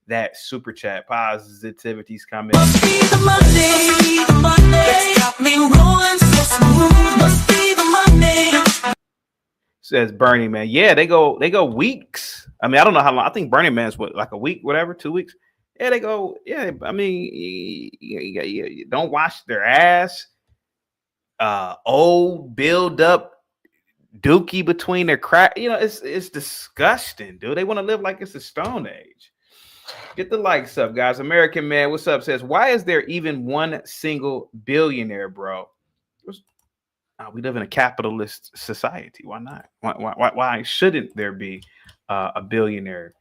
that super chat. Positivity's coming. Must be the Monday that's got me rolling so smooth. Must be the Monday. Says Burning Man. Yeah, they go weeks. I mean, I don't know how long. I think Burning Man's what, like a week, whatever, 2 weeks. Yeah, they go. Yeah, I mean, you don't wash their ass. Old build up dookie between their crack. You know, it's disgusting, dude. They want to live like it's the Stone Age. Get the likes up, guys. American Man, what's up? Says, why is there even one single billionaire, bro? We live in a capitalist society. Why not? Why shouldn't there be a billionaire?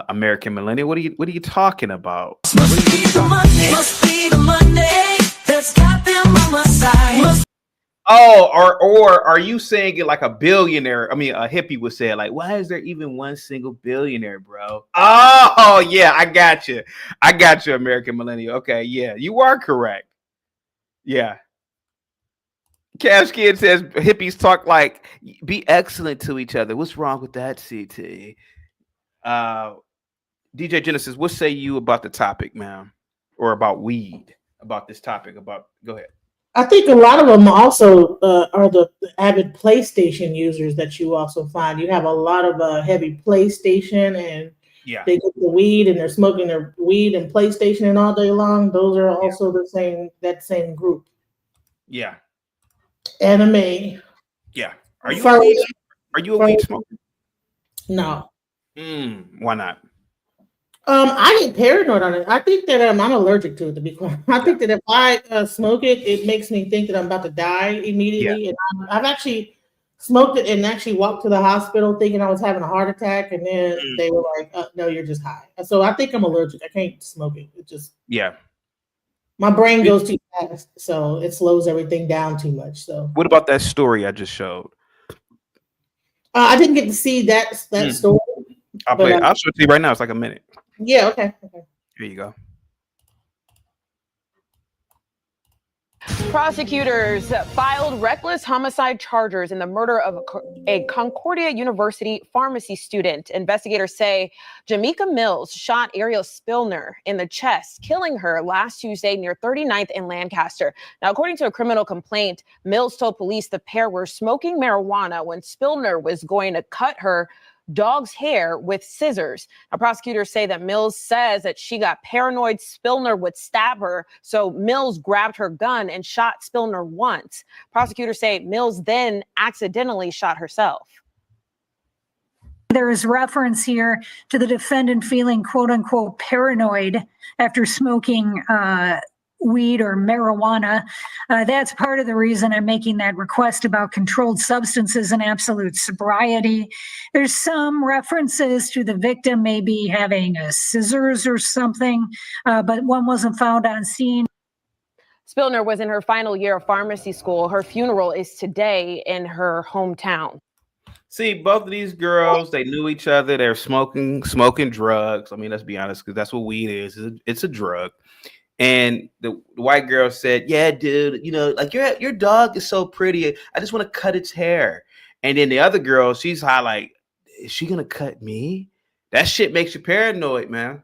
American millennial. What are you talking about? Must be the Monday that's got them on my side. Oh, or are you saying it like a billionaire? I mean, a hippie would say it like, why is there even one single billionaire, bro? Oh, yeah, I got you, American millennial. Okay, yeah, you are correct. Yeah. Cash Kid says hippies talk like be excellent to each other. What's wrong with that, CT? DJ Genesis, what say you about the topic, man? Or about weed? About this topic? Go ahead. I think a lot of them also are the avid PlayStation users that you also find. You have a lot of heavy PlayStation, and they get the weed and they're smoking their weed and PlayStation and all day long. Those are also that same group. Yeah. Anime. Yeah. Are you a weed smoker? No. Why not? I get paranoid on it. I think that I'm allergic to it, to be quite. I think that if I smoke it, it makes me think that I'm about to die immediately. Yeah. And I've actually smoked it and actually walked to the hospital thinking I was having a heart attack, and then they were like, "No, you're just high." So I think I'm allergic. I can't smoke it. It just my brain goes too fast, so it slows everything down too much. So what about that story I just showed? I didn't get to see that story. I'll show it to you right now. It's like a minute. Yeah, okay. Here you go. Prosecutors filed reckless homicide charges in the murder of a Concordia University pharmacy student. Investigators say Jamaica Mills shot Ariel Spillner in the chest, killing her last Tuesday near 39th and Lancaster. Now, according to a criminal complaint, Mills told police the pair were smoking marijuana when Spillner was going to cut her dog's hair with scissors. Now, prosecutors say that Mills says that she got paranoid Spillner would stab her, so Mills grabbed her gun and shot Spillner once. Prosecutors say Mills then accidentally shot herself. There is reference here to the defendant feeling quote unquote paranoid after smoking weed or marijuana. That's part of the reason I'm making that request about controlled substances and absolute sobriety. There's some references to the victim maybe having scissors or something, but one wasn't found on scene. Spillner was in her final year of pharmacy school. Her funeral is today in her hometown. See, both of these girls, they knew each other. They're smoking drugs. I mean, let's be honest, because that's what weed is. It's a drug. And the white girl said, yeah, dude, you know, like your dog is so pretty. I just want to cut its hair. And then the other girl, she's high, like, is she going to cut me? That shit makes you paranoid, man.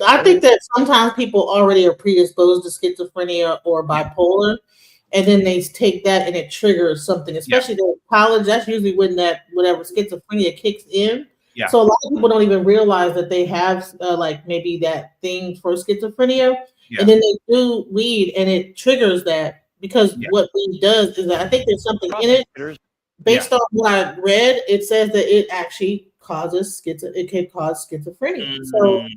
I think that sometimes people already are predisposed to schizophrenia or bipolar, and then they take that and it triggers something, especially in college. That's usually when that whatever schizophrenia kicks in. Yeah. So a lot of people don't even realize that they have like maybe that thing for schizophrenia. Yeah. And then they do weed and it triggers that, because what weed does is that I think there's something in it based on what I read. It says that it actually causes it can cause schizophrenia. So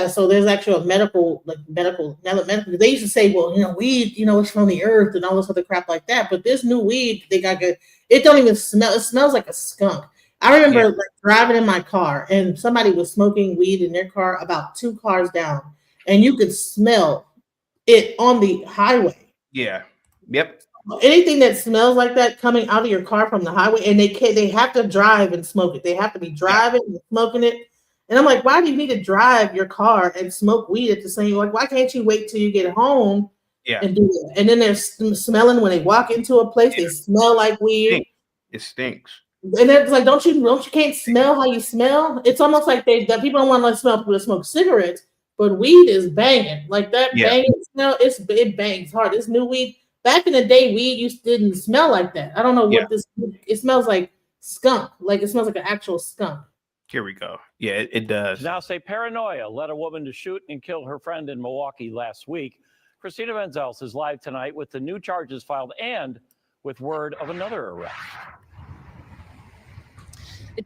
so there's actually a medical. They used to say, well, you know, weed, you know, it's from the earth and all this other crap like that. But this new weed they got good. It don't even smell. It smells like a skunk. I remember like driving in my car and somebody was smoking weed in their car about 2 cars down. And you could smell it on the highway. Yeah. Yep. Anything that smells like that coming out of your car from the highway, and they have to drive and smoke it. They have to be driving and smoking it. And I'm like, why do you need to drive your car and smoke weed at the same? Like, why can't you wait till you get home and do it? And then they're smelling when they walk into a place. They smell like weed. It stinks. And it's like, don't you can't smell how you smell? It's almost like that people don't want to smell people that smoke cigarettes, but weed is banging. Like that Yeah. banging smell, it bangs hard. This new weed. Back in the day, weed didn't smell like that. I don't know Yeah. what this. It smells like skunk. Like it smells like an actual skunk. Here we go. Yeah, it does. Now say paranoia led a woman to shoot and kill her friend in Milwaukee last week. Christina Benzels is live tonight with the new charges filed and with word of another arrest.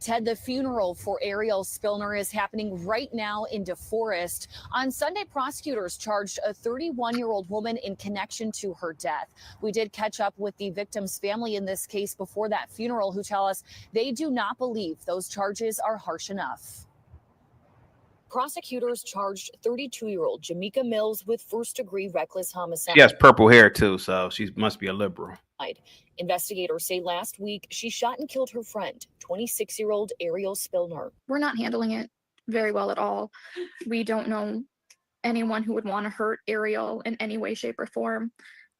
Ted, the funeral for Ariel Spillner is happening right now in DeForest. On Sunday, prosecutors charged a 31-year-old woman in connection to her death. We did catch up with the victim's family in this case before that funeral, who tell us they do not believe those charges are harsh enough. Prosecutors charged 32-year-old Jamaica Mills with first-degree reckless homicide. She has purple hair too, so she must be a liberal. Investigators say last week she shot and killed her friend, 26-year-old Ariel Spillner. We're not handling it very well at all. We don't know anyone who would want to hurt Ariel in any way, shape, or form.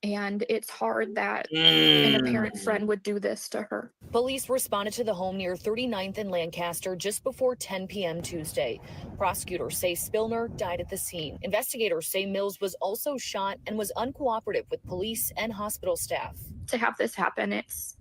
And it's hard that an apparent friend would do this to her. Police responded to the home near 39th and Lancaster just before 10 p.m. Tuesday. Prosecutors say Spillner died at the scene. Investigators say Mills was also shot and was uncooperative with police and hospital staff. To have this happen, it's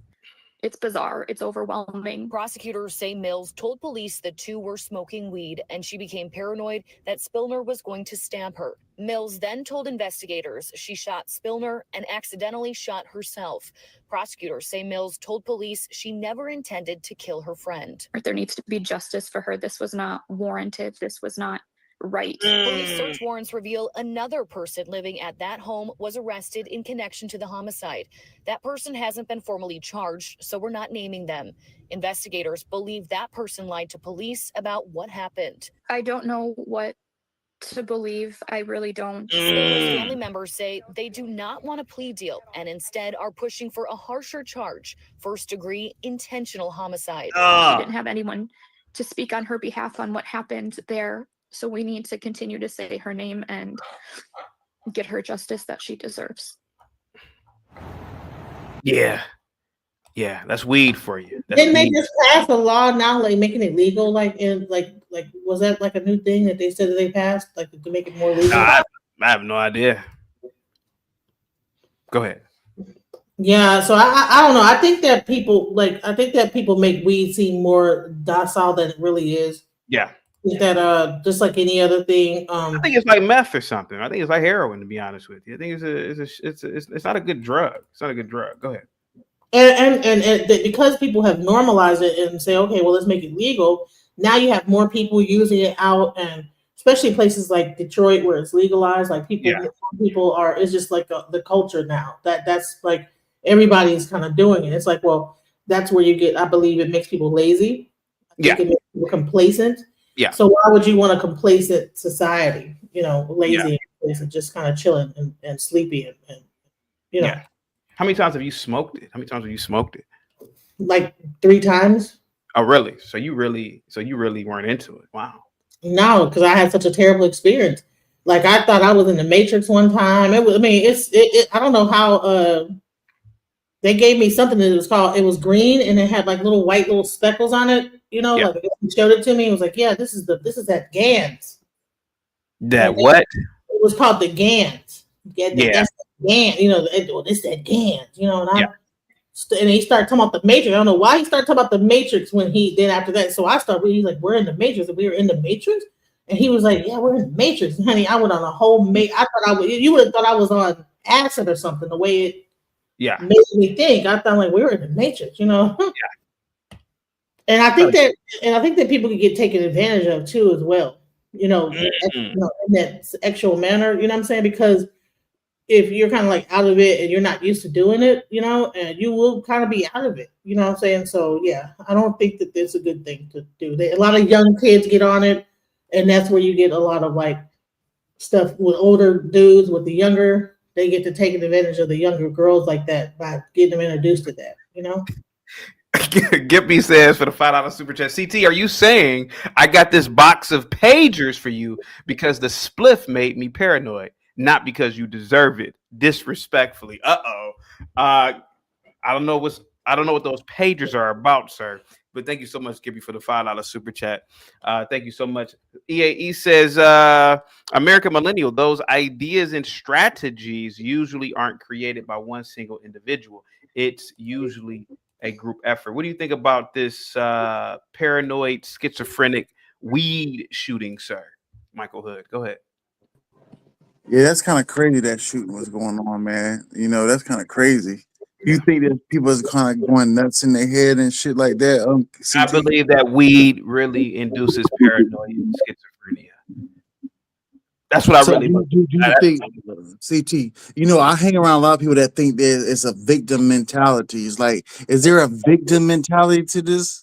bizarre. It's overwhelming. Prosecutors say Mills told police the two were smoking weed and she became paranoid that Spillner was going to stab her. Mills then told investigators she shot Spillner and accidentally shot herself. Prosecutors say Mills told police she never intended to kill her friend. There needs to be justice for her. This was not warranted. This was not right. Police search warrants reveal another person living at that home was arrested in connection to the homicide. That person hasn't been formally charged, so we're not naming them. Investigators believe that person lied to police about what happened. I don't know what to believe. I really don't. Spillner's family members say they do not want a plea deal and instead are pushing for a harsher charge, first-degree intentional homicide. She didn't have anyone to speak on her behalf on what happened there. So we need to continue to say her name and get her justice that she deserves. Yeah. Yeah, that's weed for you. That's Didn't they weed. just pass a law now, like making it legal? Like was that like a new thing that they said that they passed, like to make it more legal? I have no idea. Go ahead. Yeah, so I don't know. I think that people make weed seem more docile than it really is. Yeah. That just like any other thing. I think it's like meth or something. I think it's like heroin, to be honest with you. I think it's not a good drug. It's not a good drug. Go ahead. And because people have normalized it and say, okay, well, let's make it legal. Now you have more people using it out, and especially places like Detroit where it's legalized. Like people are. It's just like the culture now. That's like everybody's kind of doing it. It's like, well, that's where you get. I believe it makes people lazy. It makes people complacent. Yeah. So why would you want a complacent society? Lazy and complacent, just kind of chilling and sleepy and Yeah. How many times have you smoked it? Like 3 times. Oh, really? So you really weren't into it? Wow. No, because I had such a terrible experience. Like I thought I was in the Matrix one time. I don't know how. They gave me something that it was green and it had like little speckles on it. Like he showed it to me. It was like, yeah, this is that GANs. That what? It was called the GANs. That's the GAN. It's that GANs. And he started talking about the Matrix. I don't know why he started talking about the Matrix then after that. So I started reading, like, we're in the Matrix. And we were in the Matrix. And he was like, yeah, we're in the Matrix. And honey, I went on a whole you would have thought I was on acid or something, the way it made me think. I thought like we were in the Matrix, Yeah. And I think that people can get taken advantage of too as well. In that sexual manner, you know what I'm saying? Because if you're kind of like out of it and you're not used to doing it, and you will kind of be out of it, you know what I'm saying? So yeah, I don't think that that's a good thing to do. A lot of young kids get on it, and that's where you get a lot of like stuff with older dudes with the younger. They get to take advantage of the younger girls like that by getting them introduced to that, Gippy says for the $5 super chat, CT, are you saying I got this box of pagers for you because the spliff made me paranoid, not because you deserve it? Disrespectfully. I don't know I don't know what those pages are about, sir. But thank you so much, Gibby, for the $5 super chat. Thank you so much. EAE says, American Millennial, those ideas and strategies usually aren't created by one single individual. It's usually a group effort. What do you think about this paranoid, schizophrenic weed shooting, sir? Michael Hood, go ahead. Yeah, that's kind of crazy that shooting was going on, man. You know, that's kind of crazy. You think that people is kind of going nuts in their head and shit like that? I CT? believe that weed really induces paranoia and schizophrenia. That's what I So really believe. do you think, CT? You know, I hang around a lot of people that think there is a victim mentality. It's like, is there a victim mentality to this?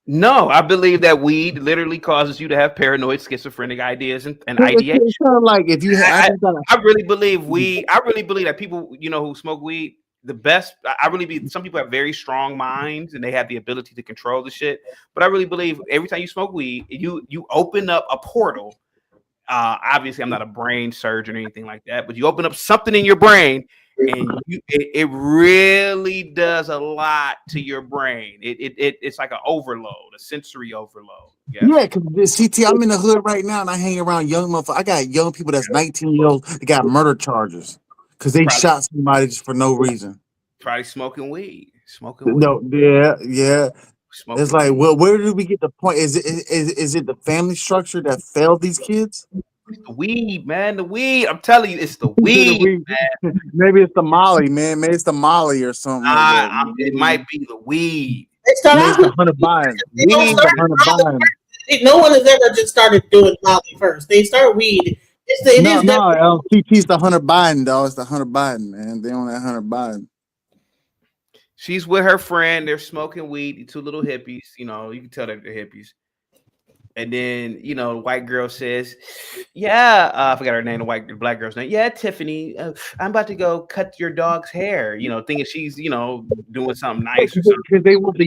No, I believe that weed literally causes you to have paranoid, schizophrenic ideas and Well, ideation. it's kind of like if you had, I really believe weed. I really believe that people, you know, who smoke weed, the best. I really believe some people have very strong minds and they have the ability to control the shit. But I really believe every time you smoke weed, you open up a portal. Obviously, I'm not a brain surgeon or anything like that, but you open up something in your brain, and it really does a lot to your brain. It's like an overload, a sensory overload. Yeah, because CT, I'm in the hood right now, and I hang around young motherfuckers. I got young people that's 19 years old. They got murder charges because they shot somebody just for no reason. Probably smoking weed. Smoking weed. No, yeah. Smoking It's like, weed. well, where did we get the point? Is it the family structure that failed these kids? The weed, man. The weed. I'm telling you, it's the weed, man. Maybe it's the Molly, man. Maybe it's the Molly or something like that. It might be the weed. They start Maybe out it's the Hunter Biden. They don't Weed, start the Hunter Molly Biden. first. No one has ever just started doing Molly first. They start weed. No, CT's the Hunter Biden, dog. It's the Hunter Biden, man. They on that Hunter Biden. She's with her friend. They're smoking weed. The two little hippies. You know, you can tell that they're hippies. And then, you know, the white girl says, yeah, I forgot her name, the black girl's name. Yeah, Tiffany, I'm about to go cut your dog's hair, you know, thinking she's, you know, doing something nice or something. Because they want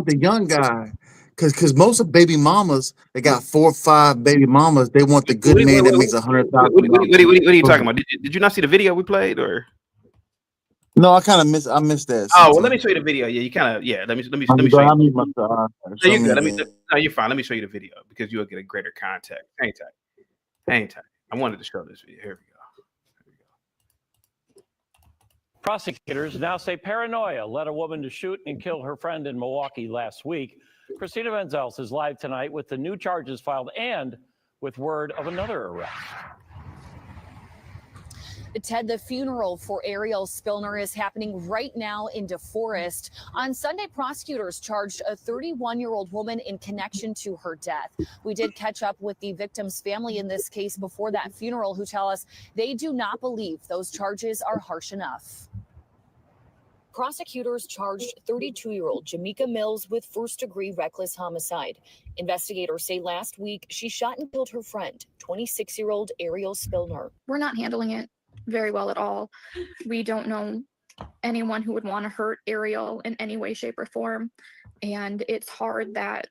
the young guy. Because most of baby mamas, they got 4 or 5 baby mamas. They want the good man that makes $100,000. What are you talking about? Did you not see the video we played, or? No, I kind of missed that. Oh, well, let me show you the video. Yeah, you kind of, yeah. Let me show you. No, you're good. No, you're fine. Let me show you the video because you'll get a greater context. Hang tight. I wanted to show this video. Here we go. Prosecutors now say paranoia led a woman to shoot and kill her friend in Milwaukee last week. Christina Benzels is live tonight with the new charges filed and with word of another arrest. Ted, the funeral for Ariel Spillner is happening right now in DeForest. On Sunday, prosecutors charged a 31-year-old woman in connection to her death. We did catch up with the victim's family in this case before that funeral, who tell us they do not believe those charges are harsh enough. Prosecutors charged 32-year-old Jamaica Mills with first-degree reckless homicide. Investigators say last week she shot and killed her friend, 26-year-old Ariel Spillner. We're not handling it very well at all. We don't know anyone who would want to hurt Ariel in any way, shape, or form. And it's hard that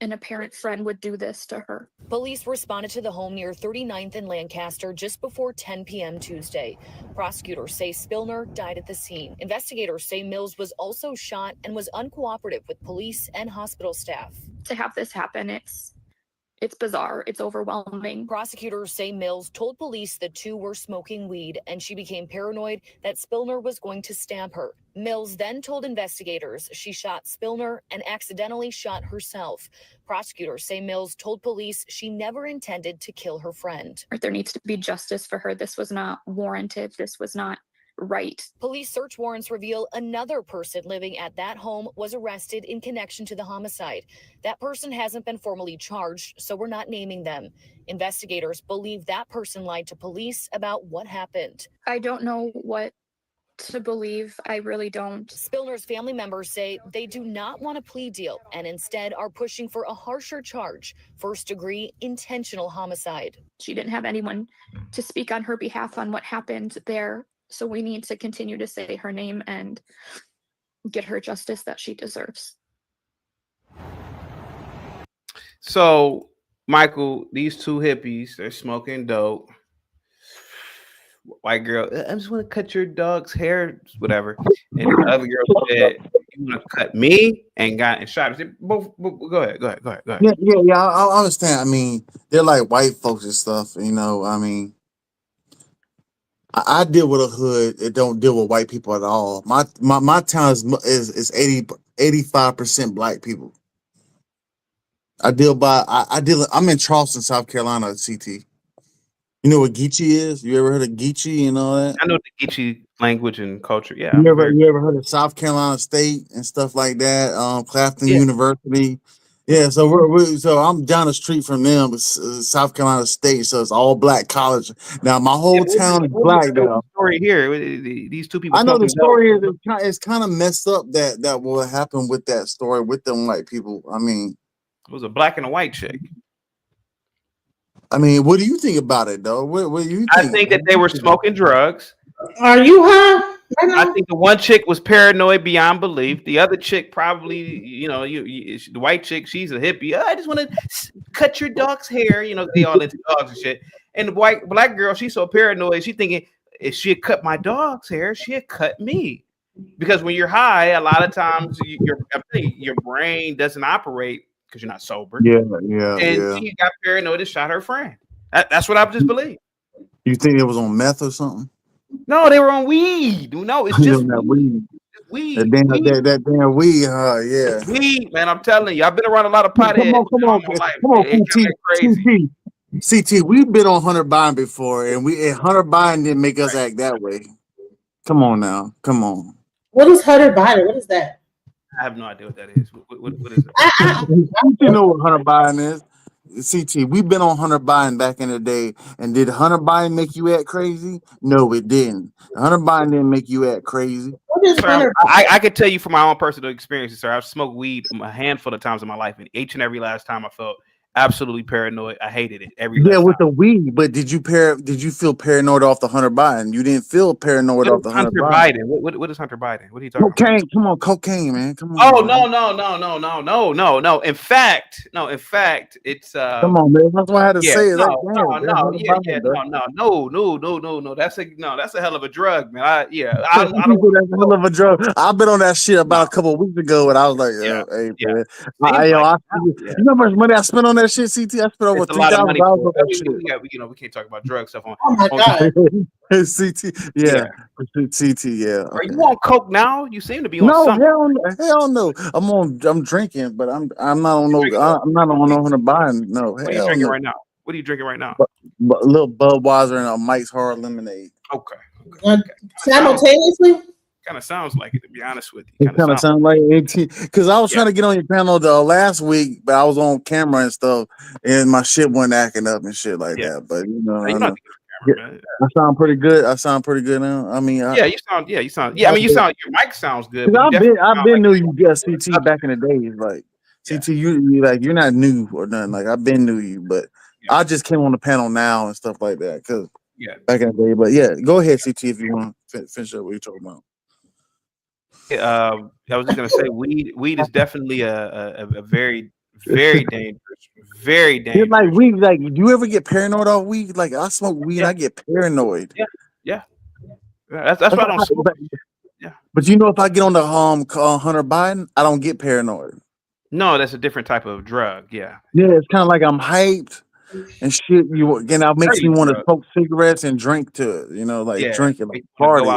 an apparent friend would do this to her. Police responded to the home near 39th and Lancaster just before 10 p.m. Tuesday. Prosecutors say Spillner died at the scene. Investigators say Mills was also shot and was uncooperative with police and hospital staff. To have this happen, it's bizarre. It's overwhelming. Prosecutors say Mills told police the two were smoking weed and she became paranoid that Spillner was going to stab her. Mills then told investigators she shot Spillner and accidentally shot herself. Prosecutors say Mills told police she never intended to kill her friend. There needs to be justice for her. This was not warranted. This was not right. Police search warrants reveal another person living at that home was arrested in connection to the homicide. That person hasn't been formally charged, so we're not naming them. Investigators believe that person lied to police about what happened. I don't know what to believe. I really don't. Spillner's family members say they do not want a plea deal and instead are pushing for a harsher charge, first-degree intentional homicide. She didn't have anyone to speak on her behalf on what happened there. So we need to continue to say her name and get her justice that she deserves. So, Michael, these two hippies, they're smoking dope. White girl, I just want to cut your dog's hair, whatever. And the other girl said, "You want to cut me?" and got and shot her. Both. Go ahead. Yeah. I understand. I mean, they're like white folks and stuff. You know, I mean, I deal with a hood that don't deal with white people at all. My town is 85% black people. I'm in Charleston, South Carolina, CT. You know what Geechee is? You ever heard of Geechee and all that? I know the Geechee language and culture. Yeah. You ever heard of South Carolina State and stuff like that? Clafton University. Yeah, so I'm down the street from them, South Carolina State, so it's all black college. Now my whole town is black now. Story here, these two people. I know the story is it's kind of messed up that will happen with that story with them white people. I mean, it was a black and a white chick. I mean, what do you think about it, though? What do you think? I think that they were smoking drugs. Are you high? I think the one chick was paranoid beyond belief. The other chick probably, the white chick, she's a hippie. I just want to cut your dog's hair. You know, they all into dogs and shit. And the black girl, she's so paranoid. She thinking if she had cut my dog's hair, she had cut me. Because when you're high, a lot of times your brain doesn't operate because you're not sober. And she got paranoid and shot her friend. That's what I just believe. You think it was on meth or something? No, they were on weed. No, it's just weed. It's weed. That damn weed, yeah. Weed, man. I'm telling you, I've been around a lot of potheads. Come on, CT. We've been on Hunter Biden before, and Hunter Biden didn't make us act that way. Come on now, come on. What is Hunter Biden? What is that? I have no idea what that is. What is it? You know what Hunter Biden is? CT, we've been on Hunter Biden back in the day, and did Hunter Biden make you act crazy? No, it didn't. Hunter Biden didn't make you act crazy. Sir, I can tell you from my own personal experiences, sir. I've smoked weed a handful of times in my life, and each and every last time I felt absolutely paranoid. I hated it with the weed. But did you feel paranoid off the Hunter Biden? You didn't feel paranoid off the Hunter Biden. What is Hunter Biden? What are you talking about? Cocaine. Come on, cocaine, man. Come on. Oh man. no. In fact, it's come on, man. That's why I had to say it. No. That's a hell of a drug, man. I don't that's a hell of a drug. I've been on that shit about a couple of weeks ago, and I was like, hey, man. You know how much money I spent on that shit, CT? I spent over $3,000 on that shit. We can't talk about drug stuff on. Oh my God. CT, CT, yeah. Are you on coke now? You seem to be on. No, something. hell no. I'm drinking, but I'm not on no. I'm not on no Hunter Biden. No, what are you drinking right now? What are you drinking right now? But a little Budweiser and a Mike's Hard Lemonade. Okay. Simultaneously. Kind of sounds like it, to be honest with you. Kind of sounds like 18. Because I was trying to get on your panel last week, but I was on camera and stuff, and my shit wasn't acting up and shit like that. But I sound pretty good. Now. I mean, you sound. Yeah, I mean, your mic sounds good. I've been knew you just CT back in the days. Like CT, you're not new or nothing. Like I've been knew you, but I just came on the panel now and stuff like that. Cause back in the day. But go ahead, CT, if you want to finish up what you're talking about. I was just gonna say weed is definitely a very, very dangerous, very dangerous. Like weed, like do you ever get paranoid off weed? Like I smoke weed, I get paranoid. Yeah. That's why I don't smoke. Yeah. But if I get on the Hunter Biden, I don't get paranoid. No, that's a different type of drug. Yeah. Yeah, it's kind of like I'm hyped and shit. That makes me want to smoke cigarettes and drink to it. Drinking, like party.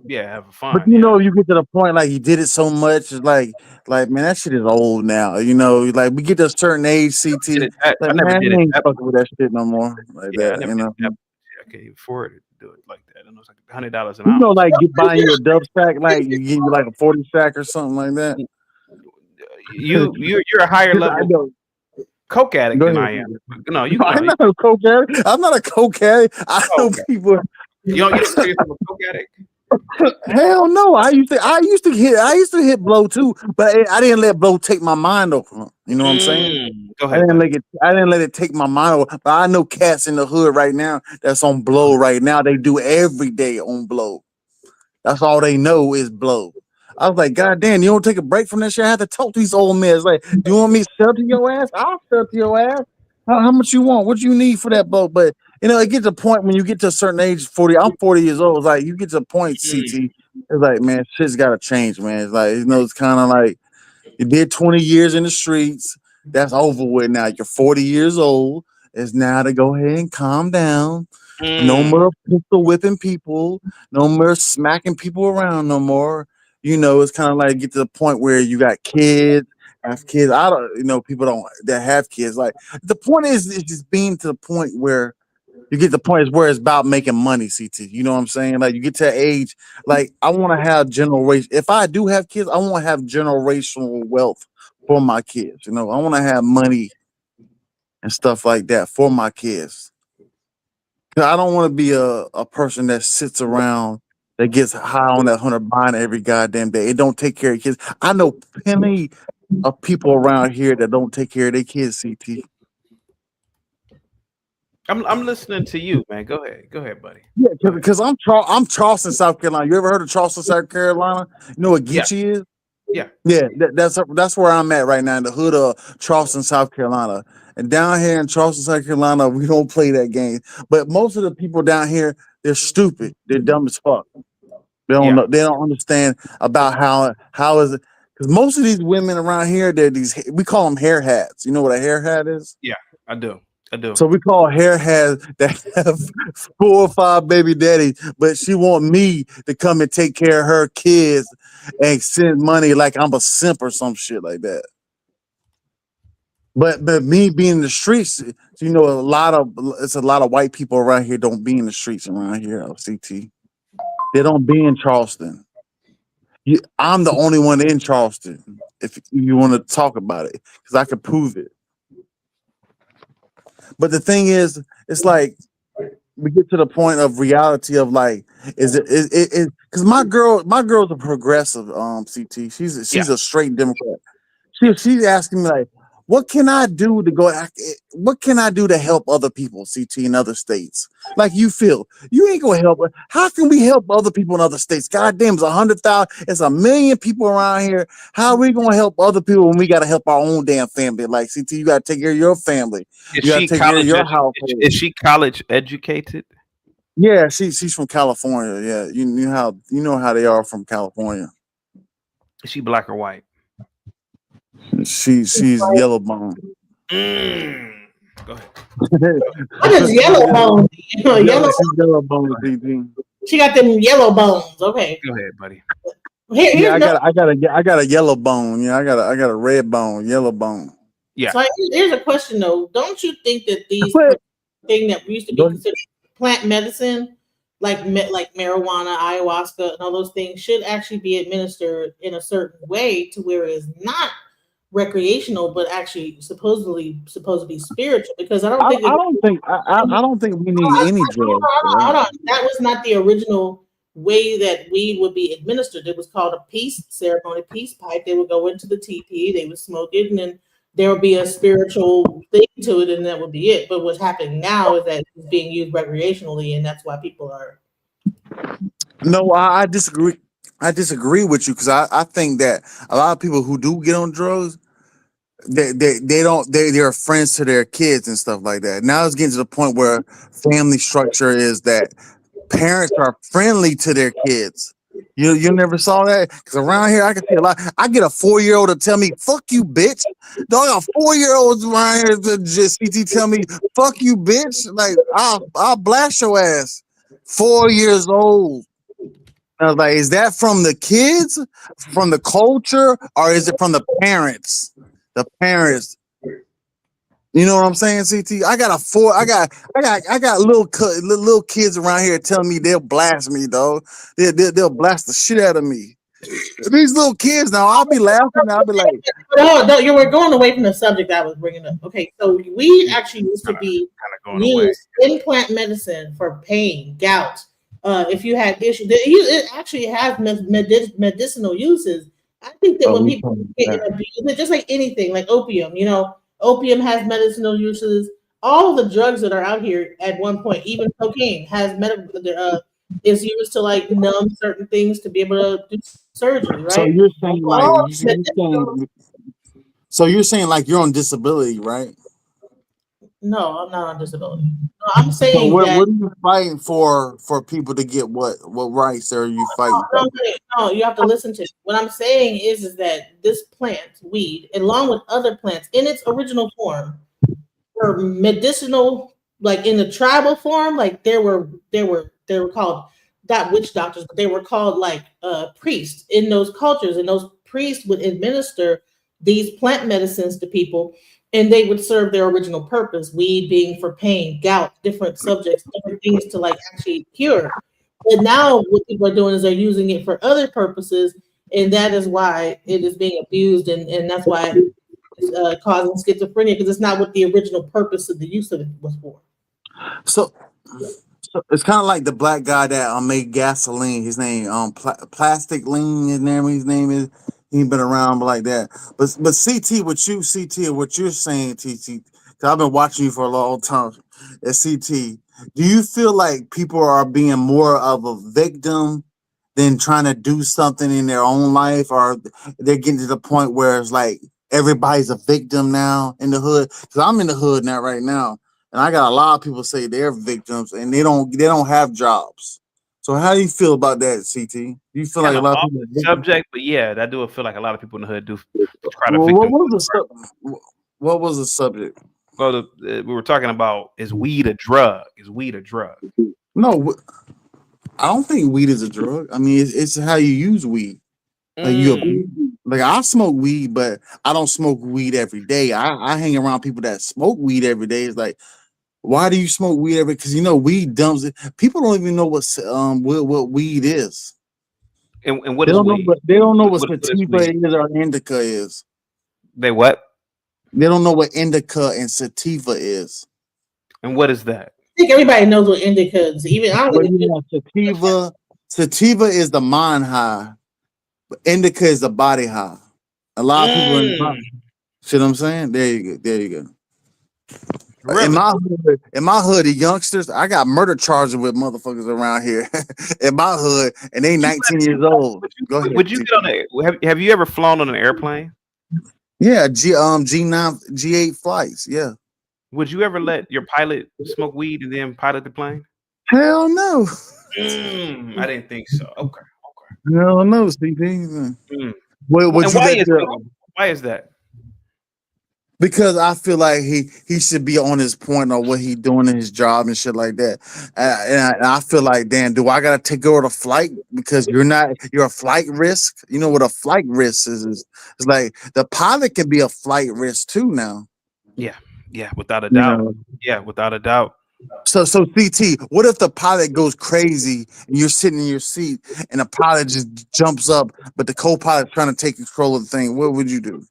Have fun. But you get to the point like you did it so much, it's like man, that shit is old now. Like we get to a certain age, CT. I never did ain't fucking with that shit no more. Like that, I can't even afford to do it like that. I know it's like $100 an hour. Like you buying you a dub sack, like you get you like a 40 sack or something like that. You're a higher level coke addict than I am. No, I'm not a coke addict. I'm not a coke addict. I know people. You don't say you're a coke addict. Hell no! I used to hit blow too, but I didn't let blow take my mind over. You know what I'm saying? Go ahead. I didn't let it take my mind over. But I know cats in the hood right now that's on blow right now. They do every day on blow. That's all they know is blow. I was like, God damn, you don't take a break from that shit. I have to talk to these old men. It's like, do you want me to sell to your ass? I'll sell to your ass. How much you want? What you need for that boat? But you know, it gets to a point when you get to a certain age, 40. I'm 40 years old. It's like you get to a point, CT. It's like, man, shit's gotta change, man. It's like, you know, it's kind of like you did 20 years in the streets. That's over with now. You're 40 years old. It's now to go ahead and calm down. No more pistol whipping people. No more smacking people around no more. You know, it's kind of like get to the point where you got kids, have kids. I don't, you know, people don't that have kids. Like the point is just being to the point where you get the point is where it's about making money, CT. You know what I'm saying? Like you get to that age, like I want to have generation. If I do have kids, I want to have generational wealth for my kids. You know, I want to have money and stuff like that for my kids. 'Cause I don't want to be a person that sits around that gets high on that 100 bond every goddamn day. It don't take care of kids. I know plenty of people around here that don't take care of their kids, CT. I'm listening to you, man. Go ahead, buddy. Yeah, because I'm Charleston, South Carolina. You ever heard of Charleston, South Carolina? You know what Geechee is? Yeah. Yeah, that's where I'm at right now in the hood of Charleston, South Carolina. And down here in Charleston, South Carolina, we don't play that game. But most of the people down here, they're stupid. They're dumb as fuck. They don't know. They don't understand about how is it. Because most of these women around here, they're we call them hair hats. You know what a hair hat is? Yeah, I do. So we call hair hats that have 4 or 5 baby daddies, but she want me to come and take care of her kids and send money like I'm a simp or some shit like that. But me being in the streets, you know, it's a lot of white people around here don't be in the streets around here. CT, they don't be in Charleston. I'm the only one in Charleston. If you want to talk about it, because I can prove it. But the thing is, it's like we get to the point of reality of like, is it because my girl's a progressive CT. She's a straight Democrat. She's asking me like, what can I do to help other people, CT, in other states? Like you feel you ain't gonna help. How can we help other people in other states? God damn, it's 100,000, it's 1 million people around here. How are we gonna help other people when we gotta help our own damn family? Like CT, you gotta take care of your family. You gotta take care of your household. Is she college educated? Yeah, she's from California. Yeah, you know how they are from California. Is she black or white? She's yellow bone. Go ahead. What is yellow bone? Yellow bone. She got them yellow bones. Okay. Go ahead, buddy. I got a yellow bone. Yeah, I got a red bone, yellow bone. Yeah. So here's a question though. Don't you think that these thing that used to be considered plant medicine, like marijuana, ayahuasca, and all those things, should actually be administered in a certain way to where it is not recreational, but actually supposed to be spiritual? Because I don't think we need any drugs. Hold on. That was not the original way that weed would be administered. It was called a peace ceremony, peace pipe. They would go into the teepee, they would smoke it, and then there would be a spiritual thing to it, and that would be it. But what's happening now is that it's being used recreationally, and that's why people are. No, I disagree. I disagree with you because I think that a lot of people who do get on drugs, they're friends to their kids and stuff like that. Now it's getting to the point where family structure is that parents are friendly to their kids. You never saw that? Because around here I can see a lot. I get a 4-year-old to tell me, fuck you, bitch. Dog, I got 4-year-olds around here to just CT tell me, fuck you, bitch. Like, I'll blast your ass. 4 years old. I was like, is that from the kids, from the culture, or is it from the parents? The parents. You know what I'm saying, CT? I got little kids around here telling me they'll blast me, dog. They'll blast the shit out of me. These little kids now, I'll be laughing. I'll be like, no, you were going away from the subject I was bringing up. Okay, so weed actually used to be used in plant medicine for pain, gout. If you had issues, it actually has medicinal uses. I think that when people get abused, just like anything, like opium, opium has medicinal uses. All of the drugs that are out here at one point, even cocaine, has is used to like numb certain things to be able to do surgery, right? So you're saying like you're on disability, right? No, I'm not on disability. No, I'm So saying what that. are you fighting for people to get what rights are you fighting for? No, you have to listen to me. What I'm saying is that this plant, weed, along with other plants in its original form, were medicinal, like in the tribal form, like they were called not witch doctors, but they were called like priests in those cultures, and those priests would administer these plant medicines to people, and they would serve their original purpose, weed being for pain, gout, different subjects, different things to like actually cure. But now what people are doing is they're using it for other purposes, and that is why it is being abused, and that's why it's causing schizophrenia, because it's not what the original purpose of the use of it was for. So it's kind of like the black guy that made gasoline. His name Plastic Lean. His name is. He ain't been around like that. But CT, what you're saying, TT, because I've been watching you for a long time. At CT, do you feel like people are being more of a victim than trying to do something in their own life, or they're getting to the point where it's like everybody's a victim now in the hood? Because I'm in the hood now, right now. And I got a lot of people say they're victims and they don't have jobs. So how do you feel about that, CT? Do you feel like a lot of people subject, but yeah, I do feel like a lot of people in the hood do try to what was the subject? Well, we were talking about, is weed a drug? Is weed a drug? No, I don't think weed is a drug. I mean, it's how you use weed. Like I smoke weed, but I don't smoke weed every day. I hang around people that smoke weed every day. It's like, why do you smoke weed every? Because weed dumps it. People don't even know what weed is. And what is weed? They don't know what sativa is or indica is. They what? They don't know what indica and sativa is. And what is that? I think everybody knows what indica is. Even I don't sativa is the mind high, but indica is the body high. A lot of people in the body. See what I'm saying? There you go. Really? In my hood, the youngsters, I got murder charges with motherfuckers around here in my hood, and they 19 years old. Go ahead. Would you get on a? Have you ever flown on an airplane? Yeah, G9, G8 flights. Yeah. Would you ever let your pilot smoke weed and then pilot the plane? Hell no. I didn't think so. Okay. Hell no, CP. Why is that? Because I feel like he should be on his point on what he's doing in his job and shit like that. And I feel like, damn, do I gotta take over the flight because you're a flight risk? You know what a flight risk is? It's like the pilot can be a flight risk too now. Yeah, without a doubt. Yeah, without a doubt. So CT, what if the pilot goes crazy and you're sitting in your seat and the pilot just jumps up, but the co-pilot's trying to take control of the thing? What would you do?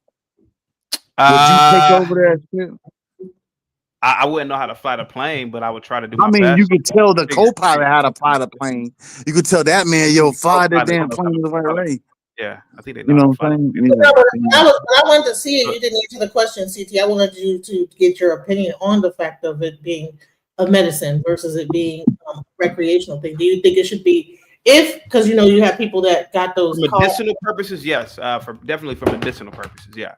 Would you take over that shit? I wouldn't know how to fly the plane, but I would try to do my best. best. You could tell the co-pilot how to fly the plane. You could tell that man, fly the damn plane the right way. Yeah, I think they know. You know what I'm saying? Yeah. I wanted to see it. You didn't answer the question, CT. I wanted you to get your opinion on the fact of it being a medicine versus it being a recreational thing. Do you think it should be, because you have people that got those for medicinal purposes? Yes, definitely for medicinal purposes. Yeah.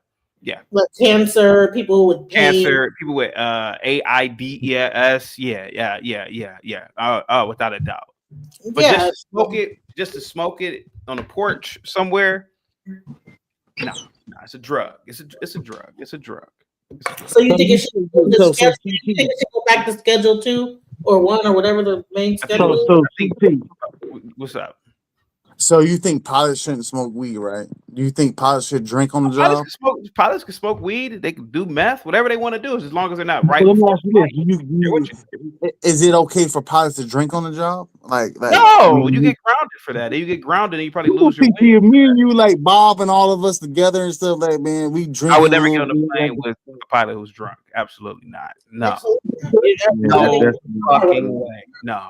Like cancer, people with pain. People with AIDS. Yeah. Without a doubt. But just to smoke it on a porch somewhere, no, it's a drug. It's a drug. So you think it should go back to Schedule 2 or 1 or whatever the main schedule is? What's up? So you think pilots shouldn't smoke weed, right? Do you think pilots should drink on the job? Pilots can smoke weed. They can do meth. Whatever they want to do, as long as they're not right. Is it okay for pilots to drink on the job? No, you get grounded for that. You get grounded, and you probably lose your weed. Me and you, like Bob and all of us together and stuff, like, man, we drink. I would never get on a plane with a pilot who's drunk. Absolutely not. No. No fucking way. No.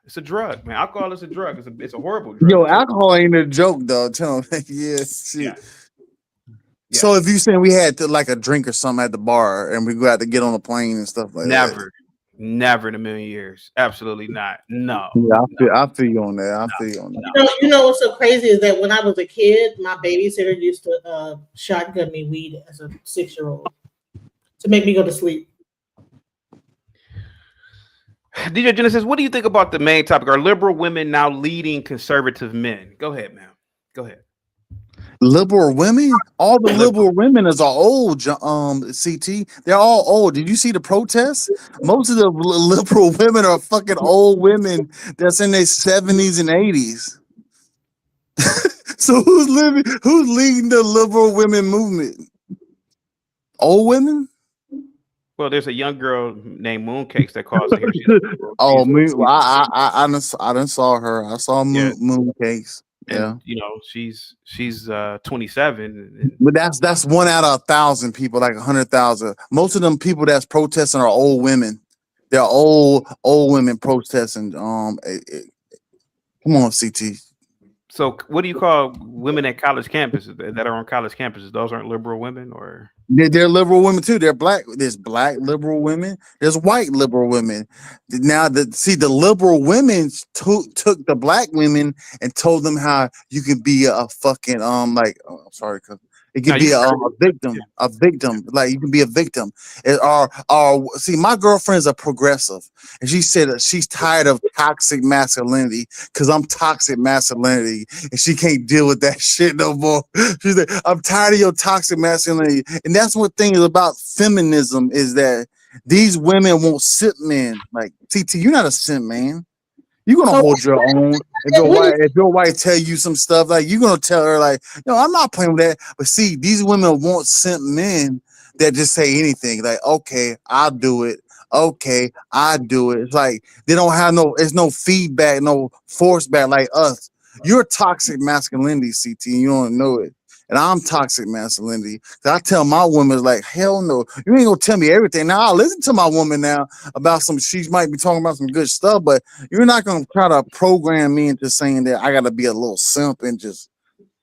It's a drug, man. Alcohol is a drug. It's a horrible drug. Yo, alcohol ain't a joke, though. Tell them, yes, shit. Yeah. So if you saying we had to like a drink or something at the bar and we got to get on a plane and stuff like that. Never in a million years. Absolutely not. No. Yeah, I feel you on that. You know what's so crazy is that when I was a kid, my babysitter used to shotgun me weed as a 6-year-old. to make me go to sleep. DJ Genesis, what do you think about the main topic? Are liberal women now leading conservative men? Go ahead, ma'am. Go ahead. Liberal women, all the liberal women is all old. CT, they're all old. Did you see the protests? Most of the liberal women are fucking old women that's in their 70s and 80s. So who's leading the liberal women movement? Old women? Well, there's a young girl named Mooncakes that calls it here. Oh, I done saw her. I saw Mooncakes. Yeah, and, you know, she's 27. But that's 1 out of 1,000 people, like 100,000. Most of them people that's protesting are old women. They're old women protesting. Come on, CT. So, what do you call women at college campuses that are on college campuses? Those aren't liberal women, or they're liberal women too. They're black. There's black liberal women. There's white liberal women. Now, the liberal women took the black women and told them how you can be a fucking I'm sorry, cause it can be a victim. Like you can be a victim. See, my girlfriend's a progressive, and she said that she's tired of toxic masculinity because I'm toxic masculinity, and she can't deal with that shit no more. She's like, I'm tired of your toxic masculinity, and that's what thing is about feminism is that these women won't simp men. Like TT, you're not a simp man. You're gonna hold your own. If your wife tell you some stuff, like you're gonna tell her, like, no, I'm not playing with that. But see, these women won't simp men that just say anything. Like, okay, I'll do it. Okay, I do it. It's like they don't have there's no feedback, no force back like us. You're toxic masculinity, CT, and you don't know it. And I'm toxic masculinity. I tell my woman, like, hell no, you ain't gonna tell me everything. Now I'll listen to my woman now about she might be talking about some good stuff, but you're not gonna try to program me into saying that I gotta be a little simp and just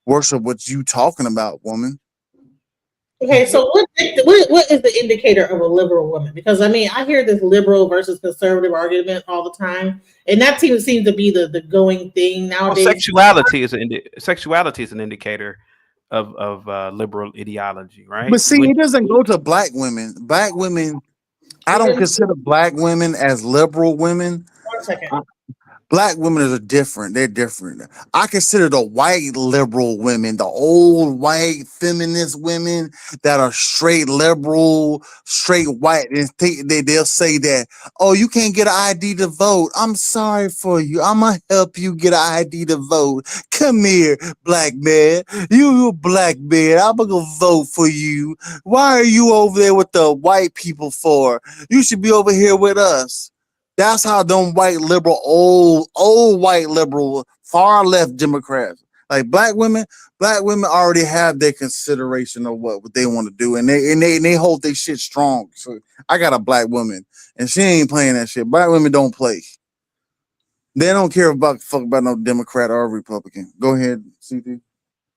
worship what you talking about, woman. Okay, so what is the indicator of a liberal woman? Because I mean, I hear this liberal versus conservative argument all the time, and that seems to be the going thing nowadays. Well, sexuality is an indicator of liberal ideology, right? But see, it doesn't go to black women. Black women, I don't consider black women as liberal women. 1 second. Black women are different. They're different. I consider the white liberal women, the old white feminist women that are straight liberal, straight white, and they'll say that, oh, you can't get an ID to vote. I'm sorry for you. I'm gonna help you get an ID to vote. Come here, black man. You a black man. I'm gonna go vote for you. Why are you over there with the white people for? You should be over here with us. That's how them white liberal, old white liberal, far left Democrats, like black women already have their consideration of what they want to do, and they hold their shit strong. So I got a black woman, and she ain't playing that shit. Black women don't play. They don't care about no Democrat or Republican. Go ahead, CT.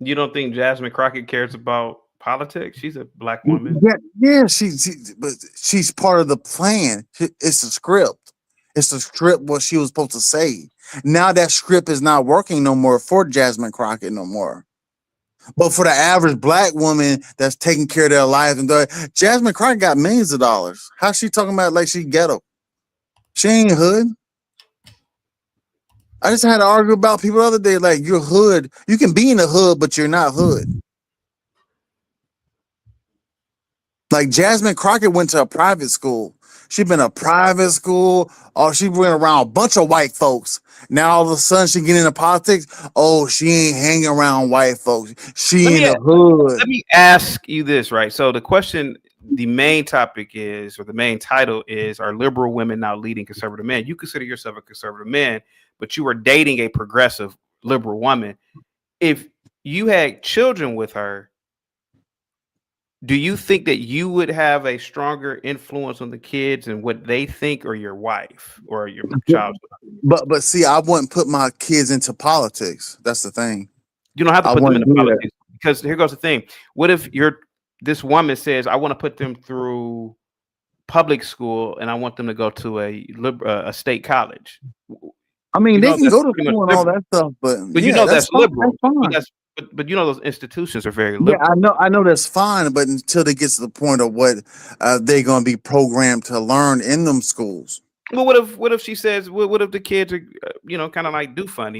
You don't think Jasmine Crockett cares about politics? She's a black woman. Yeah, but she's part of the plan. It's a script. It's a script what she was supposed to say. Now that script is not working no more for Jasmine Crockett no more. But for the average black woman that's taking care of their lives, and Jasmine Crockett got millions of dollars. How's she talking about like she ghetto? She ain't hood. I just had to argue about people the other day, like you're hood. You can be in the hood, but you're not hood. Like Jasmine Crockett went to a private school. She been a private school, or she went around a bunch of white folks. Now all of a sudden she get into politics. Oh, she ain't hanging around white folks. She in the hood. Let me ask you this, right? So the main topic is, or the main title is, are liberal women now leading conservative men? You consider yourself a conservative man, but you were dating a progressive liberal woman. If you had children with her, do you think that you would have a stronger influence on the kids and what they think, or your wife or your child? But see, I wouldn't put my kids into politics. That's the thing. You don't have to put them into politics, because here goes the thing. What if this woman says, I want to put them through public school and I want them to go to a state college? I mean, they can go to school and all that stuff, but you know that's liberal. but you know those institutions are very Yeah, liberal. I know that's fine, but until they get to the point of what they're gonna be programmed to learn in them schools. Well, what if she says what if the kids are kind of like do funny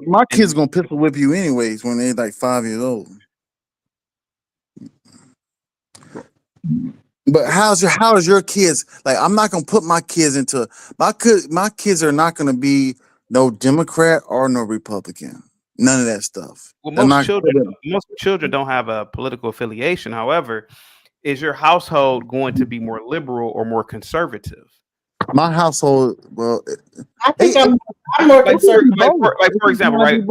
My kids and gonna pistol whip you anyways when they're like 5 years old. But how is your kids like? I'm not gonna put my kids into my kids are not gonna be no Democrat or no Republican. None of that stuff. well They're not. most children don't have a political affiliation. However, is your household going to be more liberal or more conservative? My household, well, I think it- I'm more Like concerned. for example, right?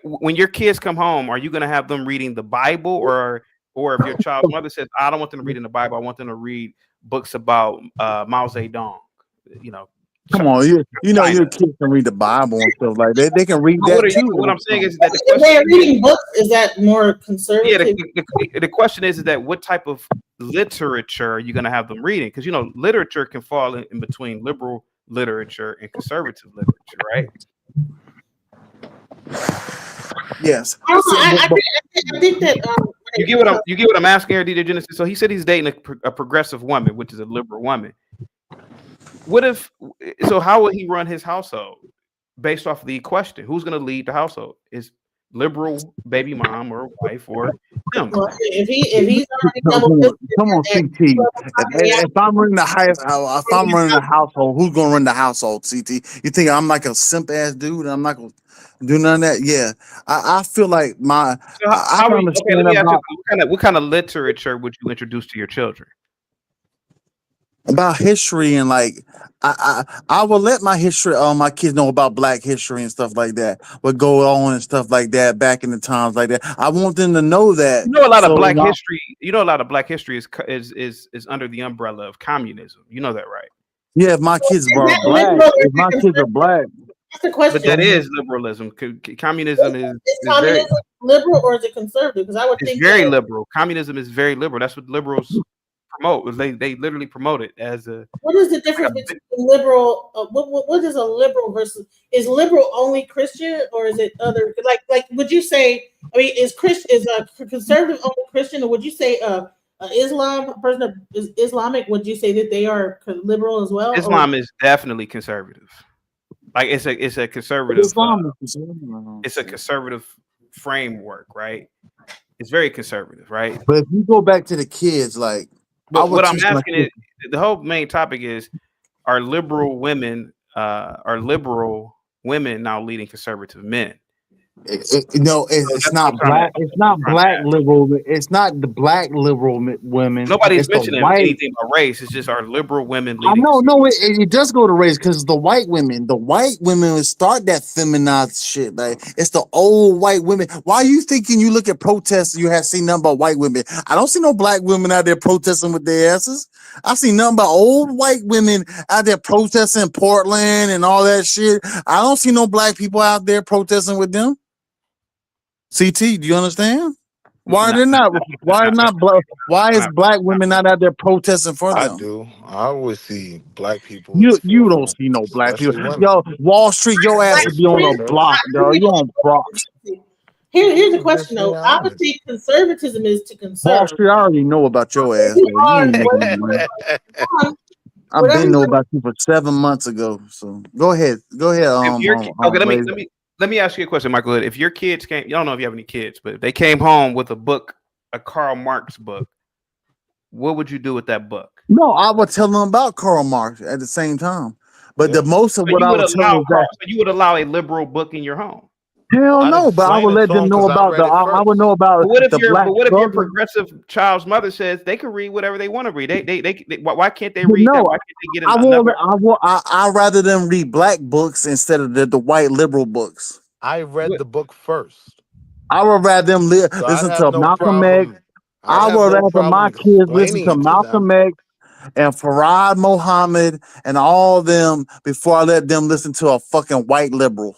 When your kids come home, are you going to have them reading the Bible, or if your child's mother says, "I don't want them to read in the Bible, I want them to read books about Mao Zedong," come on, you know your kids can read the Bible and stuff like that. They can read What that too. what I'm saying is that the If they're question, reading books, is that more yeah, conservative? the question is that what type of literature are you going to have them reading? Because literature can fall in between liberal literature and conservative literature, right? Yes. I think that You get what I'm asking here, DJ Genesis. So he said he's dating a progressive woman, which is a liberal woman. How will he run his household based off of the question? Who's going to lead the household? Is liberal baby mom or wife or him? if he's already double Come on, CT. If I'm running the household, who's gonna run the household? CT, you think I'm like a simp ass dude? I'm not gonna do none of that. Yeah, I feel like So how are you, okay, let me ask you, what kind of literature would you introduce to your children? about history and like I will let my kids know about Black history and stuff like that. What go on and stuff like that back in the times like that. I want them to know that. A lot of Black history. A lot of Black history is under the umbrella of communism. You know that, right? Yeah, if my kids are Black, if my kids are Black. That's the question. But that is liberalism. Communism is communism liberal or is it conservative? Because I would think it's very liberal. Communism is very liberal. That's what liberals promote. They literally promote it as a. What is the difference between liberal? What is a liberal versus? Is liberal only Christian or is it other? Like would you say? I mean, is a conservative only Christian, or would you say a person that is Islamic? Would you say that they are liberal as well? Islam is definitely conservative. Like it's a conservative. It's a conservative framework, right? It's very conservative, right? But if you go back to the kids, like. But what I'm asking is, the whole main topic is: are liberal women now leading conservative men? It's not black. It's not black liberal. It's not the black liberal women. Nobody's mentioning anything about race. It's just our liberal women. I know. No, it does go to race because the white women. The white women start that feminized shit. Like it's the old white women. Why are you thinking you look at protests? You have seen nothing but white women. I don't see no black women out there protesting with their asses. I see nothing but old white women out there protesting in Portland and all that shit. I don't see no black people out there protesting with them. CT, do you understand? Why is black women not out there protesting for them? I do. I always see black people. You don't see no black people. Women. Yo, Wall Street, your ass would be on the block, yo. You on Bronx. Here's the question though. Obviously, conservatism is to conserve. Wall Street, I already know about your ass. I've been know about you for 7 months ago. So go ahead. Let me ask you a question, Michael Hood. If your kids came, you don't know if you have any kids, but if they came home with a book, a Karl Marx book, what would you do with that book? No, I would tell them about Karl Marx at the same time. But the most of what I would tell them you would allow a liberal book in your home. Hell no, but I would let them know about I would know about what if your progressive child's mother says they can read whatever they want to read? Why can't they read that? Why can't they get I'd rather them read black books instead of the white liberal books. I read the book first. I would rather them listen to Malcolm X. I would rather my kids listen to Malcolm X and Farad Muhammad and all of them before I let them listen to a fucking white liberal.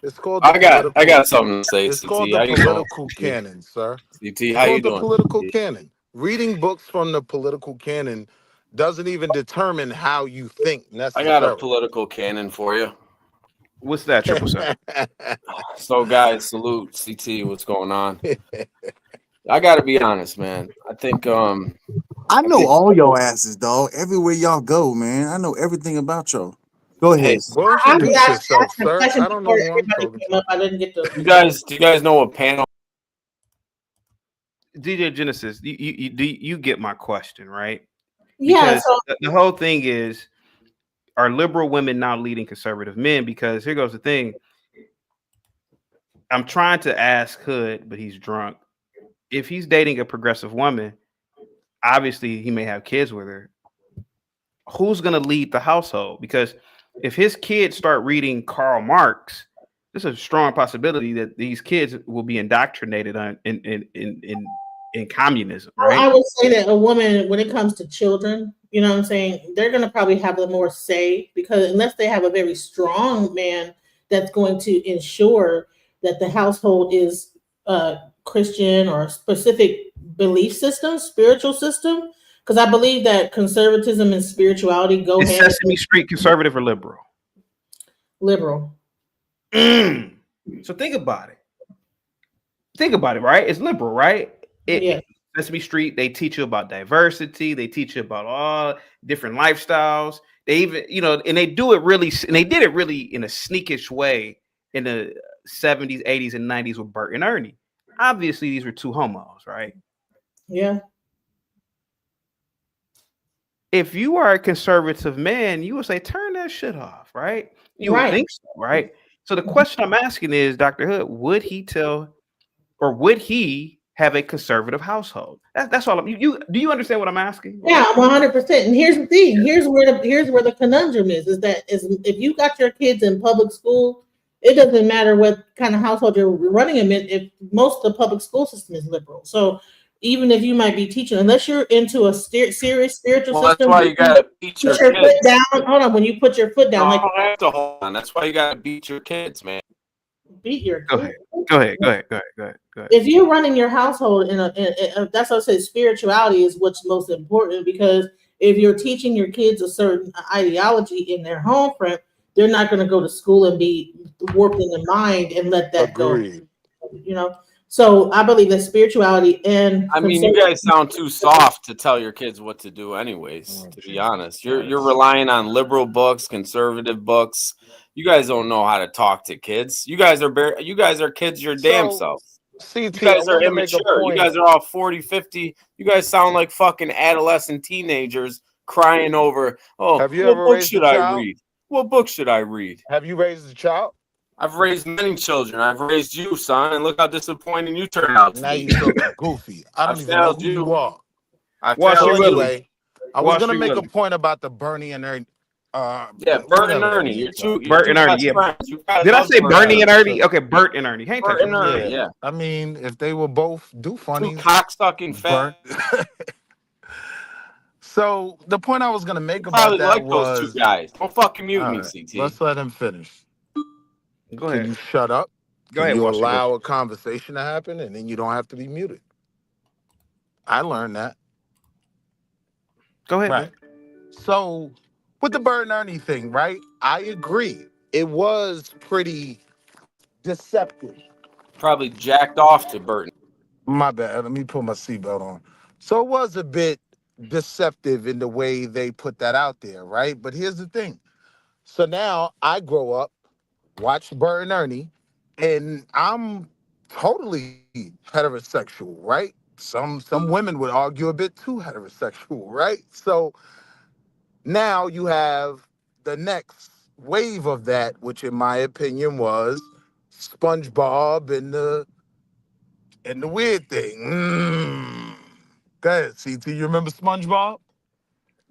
It's called. I got something to say. It's CT. called the political canon, sir. CT, how you doing? The political canon. Reading books from the political canon doesn't even determine how you think necessarily. I got a political canon for you. What's that, Triple Seven? So, guys, salute CT. What's going on? I got to be honest, man. I think I know all your asses, dog. Everywhere y'all go, man. I know everything about y'all. Go ahead. Well, I'm introduce just yourself, asking a sir. question I don't know before who I'm everybody talking came to. up. I didn't get do to. you guys know what panel? DJ Genesis, you get my question, right? Yeah. Because So the whole thing is, are liberal women now leading conservative men? Because here goes the thing. I'm trying to ask Hood, but he's drunk. If he's dating a progressive woman, obviously he may have kids with her. Who's going to lead the household? Because if his kids start reading Karl Marx, there's a strong possibility that these kids will be indoctrinated in communism, I right? would say that a woman, when it comes to children, you know what I'm saying, they're going to probably have the more say, because unless they have a very strong man that's going to ensure that the household is Christian or specific belief system, spiritual system, because I believe that conservatism and spirituality go Is hand in Sesame Street conservative or liberal? liberal. So think about it. Think about it, right? It's liberal, right? Yeah. Sesame Street, they teach you about diversity. They teach you about all different lifestyles. They even, and they do it really, and they did it really in a sneakish way in the 70s, 80s, and 90s with Bert and Ernie. Obviously, these were two homos, right? Yeah. If you are a conservative man, you would say, turn that shit off, right? You would Right. think so, right? So the question I'm asking is, Dr. Hood, would he have a conservative household? That's all. Do you understand what I'm asking? Yeah, 100%. And here's the thing. Here's where the conundrum is that if you got your kids in public school, it doesn't matter what kind of household you're running them in. If most of the public school system is liberal, so even if you might be teaching, unless you're into a serious spiritual Well, that's system, why you got to beat your put your foot kids. down. Hold on, when you put your foot down, No, I like don't have to hold on. That's why you got to beat your kids, man. beat your Go kid. ahead. Go ahead. If you're running your household that's what I say, spirituality is what's most important, because if you're teaching your kids a certain ideology in their home front, they're not going to go to school and be warped in the mind and let that Agreed. go. So I believe that spirituality and I mean, you guys sound too soft to tell your kids what to do, anyways. To be honest, you're relying on liberal books, conservative books. You guys don't know how to talk to kids. You guys are kids your damn selves. CT, You guys I are want to make a immature. You point. guys are all 40, 50. You guys sound like fucking adolescent teenagers crying over, oh, Have you what ever book raised a should I child? read? What book should I read? Have you raised a child? I've raised many children. I've raised you, son, and look how disappointing you turned out to Now be. you're talking goofy. I don't even know failed who you you. are. I Wall failed Street So Willie. anyway, I was Wall gonna Street make a Willie. point about the Bernie and Ernie. Yeah, Bert and Ernie. You're two Bert and Ernie, best yeah. friends. You gotta Did I love say Bert Bernie and Ernie. Ernie? Okay, Bert and Ernie. Hey, Bert and Ernie, yeah. I mean, if they were both do Two funny, cocksucking fat. Bert. So the point I was gonna make about Probably that like those was, two guys. Don't fucking mute all me, right, CT. let's let him finish. Go Can ahead. you shut up? Go Can ahead, you Wall Street Willie. allow a conversation to happen, and then you don't have to be muted? I learned that. Go ahead. Right. So with the Bert and Ernie thing, right? I agree. It was pretty deceptive. Probably jacked off to Burton. My bad. Let me put my seatbelt on. So it was a bit deceptive in the way they put that out there, right? But here's the thing. So now I grow up, watch Bert and Ernie, and I'm totally heterosexual, right? Some women would argue a bit too heterosexual, right? So now you have the next wave of that, which in my opinion was SpongeBob and the weird thing. Go ahead, CT. You remember SpongeBob?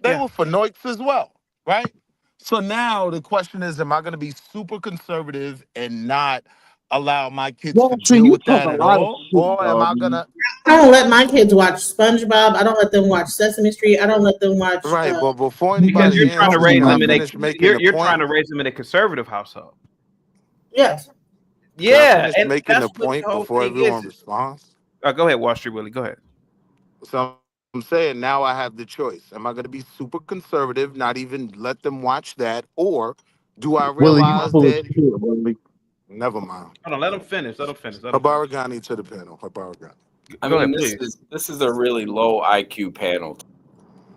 They Yeah. were for Noiks as well, right? So now the question is, am I going to be super conservative and not allow my kids Wall to Street, deal you with talk that a at lot of all? shit, Or am I dog. going to... I don't let my kids watch SpongeBob. I don't let them watch Sesame Street. I don't let them watch. Right, but before Because anybody you're trying to answers, raise can I them in a finish making the you're trying point? to raise them in a conservative household. Yes. Can I Yeah, finish and making that's the what point the whole before thing is. everyone responds? Go ahead, Wall Street Willie. Go ahead. So I'm saying now I have the choice. Am I going to be super conservative, not even let them watch that? Or Do I Willie, you realize full of that? shit, Willie. Never mind. Hold on, let him finish. Let him finish. Let him finish. Habaragani to the panel. Habaragani. I Go mean, ahead, please. this is a really low IQ panel.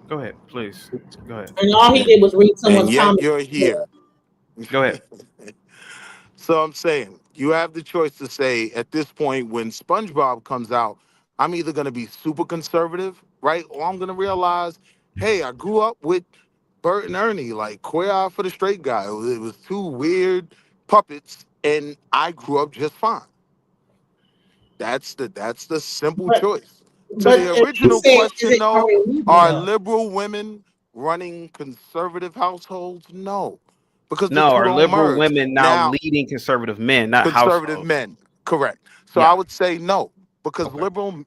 Go ahead, please. Go ahead. And all he did was read And someone's yet comment. you're here. Go ahead. So I'm saying you have the choice to say at this point when SpongeBob comes out, I'm either going to be super conservative, right? Or I'm going to realize, hey, I grew up with Bert and Ernie, like Queer Eye for the Straight Guy. It was two weird puppets, and I grew up just fine. That's the simple But- choice. To But the if you original say, question, is it though, already are legal? liberal women running conservative households? No, because the No, two are don't liberal merge. women now Now, leading conservative men, not conservative households? men, correct. So Yeah. I would say no, because Okay.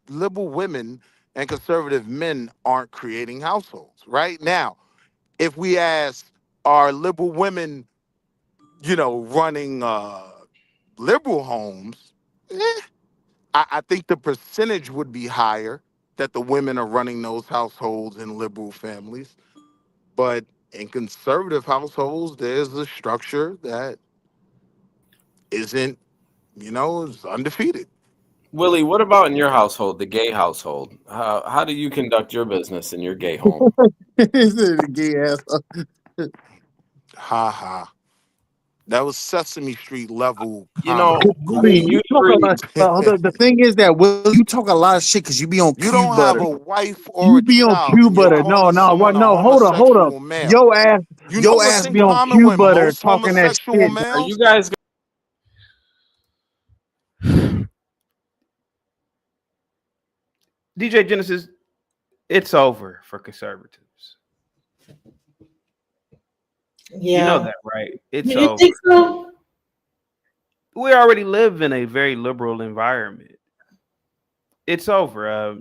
liberal women and conservative men aren't creating households. Right now, if we ask, are liberal women, running liberal homes? I think the percentage would be higher that the women are running those households in liberal families. But in conservative households, there's a structure that isn't, is undefeated. Willie, what about in your household, the gay household? How do you conduct your business in your gay home? The gay ass. Ha ha. That was Sesame Street level. You know, Willie, you talk a lot. The thing is that Will, you talk a lot of shit because you be on You Q don't butter. have a wife or You a be on child. Q and you're butter. No, calling no, someone a no. Hold up. homosexual male. Your ass, You know your what's ass in be on common Q with butter most talking that homosexual shit. males? are you guys? DJ Genesis, it's over for conservatives. Yeah. You know that, right? It's You over. think so? We already live in a very liberal environment. It's over.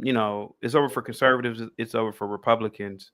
It's over for conservatives. It's over for Republicans.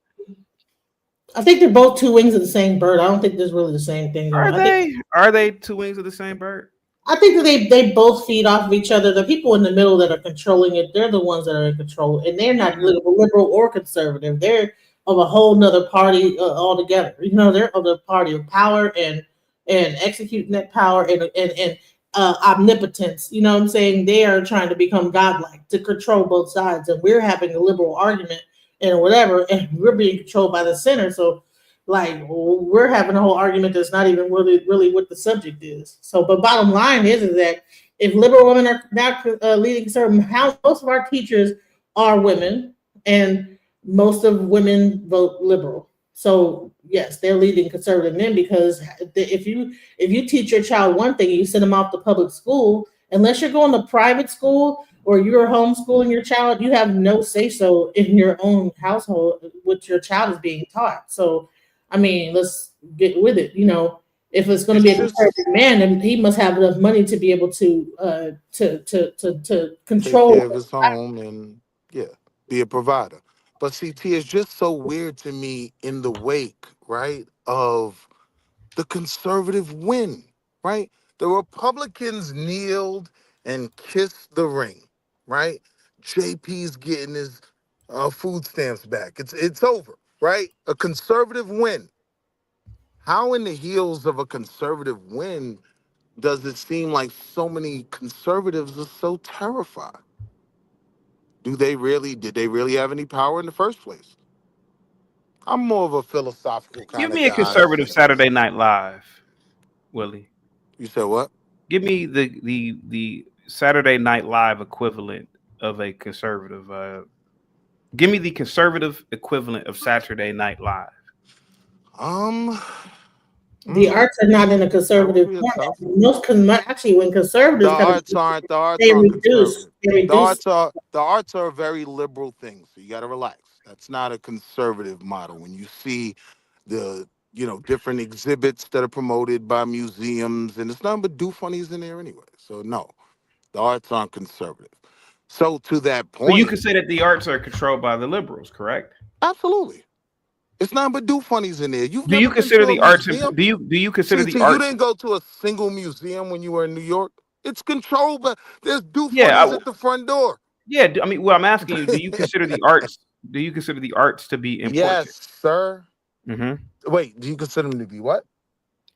I think they're both two wings of the same bird. I don't think there's really the same thing going on. Are they two wings of the same bird? I think that they both feed off of each other. The people in the middle that are controlling it, they're the ones that are in control, and they're not liberal or conservative. They're of a whole nother party altogether. They're of the party of power and executing that power and omnipotence. You know what I'm saying? They are trying to become godlike to control both sides, and we're having a liberal argument and whatever, and we're being controlled by the center. So like we're having a whole argument that's not even really what the subject is. So, but bottom line is that if liberal women are not leading certain house, most of our teachers are women, and most of women vote liberal. So yes, they're leading conservative men because if you teach your child one thing, you send them off to public school. Unless you're going to private school or you're homeschooling your child, you have no say so in your own household what your child is being taught. So I mean, let's get with it. If it's going to be a conservative man, then he must have enough money to be able to control. Take care of his home and be a provider. But CT is just so weird to me in the wake, right, of the conservative win, right? The Republicans kneeled and kissed the ring, right? JP's getting his food stamps back. It's over, right? A conservative win. How in the heels of a conservative win does it seem like so many conservatives are so terrified? Did they really have any power in the first place? I'm more of a philosophical kind Give of me a guy. conservative Saturday Night Live, Willie. You said what? Give me the Saturday Night Live equivalent of a conservative. Give me the conservative equivalent of Saturday Night Live. The arts are not in a conservative format. Actually, when conservatives The arts aren't they reduce. The arts are a very liberal thing, so you got to relax. That's not a conservative model. When you see the different exhibits that are promoted by museums, and it's nothing but do funnies in there anyway. So no, the arts aren't conservative. So to that point, But you could say that the arts are controlled by the liberals, correct? Absolutely. It's nothing but do funnies in there. Do you consider the arts? Do you consider the arts? You didn't go to a single museum when you were in New York. It's controlled, but there's do funnies at the front door. Yeah, I mean, well, I'm asking you: do you consider the arts? Do you consider the arts to be important? Yes, sir. Mm-hmm. Wait, do you consider them to be what?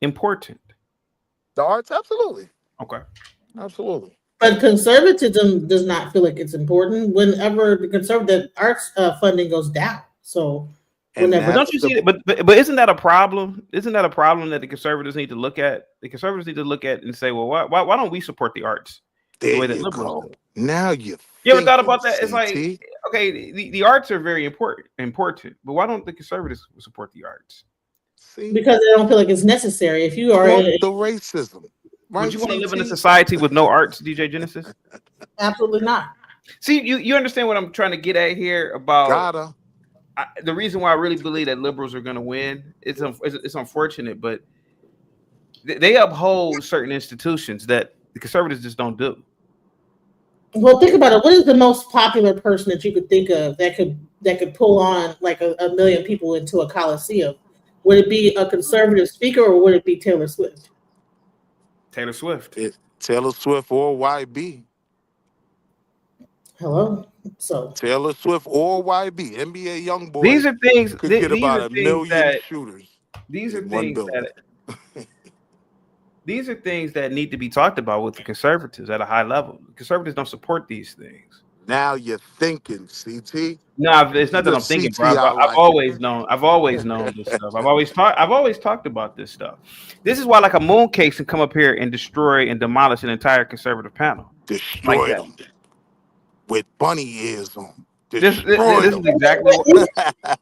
important? The arts, absolutely, Okay. absolutely. But conservatism does not feel like it's important whenever the conservative arts funding goes down. So And whenever But don't that's you see the that? But isn't that a problem? Isn't that a problem that the conservatives need to look at? The conservatives need to look at and say, well, why don't we support the arts the there way that you liberals go. do? Now you're You ever thought thinking, about that? It's like, CT. okay, the arts are very important, but why don't the conservatives support the arts? See, because they don't feel like it's necessary. If you are quote in the racism, Would right? you want to live in a CT. society with no arts, DJ Genesis? absolutely not. See, you understand what I'm trying to get at here about Gotta. the reason why I really believe that liberals are going to win. It's unfortunate, but they uphold certain institutions that the conservatives just don't do. Well, think about it. What is the most popular person that you could think of that could pull on like a million people into a coliseum? Would it be a conservative speaker or would it be Taylor Swift? Taylor Swift. Taylor Swift or YB. Hello. So Taylor Swift or YB. NBA YoungBoy These are things. could get These about are a things million that. shooters These are in one things building. that. These are things that need to be talked about with the conservatives at a high level. The conservatives don't support these things. Now you're thinking, CT. No, it's not that You're I'm thinking, CT, bro. I I've like it. always known. I've always known this stuff. I've always talked about this stuff. This is why, like, a mooncake can come up here and destroy and demolish an entire conservative panel. Destroy Like that. them with bunny ears on. This Destroy is them. exactly what.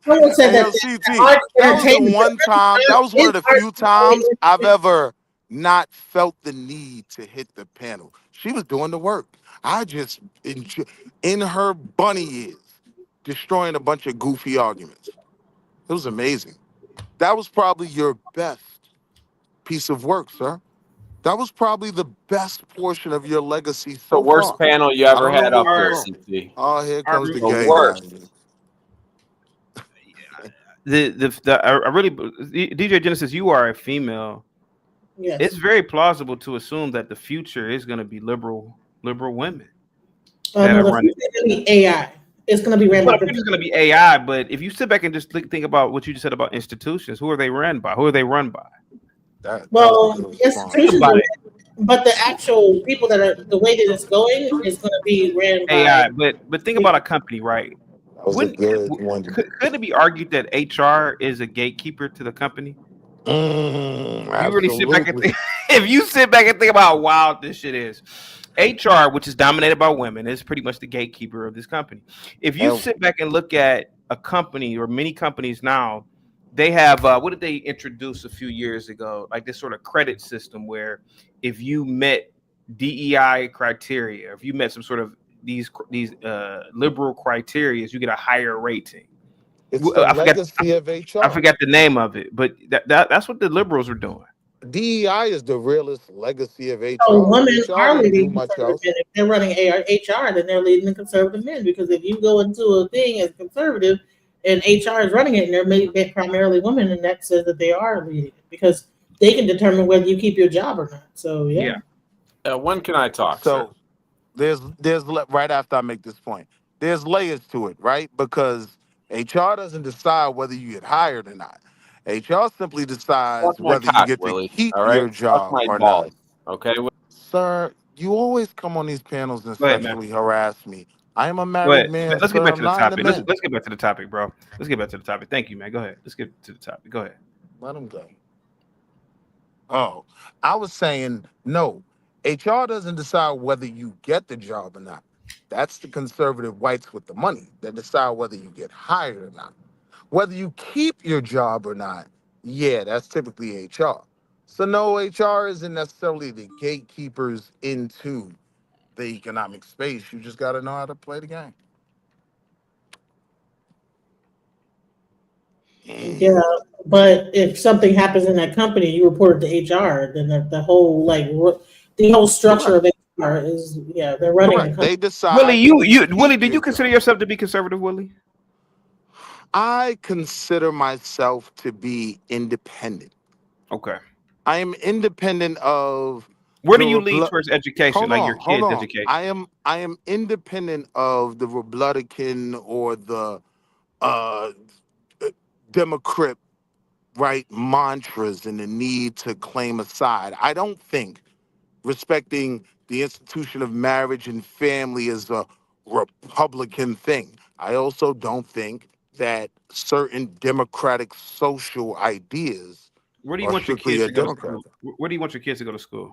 someone said Hey, that yo, CT, art that was the entertainment- one time, that was one of the art few times entertainment- I've ever not felt the need to hit the panel. She was doing the work. I just enjoy in her bunny ears, destroying a bunch of goofy arguments. It was amazing. That was probably your best piece of work, sir. That was probably the best portion of your legacy The so worst far. panel you I ever don't know had up what's there, wrong. CT. Oh, here comes the The gay worst. guy. I really, DJ Genesis, you are a female. Yes. It's very plausible to assume that the future is going to be liberal women. No, that are the running. future is gonna be AI. It's going to be ran Well, by the future is going to be AI, but if you sit back and just think about what you just said about institutions, who are they run by? Who are they run by? That well, was a good response. institutions, About are- it. but the actual people that are the way that it's going is going to be ran by AI, but think about a company, right? That was a Wouldn't- good one. Could it be argued that HR is a gatekeeper to the company? You really sit back and Absolutely. think, if you sit back and think about how wild this shit is, HR, which is dominated by women, is pretty much the gatekeeper of this company. If you Hell. sit back and look at a company or many companies now, they have what did they introduce a few years ago? Like this sort of credit system where if you met DEI criteria, if you met some sort of these liberal criteria, you get a higher rating. It's Well, the I forgot- legacy of HR. I forgot the name of it, but that's what the liberals are doing. DEI is the realest legacy of HR. So women HR are didn't do leading much conservative else. men. If they're running HR, then they're leading the conservative men. Because if you go into a thing as conservative and HR is running it and they're made primarily women, and that says that they are leading it because they can determine whether you keep your job or not. So yeah. When can I talk? So there's right after I make this point, there's layers to it, right? Because HR doesn't decide whether you get hired or not. HR simply decides Suck my whether cock, you get Willie, to keep all right? your Suck job my or balls, not. okay? Sir, you always come on these panels and Go ahead, man. sexually harass me. I am a Go married ahead. man, Let's sir. get back I'm to the not topic. into men. Let's get back to the topic, bro. Let's get back to the topic. Thank you, man. Go ahead. Let's get to the topic. Go ahead. Let him go. Oh, I was saying no. HR doesn't decide whether you get the job or not. That's the conservative whites with the money that decide whether you get hired or not. Whether you keep your job or not, yeah, that's typically HR. So no, HR isn't necessarily the gatekeepers into the economic space. You just got to know how to play the game. Yeah, but if something happens in that company, you report it to HR. Then the whole the whole structure of HR is they're running the Correct. company. They decide. Willie, Willie, keep did you your consider job. yourself to be conservative, Willie? I consider myself to be independent. Okay. I am independent of. Where do the you lean Replu- towards education, Hold like on, your hold kids' on. education? I am independent of the Republican or the Democrat right, mantras and the need to claim a side. I don't think respecting the institution of marriage and family is a Republican thing. I also don't think that certain democratic social ideas Where do you are want your strictly kids a to go to Democrat. school? Where do you want your kids to go to school?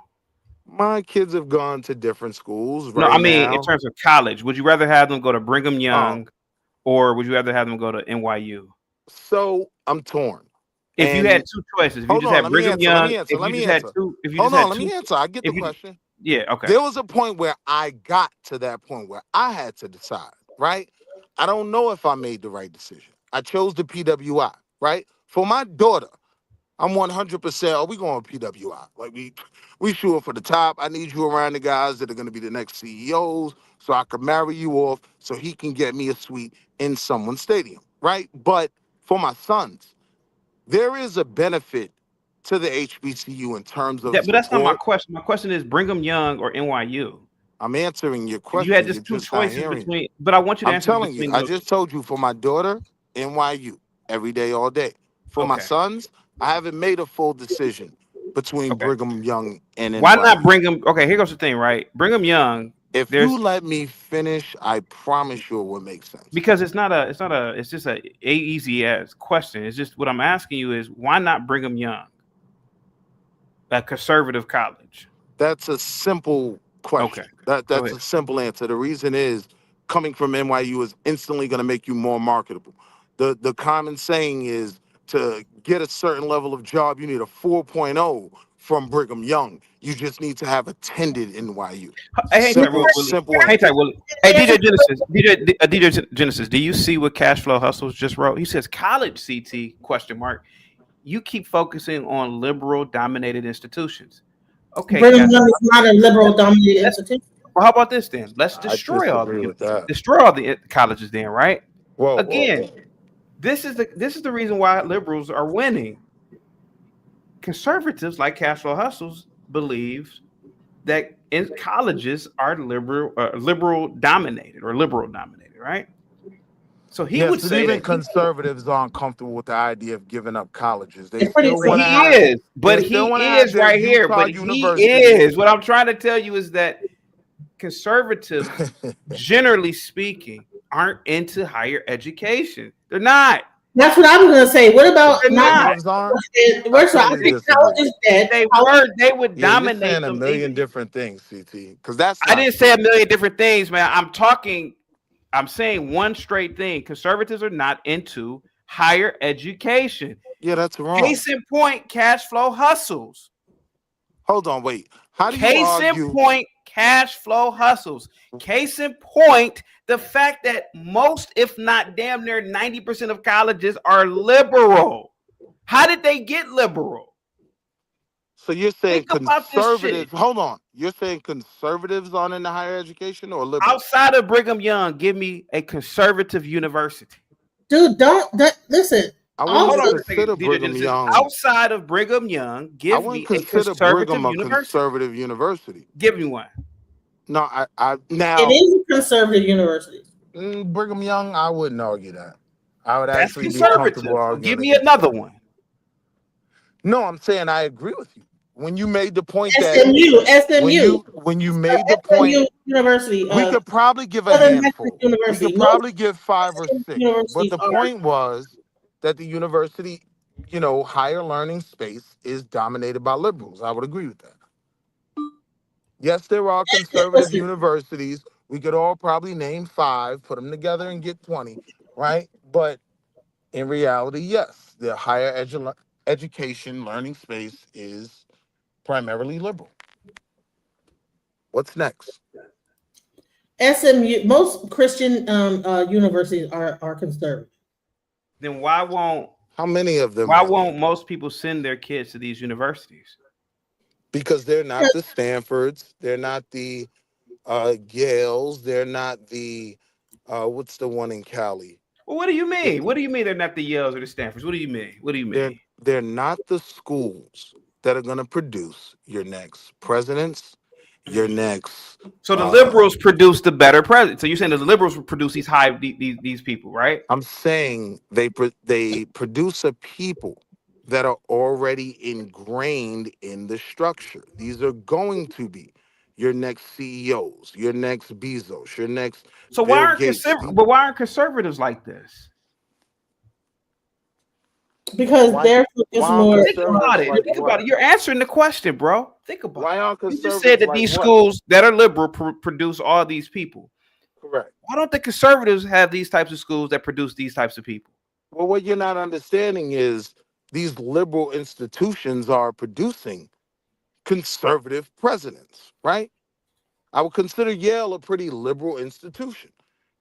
My kids have gone to different schools No, right I mean in now. terms of college. Would you rather have them go to Brigham Oh, Young or would you rather have them go to NYU? so I'm torn. If you had And two choices, if you hold just on, had let me Brigham answer. Let Young, me answer. if Let you me just had answer. two, if you Hold just on, had let me two, answer. I get the if you, question. yeah, okay, There was a point where I got to that point where I had to decide, right? I don't know if I made the right decision. I chose the PWI, right? For my daughter, I'm 100%. Oh, we going PWI. Like we shooting for the top. I need you around the guys that are going to be the next CEOs, so I can marry you off, so he can get me a suite in someone's stadium, right? But for my sons, there is a benefit to the HBCU in terms of but that's not my support. question. My question is Brigham Young or NYU. I'm answering your If you had question. You're just two just not choices hearing me. between, but I want you to I'm answer telling you, between I those. just told you for my daughter, NYU, every day, all day. For my Okay, sons, I haven't made a full decision between okay. Brigham Young and Why not NYU. Brigham? Okay, here goes the thing, right? Brigham Young, If there's you let me finish, I promise you it will make sense. because it's just a easy as question. It's just what I'm asking you is why not Brigham Young, a conservative college? That's a simple question. Okay, go That's ahead. a simple answer. The reason is coming from NYU is instantly going to make you more marketable. The common saying is to get a certain level of job, you need a 4.0 from Brigham Young. You just need to have attended NYU. Hey, hang tight, Simple, Willie. simple Hang answer. tight, Willie. Hey, DJ Genesis. Do you see what Cashflow Hustles just wrote? He says, "College CT question mark. You keep focusing on liberal dominated institutions." Okay, Brigham Cash. Young is not a liberal dominated institution. Well, how about this then? Let's I destroy all disagree with that. the colleges then, right? Whoa, whoa, Again, whoa. this is the reason why liberals are winning. Conservatives like Cashflow Hustles believe that in colleges are liberal dominated, right? So he would Yes, but say even that conservatives aren't comfortable with the idea of giving up colleges. They It's pretty still but want to he have is, they but he still want to have is their right here, Utah but he University. is. What I'm trying to tell you is that conservatives, generally speaking, aren't into higher education. They're not. That's what I was gonna say. What about They're not? not. Conservatives aren't. I First of all, I totally think disagree. college is dead. They would Yeah, you're dominate saying a them. million different things, CT, because that's I not didn't say a true. million different things, man. I'm saying one straight thing. Conservatives are not into higher education. Yeah, that's wrong. Case in point, Cashflow Hustles. Hold on, wait. How do you Case argue? in point, Cashflow Hustles. Case in point, the fact that most, if not damn near 90% of colleges are liberal. How did they get liberal? So you're saying Think about this conservatives? shit. Hold on. You're saying conservatives aren't into higher education or liberals? Outside of Brigham Young, give me a conservative university. Dude, listen. I All wouldn't of even consider Brigham Young. Outside of Brigham Young, I give wouldn't me a consider conservative Brigham a university. conservative university. Give me one. No, I it now is a conservative university. Brigham Young, I wouldn't argue that. I would That's actually be conservative. comfortable So arguing. give me another one. No, I'm saying I agree with you. When you made the point that SMU. when you made the point, SMU University. we could probably give a Southern Methodist handful. We University. could probably give 5 or Most 6. But universities the are. point was that the university, higher learning space is dominated by liberals. I would agree with that. Yes, there are conservative Listen. universities. We could all probably name 5, put them together and get 20, right? But in reality, yes, the higher education learning space is primarily liberal. What's next? SMU. Most Christian universities are conservative. Then why won't How many of them? why are won't there? most people send their kids to these universities? Because they're not the Stanfords, they're not the Yales, they're not the what's the one in Cali? Well, what do you mean? What do you mean they're not the Yales or the Stanfords? What do you mean? What do you mean? They're not the schools that are going to produce your next presidents, your next. So the liberals produce the better president. So you're saying that the liberals will produce these people, right? I'm saying they produce a people that are already ingrained in the structure. These are going to be your next CEOs, your next Bezos, your next So Bill Gates. why aren't conservatives like this? Because Why- they're focused why more. Think about it. like Think what? about it. You're answering the question, bro. Think about Why it. aren't You conservatives just said that like these what? schools that are liberal produce all these people. Correct. Why don't the conservatives have these types of schools that produce these types of people? Well, what you're not understanding is these liberal institutions are producing conservative presidents, right? I would consider Yale a pretty liberal institution.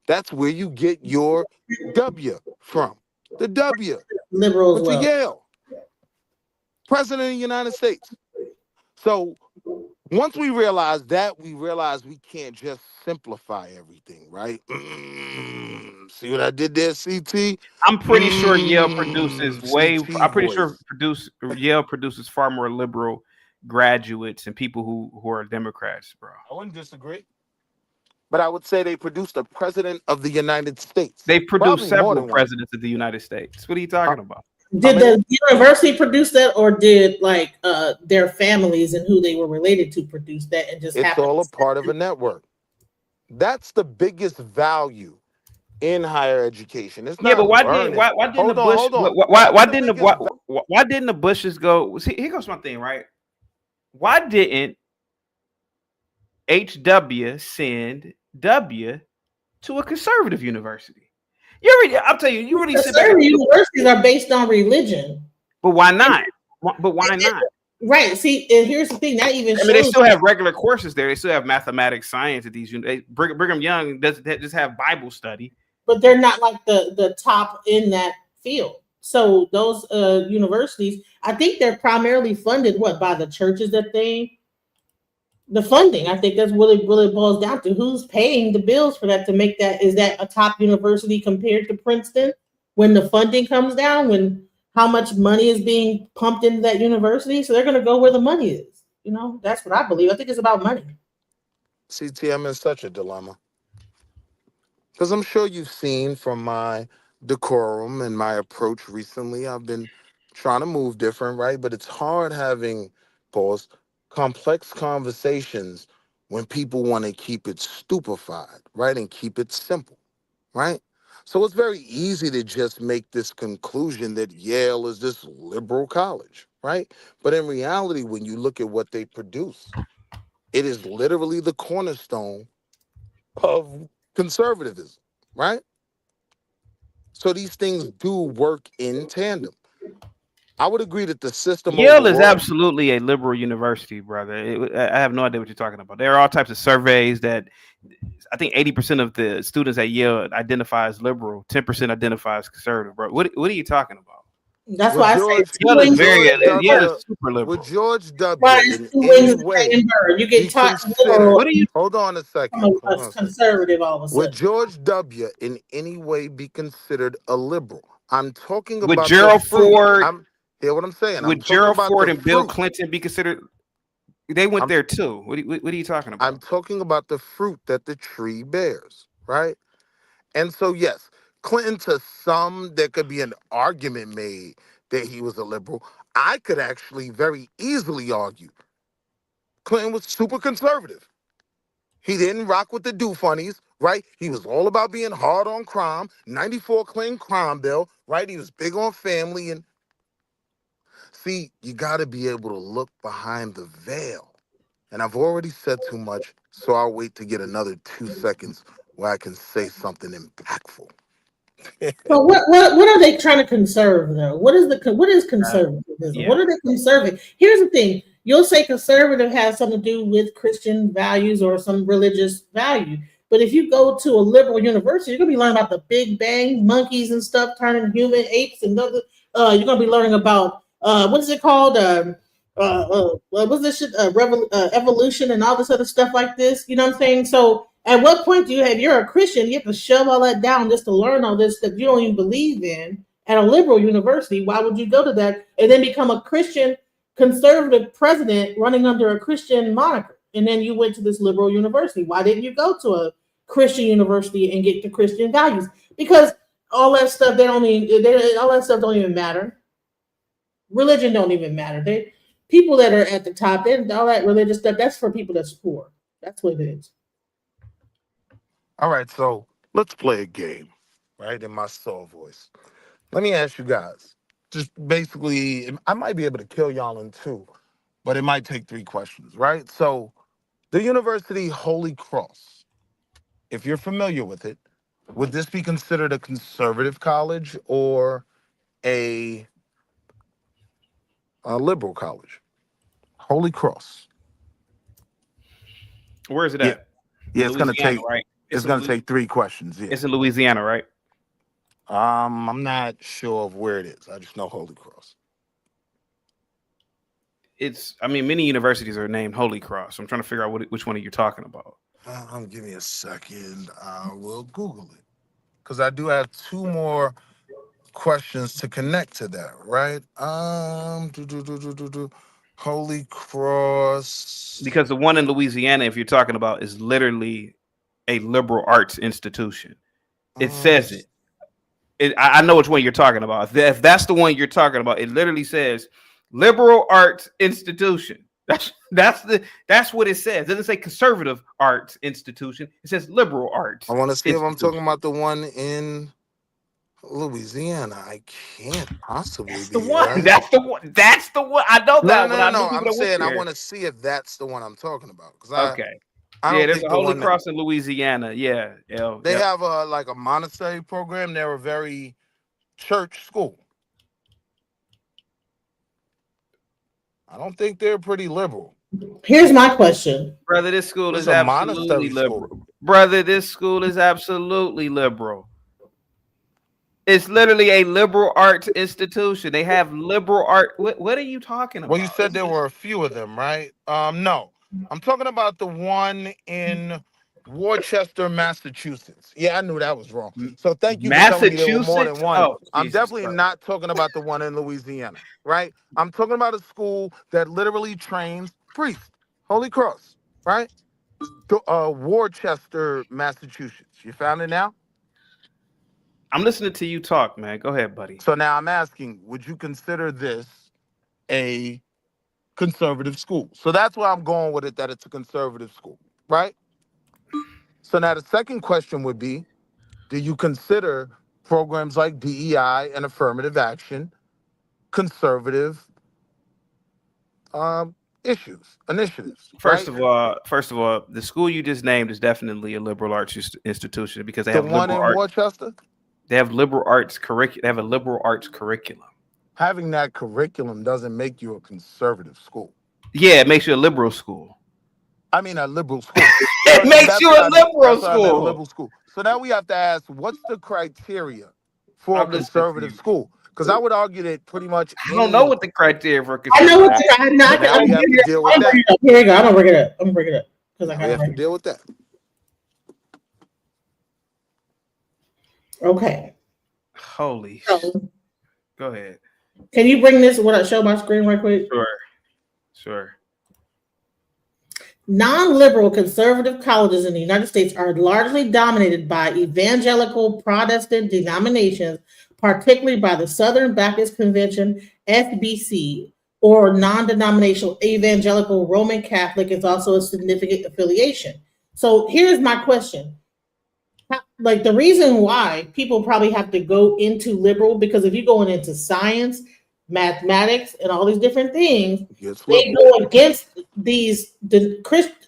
That's where you get your W from. The W Liberal as went to well. Yale, president of the United States. So once we realize that, we realize we can't just simplify everything, right? See what I did there, CT? I'm pretty sure Yale produces CT I'm pretty voice. sure Yale produces far more liberal graduates and people who are Democrats, bro. I wouldn't disagree. But I would say they produced a president of the United States. They produced Probably more several than one. presidents of the United States. What are you talking about? Did the university produce that, or did like their families and who they were related to produce that, and just It's happened? all a part of a network. That's the biggest value in higher education. It's Yeah, not but why learning. didn't Hold the on, Bush? hold on. Why didn't the Bushes go? See, here goes my thing, right? Why didn't HW send W to a conservative university? I'll tell you, you really sit back. Conservative universities are based on religion. But why not? But why not? Right. See, and here's the thing. That even I mean, they shows still have regular courses there. They still have mathematics, science at these. Brigham Young doesn't just have Bible study. but they're not like the top in that field. So those universities, I think they're primarily funded by the churches that the funding. I think that's what it really boils down to. Who's paying the bills for that to make that? Is that a top university compared to Princeton? When the funding comes down, when how much money is being pumped into that university, so they're going to go where the money is. You know, that's what I believe. I think it's about money. CT, I'm in such a dilemma. Because I'm sure you've seen from my decorum and my approach recently, I've been trying to move different, right? But it's hard having, complex conversations when people want to keep it stupefied, right? And keep it simple, right? So it's very easy to just make this conclusion that Yale is this liberal college, right? But in reality, when you look at what they produce, it is literally the cornerstone of conservatism, right? So these things do work in tandem. I would agree that the system Yale is overall- absolutely a liberal university, brother. I have no idea what you're talking about. There are all types of surveys that I think 80% of the students at Yale identify as liberal, 10% identify as conservative, bro. What are you talking about? That's With why I George- say Yale is very George W. Yale is super liberal. Would George W. Why in is two wings any of the way same bird? You be get taught considered? liberal, What are you? Hold on a second. from Hold on a a second. conservative all of a Would sudden. George W. in any way be considered a liberal? I'm talking Would about Gerald the fruit. Ford- Hear what I'm saying? Would I'm talking Gerald about Ford the and Bill fruit. Clinton be considered? They went I'm- there too. What are you talking about? I'm talking about the fruit that the tree bears, right? And so, yes, Clinton, to some, there could be an argument made that he was a liberal. I could actually very easily argue Clinton was super conservative. He didn't rock with the do funnies, right? He was all about being hard on crime. 94 clean crime bill, right? He was big on family. And see, you got to be able to look behind the veil. And I've already said too much, so I'll wait to get another 2 seconds where I can say something impactful. So what are they trying to conserve though? What is conservatism? yeah. What are they conserving? Here's the thing: you'll say conservative has something to do with Christian values or some religious value, but if you go to a liberal university, you're gonna be learning about the Big Bang, monkeys and stuff turning human apes, and other. You're gonna be learning about what is it called? What's this shit? Evolution and all this other stuff like this. You know what I'm saying? So. At what point do you have, you're a Christian, you have to shove all that down just to learn all this that you don't even believe in at a liberal university? Why would you go to that and then become a Christian conservative president running under a Christian moniker? And then you went to this liberal university. Why didn't you go to a Christian university and get the Christian values? Because all that stuff, all that stuff don't even matter. religion don't even matter. They people that are at the top, and all that religious stuff, that's for people that's poor. That's what it is. All right, so let's play a game, right? In my soul voice. Let me ask you guys. Just basically, I might be able to kill y'all in two, but it might take 3 questions, right? So, the University Holy Cross, if you're familiar with it, would this be considered a conservative college or a liberal college? Holy Cross. Where is it Yeah, at? yeah, it's gonna Louisiana, take right? it's gonna take 3 questions. Yeah, It's in Louisiana, right? I'm not sure of where it is. I just know Holy Cross. I mean, many universities are named Holy Cross. So I'm trying to figure out which one are you talking about. Give me a second. I will Google it because I do have 2 more questions to connect to that. Right? Holy Cross. Because the one in Louisiana, if you're talking about, is literally a liberal arts institution. It says it. I know which one you're talking about. If that's the one you're talking about, it literally says liberal arts institution. That's what it says. It doesn't say conservative arts institution. It says liberal arts. I want to see if I'm talking about the one in Louisiana. I can't possibly That's be the one. right. That's the one. That's the one. I know that one. No. I'm saying I want to see if that's the one I'm talking about because Okay. I Yeah, don't there's think a the Holy one Cross in Louisiana. Yeah. they have a like a monastery program. They're a very church school. I don't think they're pretty liberal. Here's my question. Brother, this school It's is a absolutely monastery liberal. school. Brother, this school is absolutely liberal. It's literally a liberal arts institution. They have liberal art. What are you talking about? Well, you said there were a few of them, right? No. I'm talking about the one in Worcester, Massachusetts. Yeah, I knew that was wrong. So thank you for telling me there were more than Massachusetts? one. Oh, I'm Jesus definitely Christ. not talking about the one in Louisiana, right? I'm talking about a school that literally trains priests. Holy Cross, right? Worcester, Massachusetts. You found it now? I'm listening to you talk, man. Go ahead, buddy. So now I'm asking, would you consider this a conservative school? So that's why I'm going with it, that it's a conservative school, right? So now the second question would be, do you consider programs like DEI and affirmative action conservative initiatives? First right? of all, the school you just named is definitely a liberal arts institution because they The have one liberal in arts. Worcester? They have liberal arts curriculum. They have a liberal arts curriculum. Having that curriculum doesn't make you a conservative school. Yeah, it makes you a liberal school. I mean a liberal school. It makes That's you what a I meant. liberal That's what I meant, a school. liberal school. So now we have to ask, what's the criteria for I'm a listening to conservative you. school? Because I would argue that pretty much I don't know what the criteria for I know what conservative. I'm not. But now we have to deal with that. Here we go. I'm gonna bring it up. I'm gonna bring it up because I Now we have got to deal with that. Okay. Holy. Go ahead. Can you bring this? What I show my screen right quick? Sure. Non-liberal conservative colleges in the United States are largely dominated by evangelical Protestant denominations, particularly by the Southern Baptist Convention, SBC, or non-denominational evangelical Roman Catholic is also a significant affiliation. So here's my question. Like the reason why people probably have to go into liberal, because if you're going into science, mathematics, and all these different things, they go against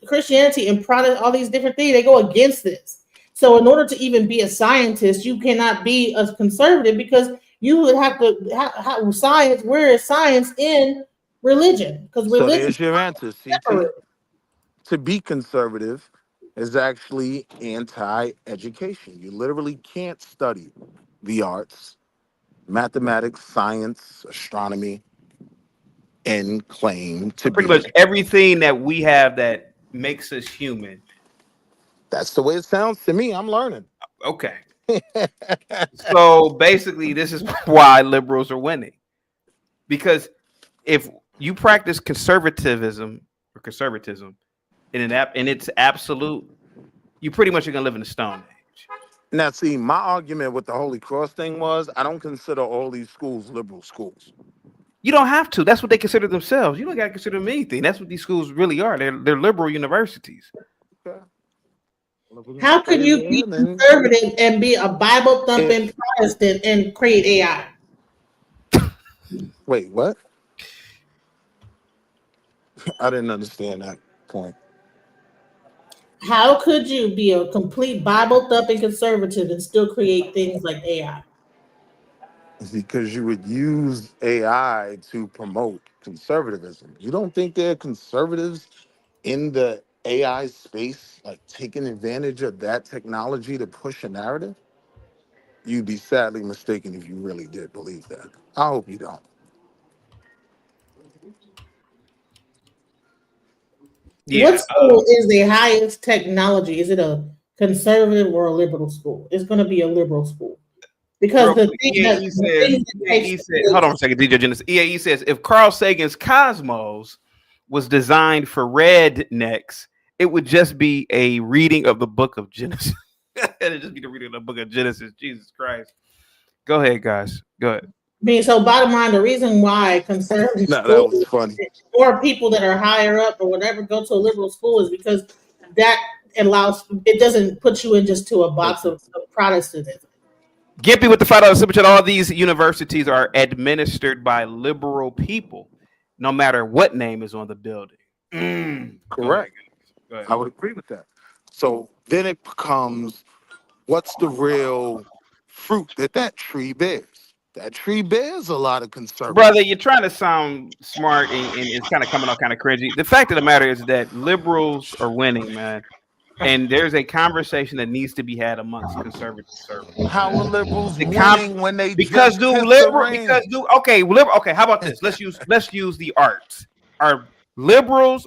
Christianity and Protestant, all these different things. They go against this. So in order to even be a scientist, you cannot be a conservative because you would have to have science. Where is science in religion? Because So religion there's your answer, CT. To be conservative is actually anti-education. You literally can't study the arts, mathematics, science, astronomy, and claim to Pretty be. much everything that we have that makes us human. That's the way it sounds to me. I'm learning. Okay. So basically, this is why liberals are winning. Because if you practice conservatism in its absolute, you pretty much are gonna live in the Stone Age. Now, see, my argument with the Holy Cross thing was I don't consider all these schools liberal schools. You don't have to. That's what they consider themselves. You don't got to consider them anything. That's what these schools really are. They're liberal universities. How can you be conservative and be a Bible thumping Protestant and create AI? Wait, what? I didn't understand that point. How could you be a complete Bible thumping conservative and still create things like AI? Because you would use AI to promote conservatism. You don't think there are conservatives in the AI space, like taking advantage of that technology to push a narrative? You'd be sadly mistaken if you really did believe that. I hope you don't. Yeah. What school is the highest technology? Is it a conservative or a liberal school? It's going to be a liberal school. Because the thing that, EAE said, hold on a second, DJ Genesis. EAE says if Carl Sagan's Cosmos was designed for rednecks, it would just be a reading of the book of Genesis. It'd just be the reading of the book of Genesis. Jesus Christ. Go ahead, guys. Go ahead. I mean, so bottom line, the reason why conservative No, that was funny. or people that are higher up or whatever go to a liberal school is because that allows, it doesn't put you in just to a box of Protestantism. Gippy with the $5 super chat. All these universities are administered by liberal people, no matter what name is on the building. Correct. Go ahead. I would agree with that. So then it becomes, what's the real fruit that tree bears? That tree bears a lot of conservative. Brother, you're trying to sound smart and it's kind of coming off kind of cringy. The fact of the matter is that liberals are winning, man. And there's a conversation that needs to be had amongst conservative circles. How are liberals winning when they because just do kiss the liberal ring? because do okay liberal okay, how about this? Let's use the arts. Are liberals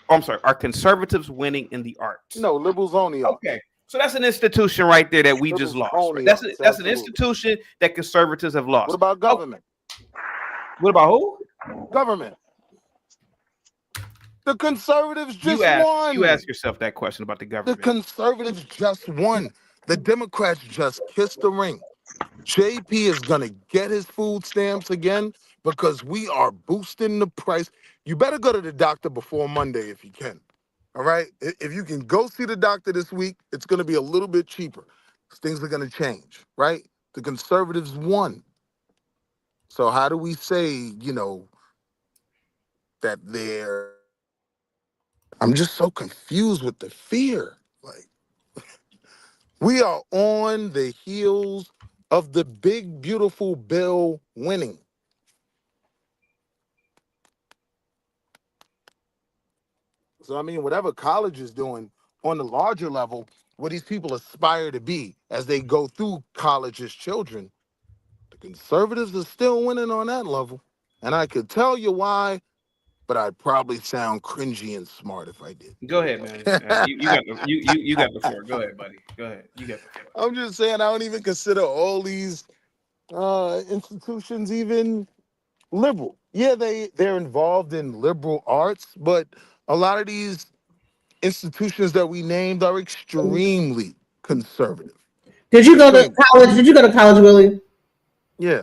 are conservatives winning in the arts? No, liberals only are. Okay. So that's an institution right there that we just Liberals lost. only Right? are. That's an institution that conservatives have lost. What about government? What about who? Government. The conservatives just won. You ask yourself that question about the The government. conservatives just won. The Democrats just kissed the ring. JP is going to get his food stamps again because we are boosting the price. You better go to the doctor before Monday if you can. All right? If you can go see the doctor this week, it's going to be a little bit cheaper. Things are going to change, right? The conservatives won. So how do we say, that they're... I'm just so confused with the fear. Like, we are on the heels of the big, beautiful bill winning. So, I mean, whatever college is doing on the larger level, what these people aspire to be as they go through college as children, the conservatives are still winning on that level. And I could tell you why, but I'd probably sound cringy and smart if I did. Go ahead, man. You got the floor. Go ahead, buddy. Go ahead. You got the floor. I'm just saying, I don't even consider all these institutions even liberal. Yeah, they're involved in liberal arts, but a lot of these institutions that we named are extremely conservative. Did you go to college? Did you go to college, Willie? Yeah.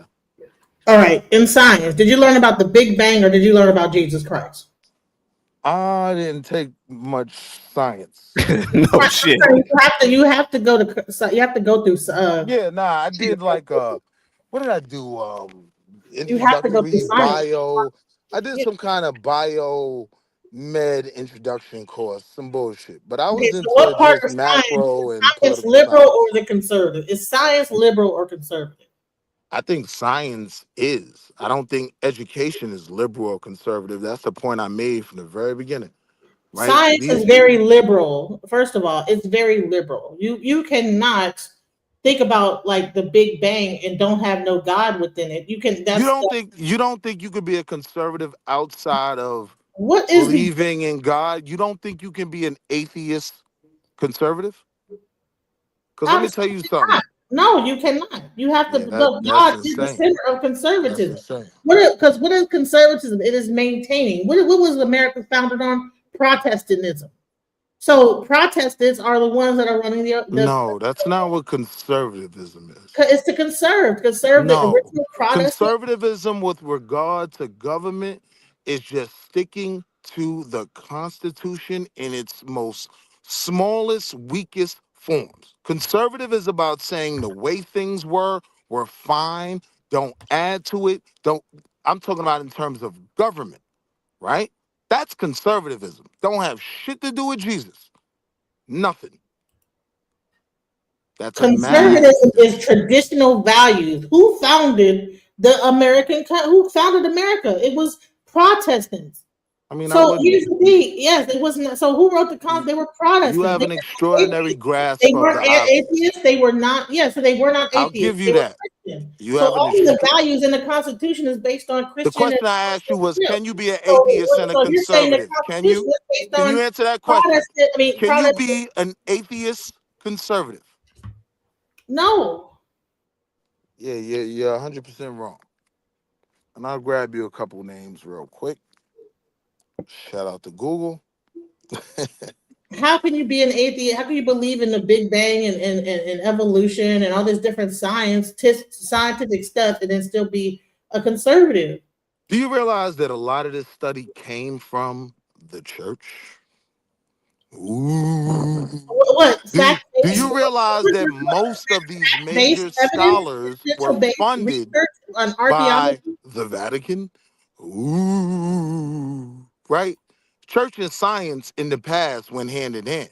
All right. In science, did you learn about the Big Bang or did you learn about Jesus Christ? I didn't take much science. No shit. You have to go through. Yeah, nah, I did like what did I do? You have to go through Introductory science. bio. I did some kind of bio med introduction course, some bullshit. But I was Okay, so into what part just of science? macro and Science political liberal science. or is it conservative? Is science liberal or conservative? I think science is. I don't think education is liberal or conservative. That's the point I made from the very beginning. Right? Science is very liberal. First of all, it's very liberal. You cannot think about like the Big Bang and don't have no God within it. You can. You don't think you could be a conservative outside of what is believing in God? You don't think you can be an atheist conservative? Because let me tell you something. not. No, you cannot. You have to. God is the insane. center of conservatism. That's insane. What is conservatism? It is maintaining. What was America founded on? Protestantism. So Protestants are the ones that are running the. No, that's not what conservatism is. It's to conserve the No, original Protestant. conservatism with regard to government is just sticking to the Constitution in its most smallest, weakest forms. Conservative is about saying the way things were fine. Don't add to it. Don't. I'm talking about in terms of government, right? That's conservatism. Don't have shit to do with Jesus. Nothing. That's a mad. Conservatism is traditional values. Who founded Who founded America? It was Protestants. I mean, I So would. here's the thing. Yes, it wasn't. So who wrote the Constitution? They were Protestants. You have They an were not extraordinary atheists. grasp They of weren't the obvious. atheists. They were not. Yeah, so they were not I'll atheists. give you They were that. Christian. You So have an all of the extra. values in the Constitution is based on The Christian. question I asked you was, Yeah. can you be an So, atheist and a so you're saying the conservative? Can Constitution you? is based Can you on answer that question? Protestant? Can you Protestant. be an atheist conservative? No. Yeah, you're 100% wrong. And I'll grab you a couple names real quick. Shout out to Google. How can you be an atheist? How can you believe in the Big Bang and evolution and all this different scientific stuff and then still be a conservative? Do you realize that a lot of this study came from the church? Ooh. What? Do you realize that most of these major scholars were funded on by archaeology? the Vatican? Ooh. Right? Church and science in the past went hand in hand.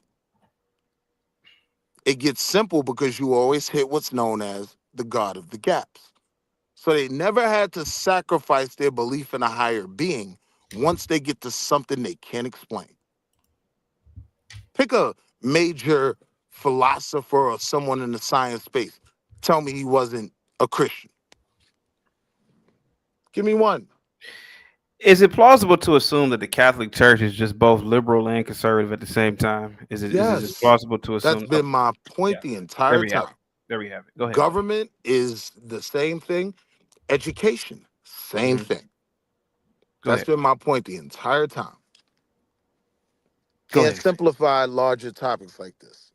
It gets simple because you always hit what's known as the God of the gaps. So they never had to sacrifice their belief in a higher being once they get to something they can't explain. Pick a major philosopher or someone in the science space. Tell me he wasn't a Christian. Give me one. Is it plausible to assume that the Catholic Church is just both liberal and conservative at the same time? Is it just plausible to assume? That's been my point the entire time. There we have it. Go ahead. Government is the same thing. Education, same thing. That's been my point the entire time. Can't simplify larger topics like this.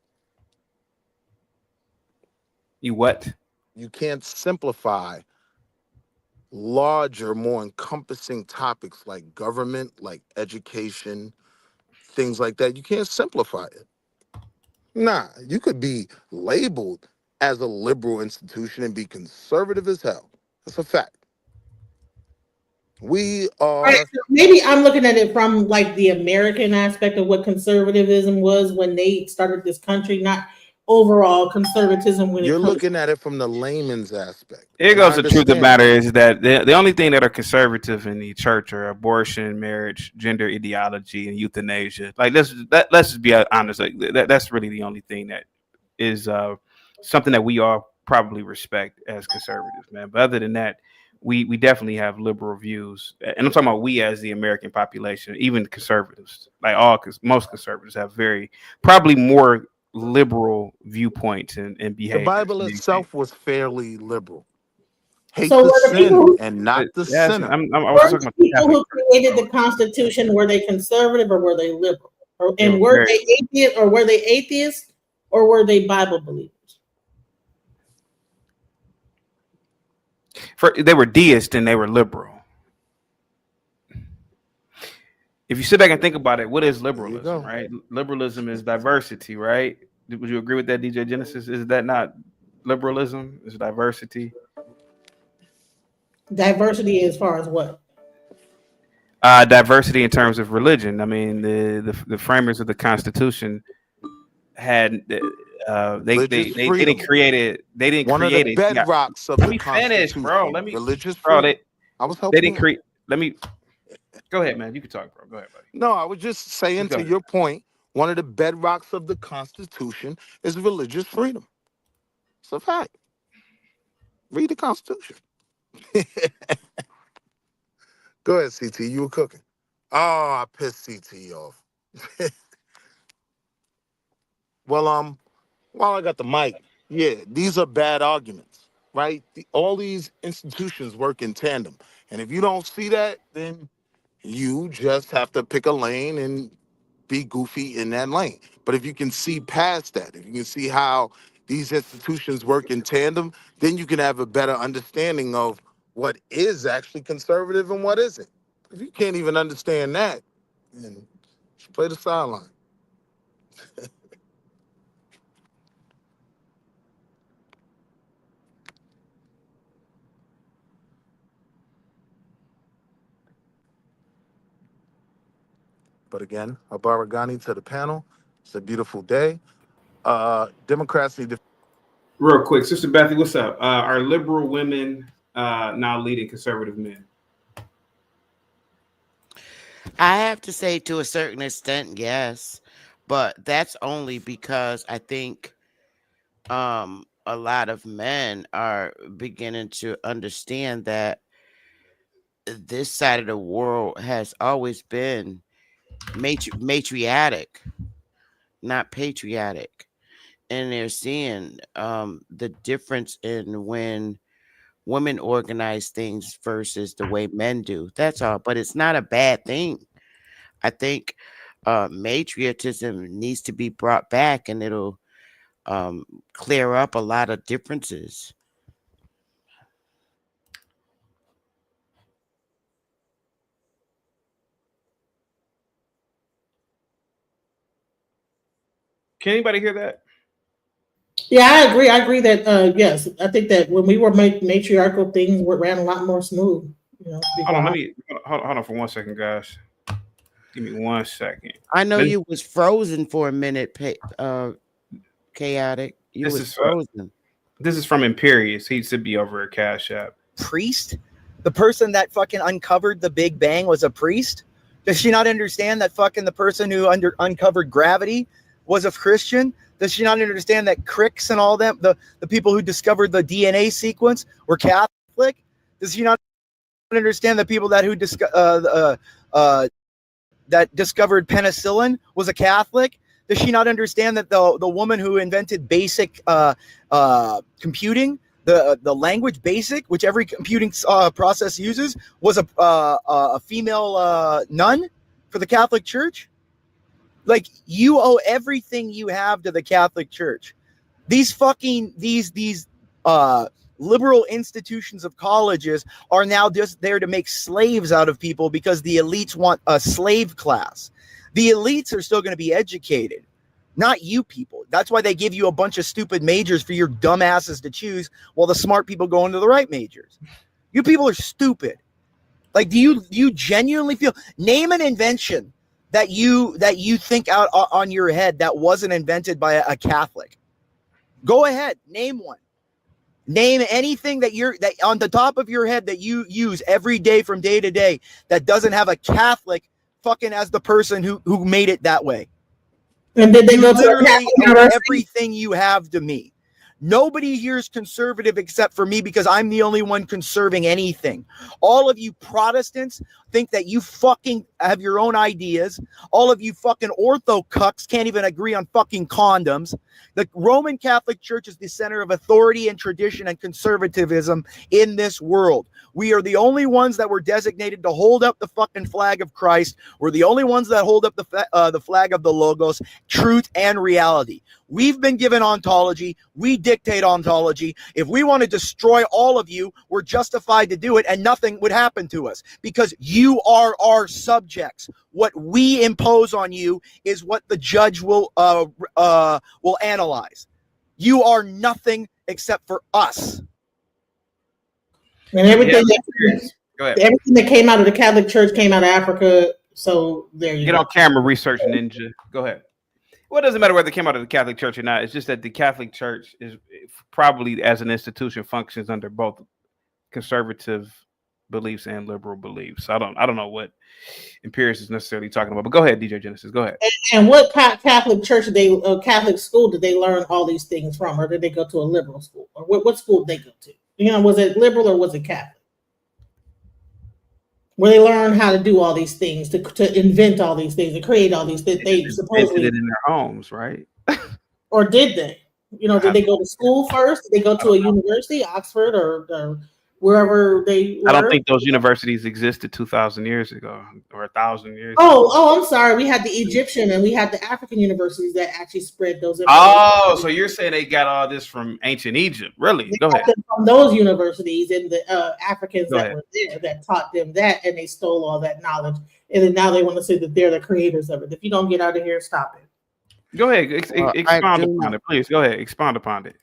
You what? You can't simplify larger, more encompassing topics like government, like education, things like that. You can't simplify it. Nah, you could be labeled as a liberal institution and be conservative as hell. That's a fact. We are. Right, so maybe I'm looking at it from like the American aspect of what conservatism was when they started this country, not overall conservatism. When You're looking at it from the layman's aspect. Here goes the truth of the matter is that the only thing that are conservative in the church are abortion, marriage, gender ideology, and euthanasia. Like let's just be honest. Like, that's really the only thing that is something that we all probably respect as conservatives, man. But other than that, we definitely have liberal views, and I'm talking about we as the American population, even conservatives. Like most conservatives have probably more liberal viewpoints and behavior. The Bible itself was fairly liberal. Hate So the were the sin people and not the sinner. I was talking about people who created the Constitution, were they conservative or were they liberal? Were they atheist or were they atheists or were they Bible believers? They were deists and they were liberal. If you sit back and think about it, what is liberalism, right? Liberalism is diversity, right? Would you agree with that, DJ Genesis? Is that not liberalism? Is diversity? Diversity as far as what? Diversity in terms of religion. I mean, the framers of the Constitution had they didn't create it. They didn't One create of the it. bedrocks of Let the me finish, bro. Let me religious bro. freedom. I was They helping didn't you. create. Let me go ahead, man. You can talk, bro. Go ahead, buddy. No, I was just saying to your point, one of the bedrocks of the Constitution is religious freedom. It's a fact. Read the Constitution. Go ahead, CT. You were cooking. Oh, I pissed CT off. Well, while I got the mic, yeah, these are bad arguments, right? All these institutions work in tandem. And if you don't see that, then you just have to pick a lane and be goofy in that lane. But if you can see past that, if you can see how these institutions work in tandem, then you can have a better understanding of what is actually conservative and what isn't. If you can't even understand that, then just play the sideline. But again, Abaragani to the panel. It's a beautiful day. Democrats need to. Real quick, Sister Bethy, what's up? Are liberal women now leading conservative men? I have to say, to a certain extent, yes, but that's only because I think a lot of men are beginning to understand that this side of the world has always been matriarchic, not patriotic, and they're seeing the difference in when women organize things versus the way men do. That's all, but it's not a bad thing. I think matriarchism needs to be brought back, and it'll clear up a lot of differences. Can anybody hear that? Yeah, I agree. I agree that yes, I think that when we were matriarchal, things ran a lot more smooth. You know, Hold on, hold on for 1 second, guys. Give me 1 second. I know you was frozen for a minute, chaotic. You was frozen. This is from Imperious. He should be over at Cash App. Priest? The person that fucking uncovered the Big Bang was a priest? Does she not understand that fucking the person who uncovered gravity was a Christian? Does she not understand that Cricks and all them, the people who discovered the DNA sequence were Catholic? Does she not understand the people that that discovered penicillin was a Catholic? Does she not understand that the woman who invented basic computing, the language BASIC, which every computing process uses, was a female nun for the Catholic Church? Like, you owe everything you have to the Catholic Church. These liberal institutions of colleges are now just there to make slaves out of people because the elites want a slave class. The elites are still going to be educated, not you people. That's why they give you a bunch of stupid majors for your dumb asses to choose, while the smart people go into the right majors. You people are stupid. Like, do you genuinely feel? Name an invention that you think out on your head that wasn't invented by a Catholic. Go ahead, name one. Name anything that on the top of your head that you use every day from day to day that doesn't have a Catholic fucking as the person who made it that way. And did they go literally to everything you have to me? Nobody here is conservative except for me, because I'm the only one conserving anything. All of you Protestants think that you fucking have your own ideas. All of you fucking ortho cucks can't even agree on fucking condoms. The Roman Catholic Church is the center of authority and tradition and conservatism in this world. We are the only ones that were designated to hold up the fucking flag of Christ. We're the only ones that hold up the flag of the Logos, truth and reality. We've been given ontology. We dictate ontology. If we want to destroy all of you, we're justified to do it, and nothing would happen to us because you are our subjects. What we impose on you is what the judge will analyze. You are nothing except for us. And everything, Go ahead. everything that came out of the Catholic Church came out of Africa. So there you Get go. on camera, research ninja. Go ahead. Well, it doesn't matter whether it came out of the Catholic Church or not. It's just that the Catholic Church is probably, as an institution, functions under both conservative beliefs and liberal beliefs. I don't know what Empirics is necessarily talking about. But go ahead, DJ Genesis. Go ahead. And what Catholic church Catholic school did they learn all these things from, or did they go to a liberal school, or what school did they go to? You know, was it liberal or was it Catholic? Where they learn how to do all these things, to invent all these things, to create all these things. They supposedly did it in their homes, right? Or did they? You know, did they go to school first? Did they go to a university, Oxford or wherever they were. I don't think those universities existed 2,000 years ago or 1,000 years ago. Oh, I'm sorry. We had the Egyptian and we had the African universities that actually spread those. Oh, so you're saying they got all this from ancient Egypt? Really? They Go got ahead. them from those universities and the Africans Go that ahead. were there that taught them that, and they stole all that knowledge. And then now they want to say that they're the creators of it. If you don't get out of here, stop it. Go ahead. Well, I Expound do. upon it, please. Go ahead. Expound upon it.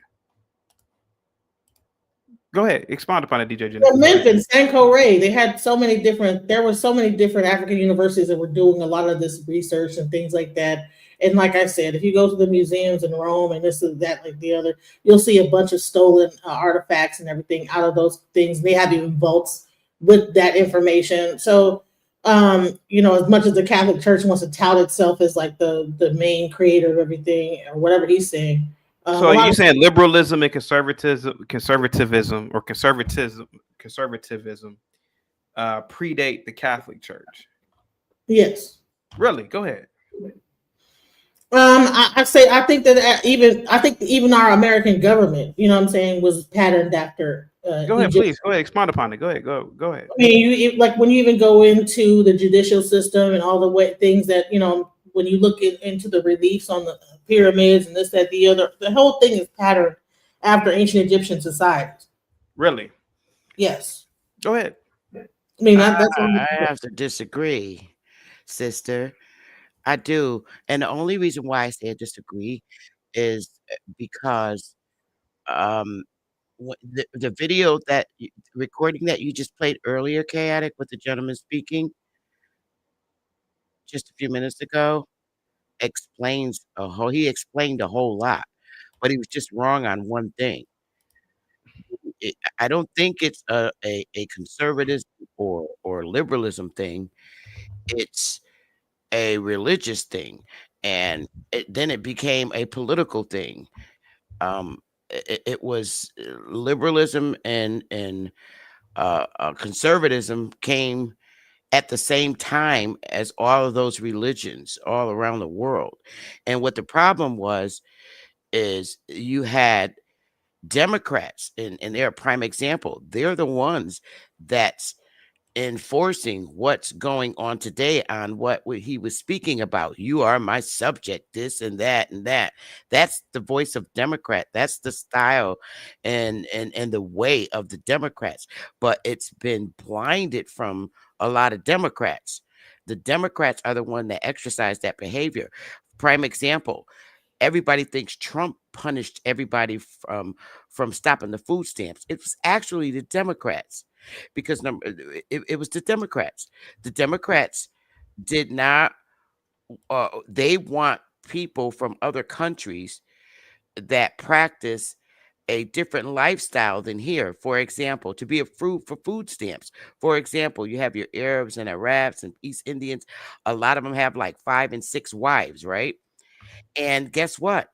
Go ahead. Expound upon it, DJ Genesis. Well, Memphis, Sanko Ray, there were so many different African universities that were doing a lot of this research and things like that. And like I said, if you go to the museums in Rome and this and that, like the other, you'll see a bunch of stolen artifacts and everything out of those things. They have even vaults with that information. So, as much as the Catholic Church wants to tout itself as like the main creator of everything or whatever he's saying. So you saying liberalism and conservatism predate the Catholic Church? Yes. Really? Go ahead. I think that even our American government, you know what I'm saying, was patterned after. Go ahead, Egypt. please. Go ahead. Expound upon it. Go ahead. Go ahead. I mean, like when you even go into the judicial system and all the things that, when you look into the reliefs on the pyramids and this, that, the other, the whole thing is patterned after ancient Egyptian societies. Really? Yes. Go ahead. I mean, that's I have to disagree, sister. I do. And the only reason why I say I disagree is because the video recording that you just played earlier, Chaotic, with the gentleman speaking just a few minutes ago, he explained a whole lot, but he was just wrong on one thing. I don't think it's a conservatism or liberalism thing. It's a religious thing, and then it became a political thing. It was liberalism and conservatism came at the same time as all of those religions all around the world. And what the problem is you had Democrats, and they're a prime example. They're the ones that's enforcing what's going on today on what he was speaking about. You are my subject, this and that and that. That's the voice of Democrat. That's the style and the way of the Democrats. But it's been blinded from a lot of Democrats. The Democrats are the one that exercise that behavior. Prime example. Everybody thinks Trump punished everybody from stopping the food stamps. It was actually the Democrats, because it was the Democrats. The Democrats did not. They want people from other countries that practice a different lifestyle than here. For example, to be approved for food stamps. For example, you have your Arabs and Arabs and East Indians. A lot of them have like 5 and 6 wives, right? And guess what?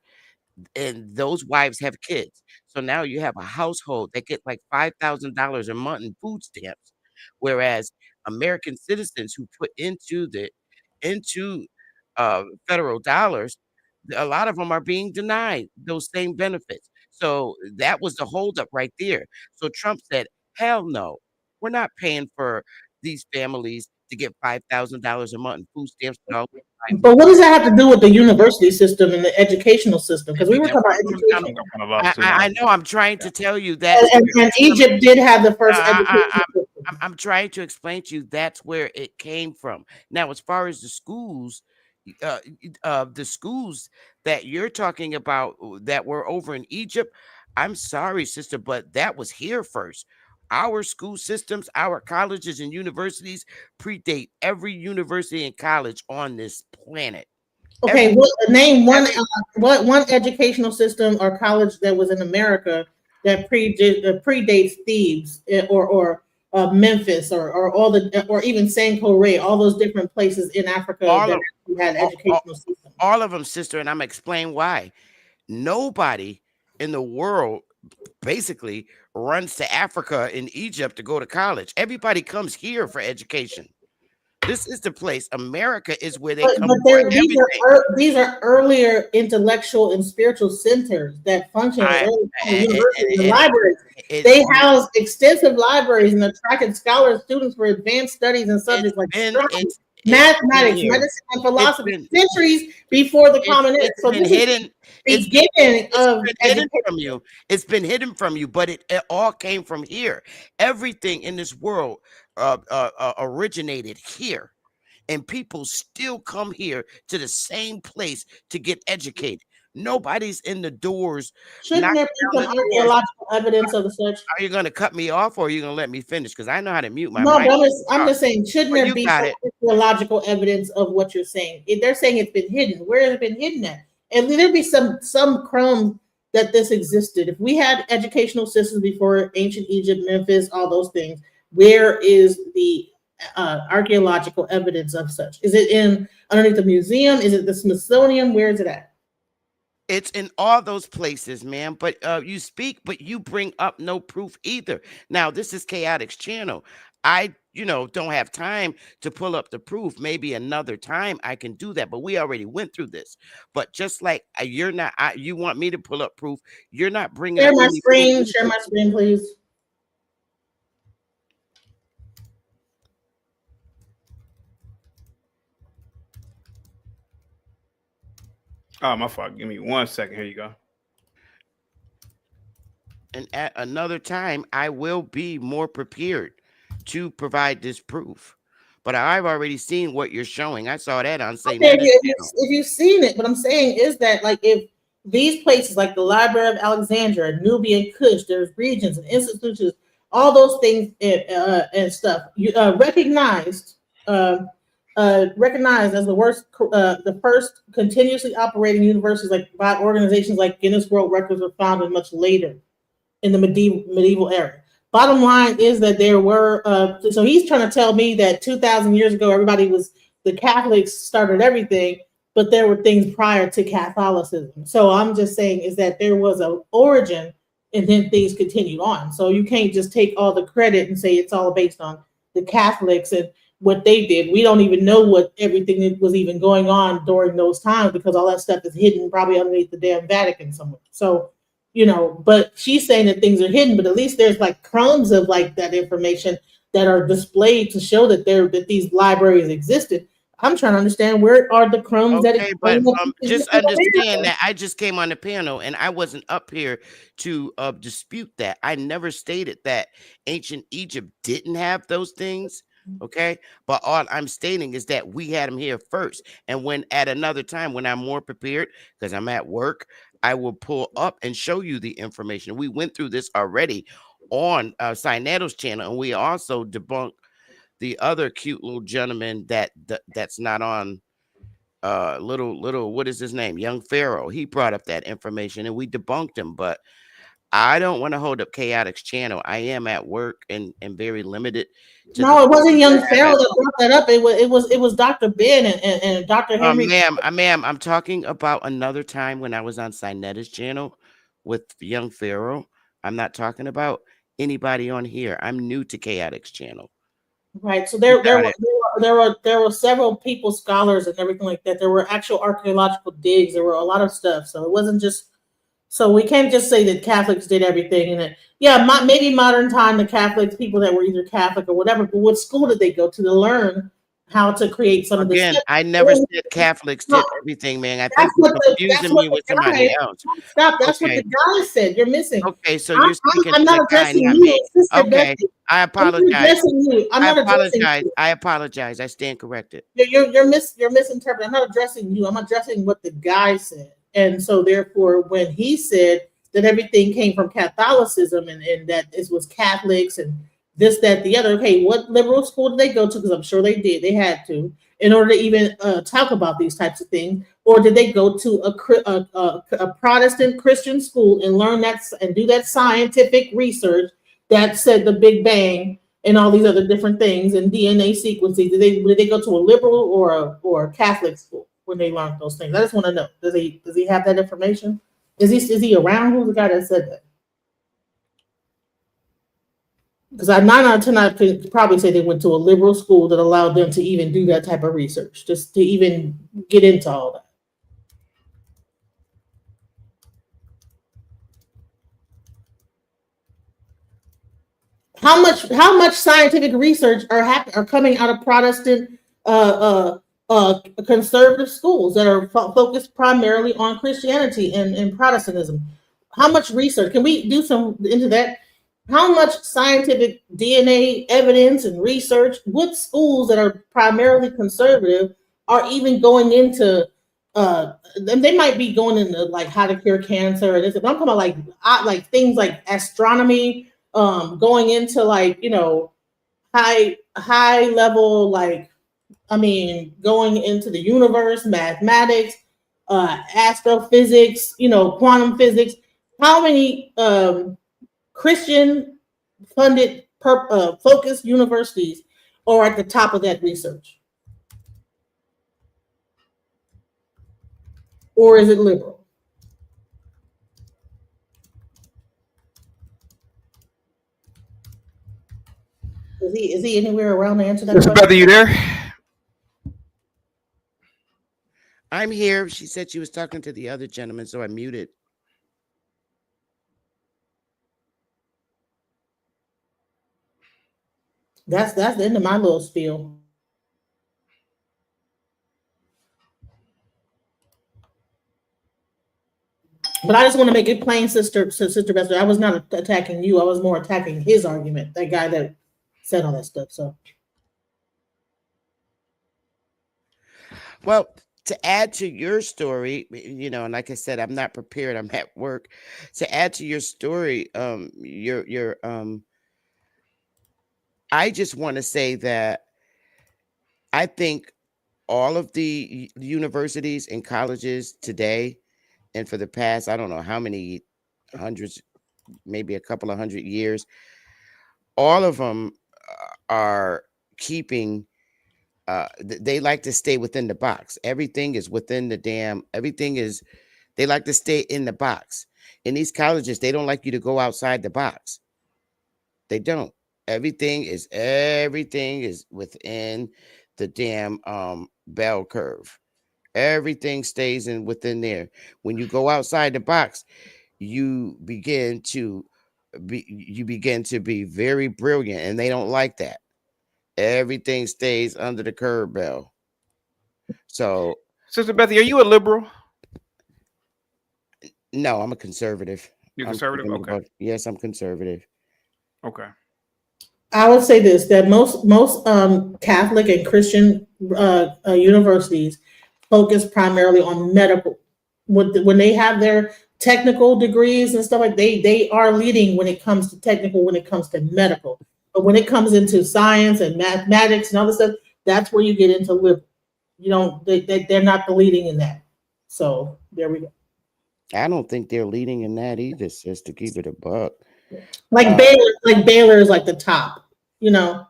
And those wives have kids. So now you have a household that get like $5,000 a month in food stamps, whereas American citizens who put into federal dollars, a lot of them are being denied those same benefits. So that was the holdup right there. So Trump said, "Hell no, we're not paying for these families to get $5,000 a month in food stamps." But what does that have to do with the university system and the educational system? Because we were talking about education. I know. I'm trying to tell you that. And Egypt did have the first education system. I'm trying to explain to you that's where it came from. Now, as far as the schools that you're talking about that were over in Egypt, I'm sorry, sister, but that was here first. Our school systems, our colleges and universities predate every university and college on this planet. Okay, name one educational system or college that was in America that predates Thebes or Memphis or even Sanko Ray, all those different places in Africa that had educational systems. All of them, sister, and I'm explaining why. Nobody in the world basically runs to Africa and Egypt to go to college. Everybody comes here for education. This is the place. America is where they But, come but for these are earlier intellectual and spiritual centers that function as early universities and libraries. They house extensive libraries and attracted scholars, students for advanced studies in subjects like astronomy, mathematics, medicine, and philosophy, centuries before the Common Era. So been this hidden. is the beginning of hidden from you. It's been hidden from you, but it all came from here. Everything in this world originated here, and people still come here to the same place to get educated. Nobody's in the doors. Shouldn't there be some archaeological evidence of the such? Are you going to cut me off, or are you going to let me finish? Because I know how to mute my No, mic. but I'm just saying, shouldn't Well, there you be got some it. archaeological evidence of what you're saying? If they're saying it's been hidden, where has it been hidden at? And there'd be some crumbs that this existed. If we had educational systems before ancient Egypt, Memphis, all those things, where is the archaeological evidence of such? Is it in underneath the museum? Is it the Smithsonian? Where is it at? It's in all those places, man. But you speak, but you bring up no proof either. Now, this is Chaotix channel. I, don't have time to pull up the proof. Maybe another time I can do that. But we already went through this. But just like you're not, you want me to pull up proof. You're not bringing Share up my any screen. proof. Share my screen, please. Oh, my fault. Give me 1 second. Here you go. And at another time, I will be more prepared to provide this proof. But I've already seen what you're showing. I saw that on St. Okay, if you've seen it, what I'm saying is that, like, if these places, like the Library of Alexandria, Nubian Kush, there's regions and institutions, all those things and stuff, recognized as the first continuously operating universities, like by organizations like Guinness World Records, were founded much later in the medieval era. Bottom line is that there were, so he's trying to tell me that 2,000 years ago, the Catholics started everything, but there were things prior to Catholicism. So I'm just saying is that there was an origin and then things continued on. So you can't just take all the credit and say it's all based on the Catholics and what they did. We don't even know what everything that was even going on during those times because all that stuff is hidden probably underneath the damn Vatican somewhere. So, but she's saying that things are hidden, but at least there's like crumbs of like that information that are displayed to show that these libraries existed. I'm trying to understand where are the crumbs but just understand that I just came on the panel and I wasn't up here to dispute that. I never stated that ancient Egypt didn't have those things. Okay, but all I'm stating is that we had them here first, and when at another time when I'm more prepared because I'm at work, I will pull up and show you the information. We went through this already on Sinato's channel, and we also debunked the other cute little gentleman that's not on little what is his name, Young Pharaoh. He brought up that information and we debunked him. But I don't want to hold up Chaotix channel. I am at work and very limited. No, it wasn't Young Pharaoh that brought that up. It was Dr. Ben and Dr. Henry. Ma'am, I'm talking about another time when I was on Sineta's channel with Young Pharaoh. I'm not talking about anybody on here. I'm new to Chaotix channel. Right. So there were several people, scholars and everything like that. There were actual archaeological digs. There were a lot of stuff. So it wasn't just. So we can't just say that Catholics did everything. And maybe modern time, the Catholics, people that were either Catholic or whatever, but what school did they go to learn how to create some of this? Again, I never said Catholics did everything, man. I think you're confusing me with somebody else. Stop. That's what the guy said. You're missing. Okay, so you're speaking I'm not addressing you. Okay, I apologize. I apologize. I apologize. I stand corrected. You're misinterpreting. I'm not addressing you. I'm addressing what the guy said. And so therefore, when he said that everything came from Catholicism and that this was Catholics and this, that, the other, okay, what liberal school did they go to? Because I'm sure they did. They had to in order to even talk about these types of things. Or did they go to a Protestant Christian school and learn that and do that scientific research that said the Big Bang and all these other different things and DNA sequencing? Did they go to a liberal or a Catholic school when they learned those things? I just want to know. Does he have that information? Is he around? Who's the guy that said that? Because I 9 out of 10 I could probably say they went to a liberal school that allowed them to even do that type of research, just to even get into all that. How much scientific research are coming out of Protestant conservative schools that are focused primarily on Christianity and Protestantism? How much research can we do some into that? How much scientific DNA evidence and research with schools that are primarily conservative are even going into? They might be going into like how to cure cancer. But I'm talking about like things like astronomy. Going into like, you know, high level, like, I mean, going into the universe, mathematics, astrophysics, you know, quantum physics. How many Christian funded focused universities are at the top of that research? Or is it liberal? Is he anywhere around to answer that Sister question? Beth, are you there? I'm here. She said she was talking to the other gentleman, so I muted. That's the end of my little spiel. But I just want to make it plain, Sister Bester. I was not attacking you. I was more attacking his argument. That guy that said all that stuff. So, well, to add to your story, you know, and like I said, I'm not prepared. I'm at work. To add to your story, I just want to say that I think all of the universities and colleges today, and for the past, I don't know how many hundreds, maybe a couple of 100 years, all of them are keeping, they like to stay within the box. Everything is within the they like to stay in the box. In these colleges, they don't like you to go outside the box. They don't. Everything is within the damn bell curve. Everything stays within there. When you go outside the box, you begin to be very brilliant, and they don't like that. Everything stays under the curve bell. So, Sister Bethy, are you a liberal? No, I'm a conservative. You're conservative? Okay. Yes, I'm conservative. Okay. I would say this: that most Catholic and Christian universities focus primarily on medical. When they have their technical degrees and stuff like they are leading when it comes to technical, when it comes to medical. But when it comes into science and mathematics and other stuff, that's where you get into liberal. You know, they're not the leading in that. So there we go. I don't think they're leading in that either, sis, to keep it a buck. Like Baylor is like the top, you know.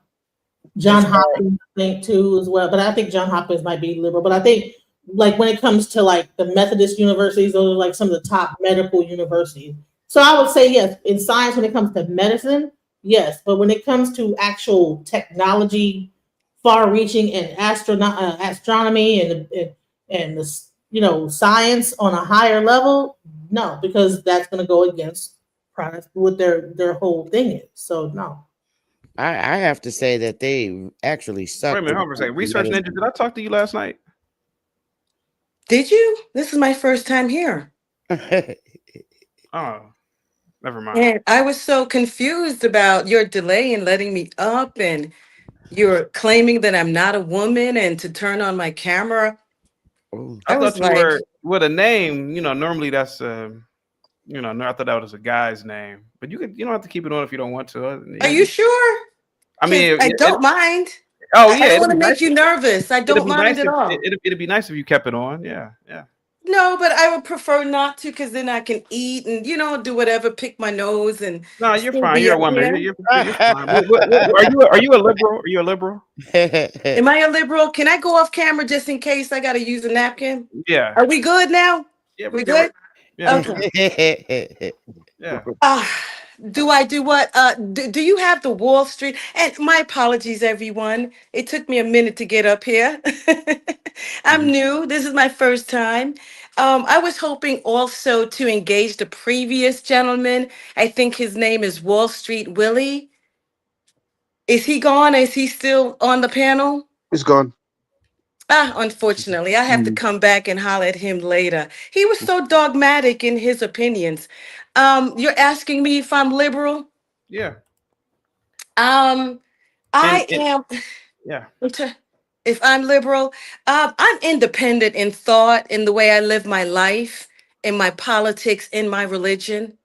John Hopkins, I think, too, as well. But I think John Hopkins might be liberal. But I think, like, when it comes to like the Methodist universities, those are like some of the top medical universities. So I would say yes, in science, when it comes to medicine, yes. But when it comes to actual technology, far-reaching and astronomy and the, you know, science on a higher level, no, because that's going to go against what their whole thing is. So no. I have to say that they actually suck. Wait a minute, hold on a second. Research Ninja, did I talk to you last night? Did you? This is my first time here. Oh, never mind. And I was so confused about your delay in letting me up, and you're claiming that I'm not a woman and to turn on my camera. I thought you were with a name, you know, normally that's you know, I thought that was a guy's name. But you don't have to keep it on if you don't want to. Are you sure? I mean, I don't mind. Oh yeah, I don't want to make you nervous. I don't mind at all. It'd be nice if you kept it on. Yeah. No, but I would prefer not to, because then I can eat and, you know, do whatever, pick my nose and. No, you're fine. You're a woman. You're fine. Are you a liberal? Are you a liberal? Am I a liberal? Can I go off camera just in case I got to use a napkin? Yeah. Are we good now? Yeah, we good? Yeah. Okay. Yeah. Do I do what? Do you have the Wall Street? And my apologies, everyone. It took me a minute to get up here. I'm new. This is my first time. I was hoping also to engage the previous gentleman. I think his name is Wall Street Willie. Is he gone? Is he still on the panel? He's gone. Unfortunately, I have to come back and holler at him later. He was so dogmatic in his opinions. You're asking me if I'm liberal? Yeah. I And am. yeah. If I'm liberal, I'm independent in thought, in the way I live my life, in my politics, in my religion.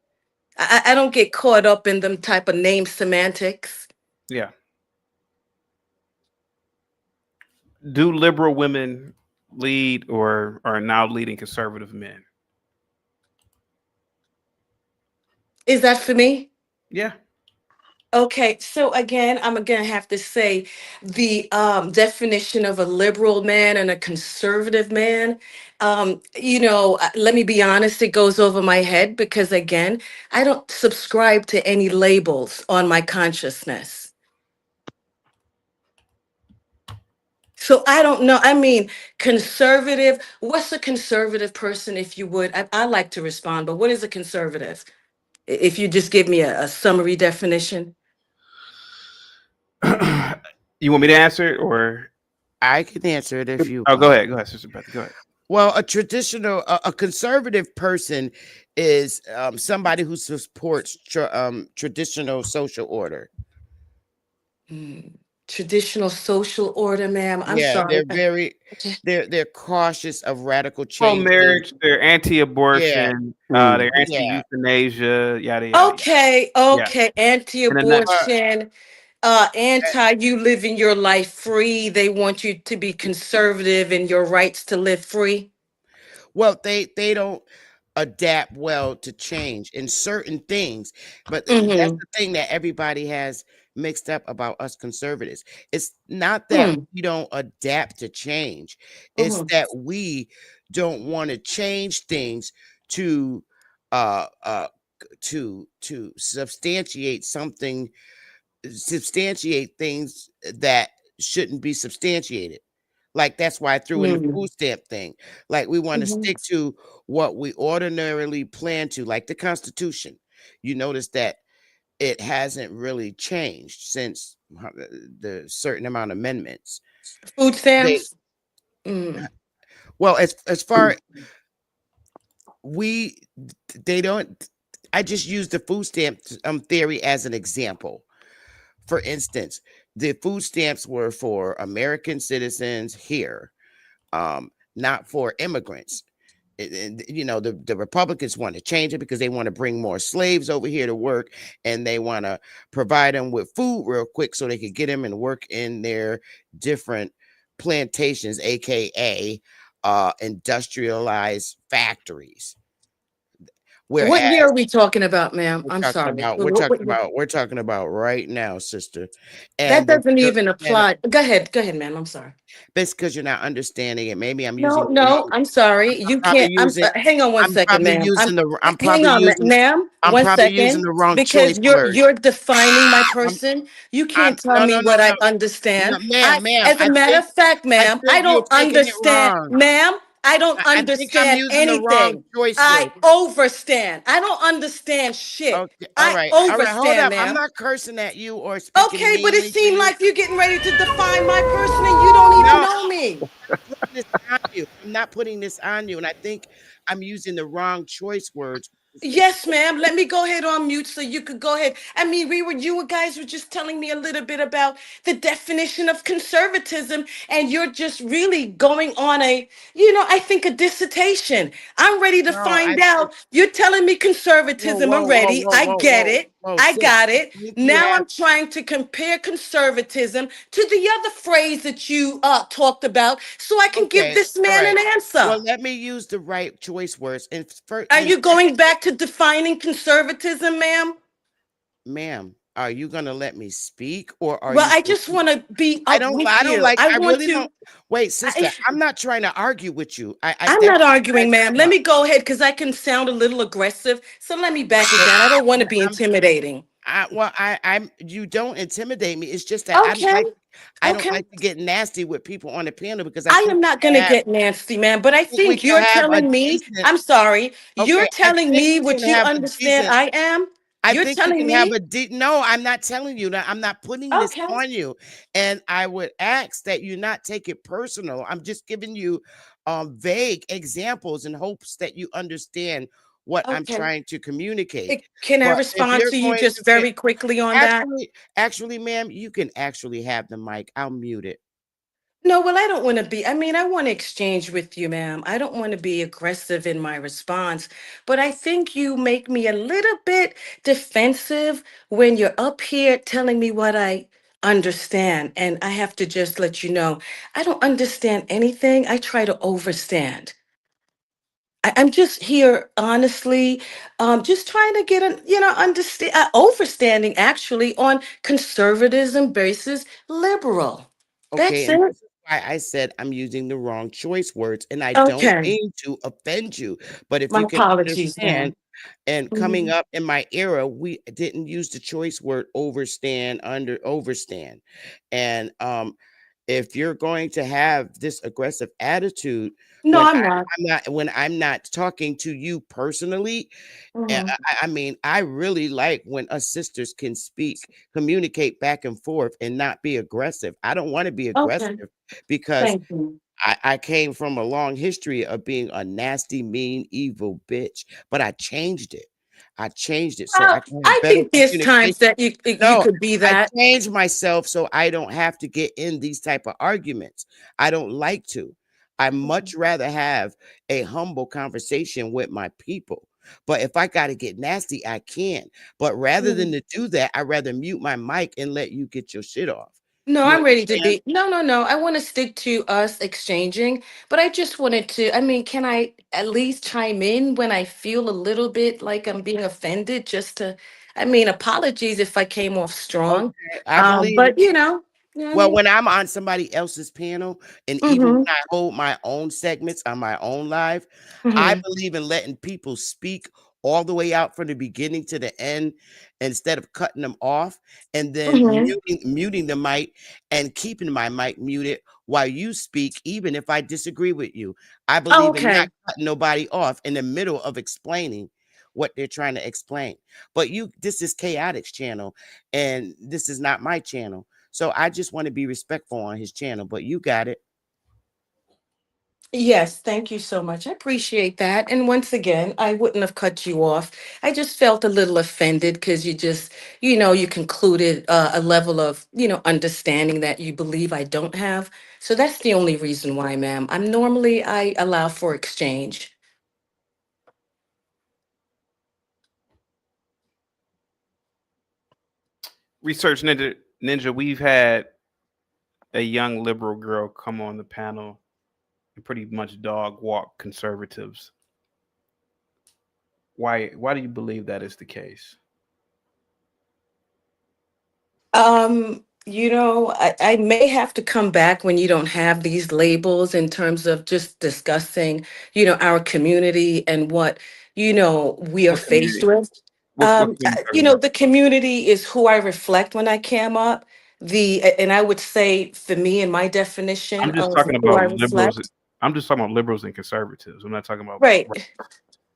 I don't get caught up in them type of name semantics. Yeah. Do liberal women lead or are now leading conservative men? Is that for me? Yeah. Okay, so again, I'm gonna have to say the definition of a liberal man and a conservative man. Let me be honest, it goes over my head because again, I don't subscribe to any labels on my consciousness. So I don't know. I mean, conservative. What's a conservative person, if you would? I like to respond, but what is a conservative? If you just give me a summary definition. You want me to answer it or? I can answer it if you. Oh, go ahead. Go ahead, Sister Beth. Go ahead. Well, a conservative person is somebody who supports traditional social order. Traditional social order, ma'am. I'm Yeah, sorry. they're cautious of radical Pro change. marriage, they're anti-abortion, they're Yeah. anti-euthanasia, yada yada. Okay, anti-abortion, anti you living your life free. They want you to be conservative in your rights to live free. Well, they don't adapt well to change in certain things, but that's the thing that everybody has mixed up about us conservatives. It's not that we don't adapt to change, it's that we don't want to change things to substantiate things that shouldn't be substantiated. Like that's why I threw in the food stamp thing. Like we want to stick to what we ordinarily plan to, like the Constitution. You notice that it hasn't really changed since the certain amount of amendments. Food stamps. Well, as far they don't. I just use the food stamp theory as an example. For instance, the food stamps were for American citizens here, not for immigrants. The Republicans want to change it because they want to bring more slaves over here to work, and they want to provide them with food real quick so they could get them and work in their different plantations, aka industrialized factories. What year are we talking about, ma'am? I'm sorry. We're talking about right now, sister. And that doesn't even apply. Go ahead, ma'am. I'm sorry. That's because you're not understanding it. Maybe I'm using. using. No, I'm sorry. You can't. Hang on one second, ma'am. Hang on, ma'am. I'm one probably second, using the wrong because choice you're defining my person. You can't tell me what I understand. Ma'am. As a matter of fact, ma'am, I don't understand, ma'am. I don't understand anything. I overstand. I don't understand shit. Okay, I hold overstand, up. ma'am. I'm not cursing at you or speaking Okay, but it meanly to seemed you. like you're getting ready to define my person and you don't even know me. I'm not putting this on you, and I think I'm using the wrong choice words. Yes, ma'am. Let me go ahead on mute so you could go ahead. I mean, you guys were just telling me a little bit about the definition of conservatism, and you're just really going on I think a dissertation. I'm ready to find out. You're telling me conservatism. I'm ready. I get it. I got it. Now I'm trying to compare conservatism to the other phrase that you talked about so I can give this man an answer. Well, let me use the right choice words. Are you going back to defining conservatism, ma'am? Ma'am, Are you gonna let me speak, or are Well, you I going just to? want to be I up don't. with I don't you. like. I I want really to. don't. Wait, sister. I, I'm not trying to argue with you. I'm That's not not what I arguing, ma'am. Let said. me go ahead because I can sound a little aggressive. So let me back it But down. I don't want to but be I'm. intimidating. Well, I'm. You don't intimidate me. It's just that I don't Okay. like. I don't Okay. like to get nasty with people on the panel because I I think am not going to get nasty, man, but I I think we think can you're have a telling me, decent. I'm sorry, you're Okay, I telling think me we can what you have a understand decent. I am. I You're think we telling can have me, a deep. No, I'm not telling you that. I'm not putting this okay, on you, and I would ask that you not take it personal. I'm just giving you vague examples in hopes that you understand what I'm okay. trying to communicate. Can I But if respond you're to you going just to get very quickly on that? actually, ma'am, you can actually have the mic. I'll mute it. No, well, I don't want to be. I mean, I want to exchange with you, ma'am. I don't want to be aggressive in my response, but I think you make me a little bit defensive when you're up here telling me what I understand. And I have to just let you know, I don't understand anything. I try to overstand. I'm just here, honestly, just trying to get a, understand, overstanding actually on conservatism versus liberal. Okay, That's and it. this is why I said I'm using the wrong choice words, and I don't Okay. mean to offend you. But if My you can apologies, understand, ma'am. and coming Mhm. up in my era, we didn't use the choice word overstand. And if you're going to have this aggressive attitude No, when I'm not. I'm not talking to you personally, Mhm. I mean, I really like when us sisters can communicate back and forth and not be aggressive. I don't want to be Okay. aggressive because Thank you. I came from a long history of being a nasty, mean, evil bitch, but I changed it. I changed it so I Well, can have I better think there's times communication. that you No, could be I that. changed myself so I don't have to get in these type of arguments. I don't like to. I much rather have a humble conversation with my people. But if I got to get nasty, I can. But rather than Mhm. to do that, I rather mute my mic and let you get your shit off. No, You I'm ready to understand? be. No, no, no. I want to stick to us exchanging, but I just wanted to. I mean, can I at least chime in when I feel a little bit like I'm being offended? Just to, I mean, apologies if I came off strong. Okay, I believe But you know what I well, mean? when I'm on somebody else's panel, and even when Mm-hmm. I hold my own segments on my own live, I Mm-hmm. believe in letting people speak all the way out from the beginning to the end instead of cutting them off and then Mm-hmm. muting the mic and keeping my mic muted while you speak, even if I disagree with you. I believe in not Okay. cutting nobody off in the middle of explaining what they're trying to explain. But this is Chaotic's channel, and this is not my channel. So I just want to be respectful on his channel, but you got it. Yes, thank you so much. I appreciate that. And once again, I wouldn't have cut you off. I just felt a little offended because you just, you concluded a level of, understanding that you believe I don't have. So that's the only reason why, ma'am. I allow for exchange. Research Ninja, we've had a young liberal girl come on the panel and pretty much dog walk conservatives. Why do you believe that is the case? I may have to come back when you don't have these labels in terms of just discussing, our community and what, we are What faced community? with. What community are talking about? The community is who I reflect when I came up. And I would say for me, in my definition I'm just of talking who I about liberals. reflect, I'm just talking about liberals and conservatives. I'm not talking about right.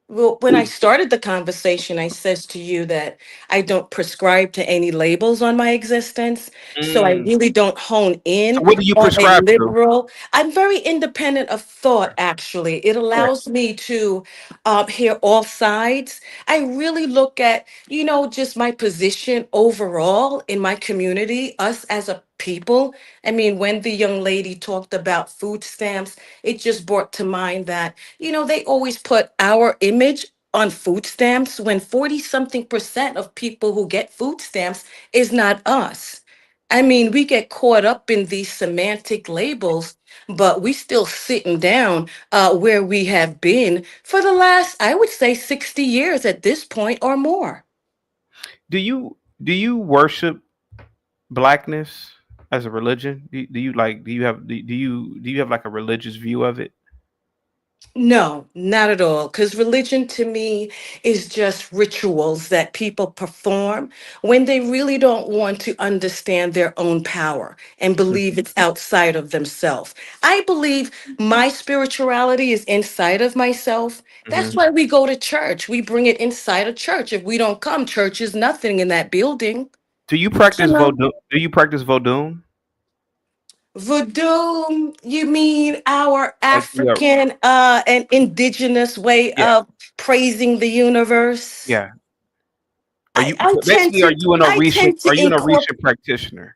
Well, when I started the conversation, I says to you that I don't prescribe to any labels on my existence. So I Mm. really don't hone So in what do you on a prescribe to? liberal. I'm very independent of thought, actually. It Right. allows me to hear all sides. I really look at, just my position overall in my community, us as a people. I mean, when the young lady talked about food stamps, it just brought to mind that they always put our image on food stamps when 40 something percent of people who get food stamps is not us. I mean, we get caught up in these semantic labels, but we still sitting down where we have been for the last, I would say, 60 years at this point or more. Do you Do you worship blackness as a religion? Do you like? Do you have like a religious view of it? No, not at all. Because religion to me is just rituals that people perform when they really don't want to understand their own power and believe it's outside of themselves. I believe my spirituality is inside of myself. That's Mhm. why we go to church. We bring it inside a church. If we don't come, church is nothing in that building. Do you You practice know? voodoo? Do you practice voodoo? Voodoo, you mean our Like, yeah, African and indigenous way yeah, of praising the universe? yeah. Are you I tend basically? Are to you an I Orisha? tend Are to you an incorporate. Orisha practitioner?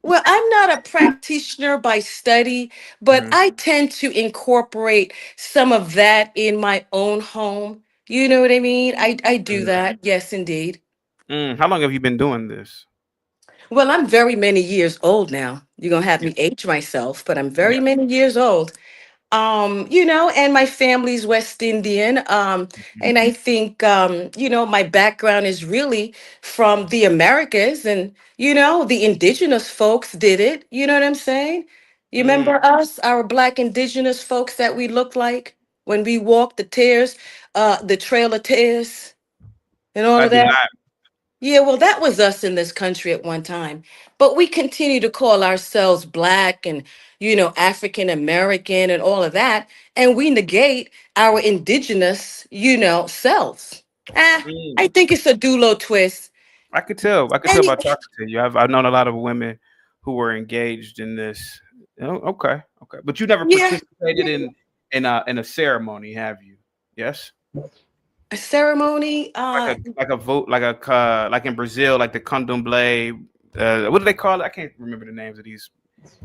Well, I'm not a practitioner by study, but Mhm. I tend to incorporate some of that in my own home. You know what I mean? I do Mhm. that. Yes, indeed. How long have you been doing this? Well, I'm very many years old now. You're gonna have Yeah, me age myself, but I'm very yeah. many years old. And my family's West Indian. Mhm. And I think my background is really from the Americas, and the indigenous folks did it. You know what I'm saying? You Mm. remember us, our black indigenous folks that we looked like when we walked the trail of tears and all I of do that? not. Yeah, well, that was us in this country at one time. But we continue to call ourselves black and, African American and all of that. And we negate our indigenous, selves. I Mm. think it's a dulo twist. I could tell. I could tell And by talking to you. I've known a lot of women who were engaged in this. Oh, okay, okay. But you never yeah, participated in a ceremony, have you? Yes. a ceremony. Like a vote, like in Brazil, like the candomblé. What do they call it? I can't remember the names of these.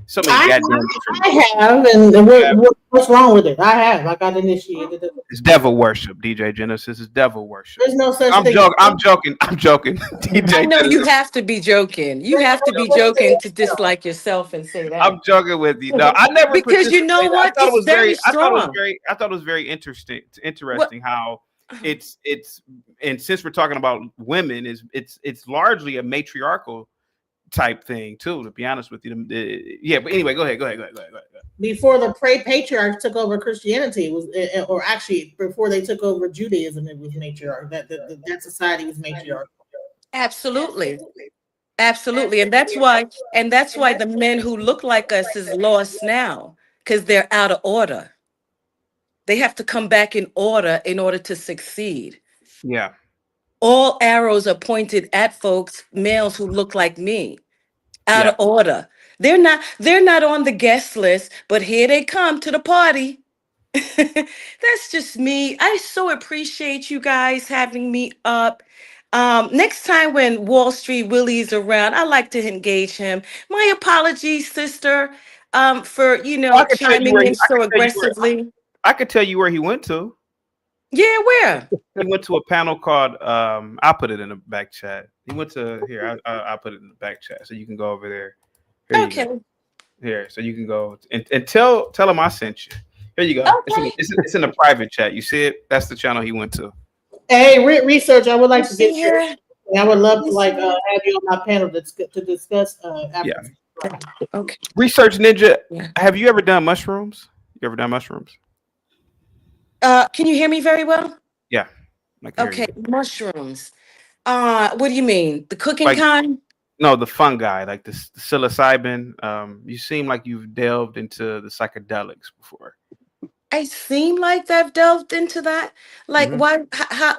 So many I, goddamn different. I have, and Yeah, what's wrong with it? I have. I got initiated. it's devil worship. DJ Genesis is devil worship. There's no such I'm thing. joking. I'm joking. I'm joking. I DJ know you Genesis. have to be joking. You have to be joking to dislike yourself and say that. I'm joking with you. No, I never Because you know participated. I what? thought it It's was very very. I thought it was strong. very. I thought it was very interesting. What? Interesting how it's and since we're talking about women, it's largely a matriarchal type thing too. To be honest with you, yeah. But anyway, go ahead. Go ahead. Go ahead. Go ahead. Go ahead. Before the patriarchs took over Christianity, or actually before they took over Judaism, it was matriarch. That society was matriarch. Absolutely. Absolutely. And that's why the men who look like us is lost now because they're out of order. They have to come back in order to succeed. Yeah. All arrows are pointed at folks, males who look like me, out Yeah. of order. They're not on the guest list, but here they come to the party. That's just me. I so appreciate you guys having me up. Next time when Wall Street Willie's around, I like to engage him. My apologies, sister, for Oh, I can tell you chiming where in I can so tell you where aggressively. I could tell you where he went to. Yeah, where? He went to a panel called I'll put it in the back chat. He went to here. I'll put it in the back chat so you can go over there. Here you Okay. go. Here, so you can go and tell him I sent you. Here you go. Okay. It's in the private chat. You see it? That's the channel he went to. Hey, research. I would like to See get your. here? I would love to have you on my panel to discuss. Yeah. Okay. Research Ninja. Yeah. Have you ever done mushrooms? You ever done mushrooms? Can you hear me very well? Yeah. I can hear Okay, you. mushrooms. What do you mean? The cooking Like kind? no, the fungi, like the psilocybin. You seem like you've delved into the psychedelics before. I seem like I've delved into that. Like, Mhm. why?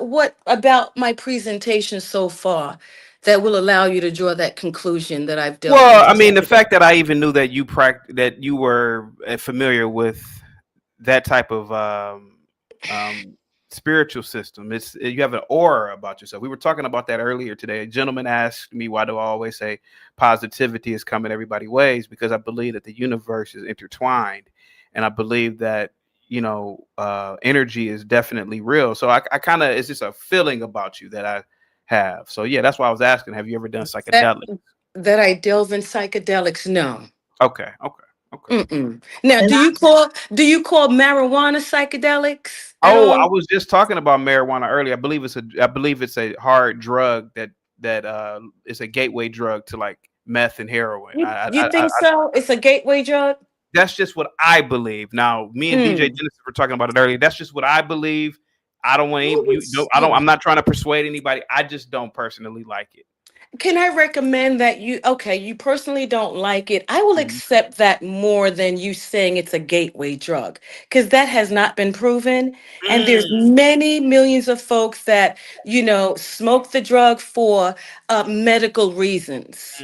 What about my presentation so far that will allow you to draw that conclusion that I've delved Well, into I mean, the psychedelics? fact that I even knew that that you were familiar with that type of spiritual system. You have an aura about yourself. We were talking about that earlier today. A gentleman asked me, why do I always say positivity is coming everybody's ways? Because I believe that the universe is intertwined, and I believe that energy is definitely real. So I kind of, it's just a feeling about you that I have. So yeah, that's why I was asking, have you ever done That psychedelics? that I delve in psychedelics? No. Okay. Mm-mm. Now, And do you call marijuana psychedelics at Oh, I all? was just talking about marijuana earlier. I believe it's a hard drug that it's a gateway drug to like meth and heroin. You think so? It's a gateway drug? That's just what I believe. Now, me and DJ Genesis were talking about it earlier. That's just what I believe. I don't want I'm not trying to persuade anybody. I just don't personally like it. Can I recommend that you personally don't like it? I will accept that more than you saying it's a gateway drug, because that has not been proven. And there's many millions of folks that, smoke the drug for medical reasons.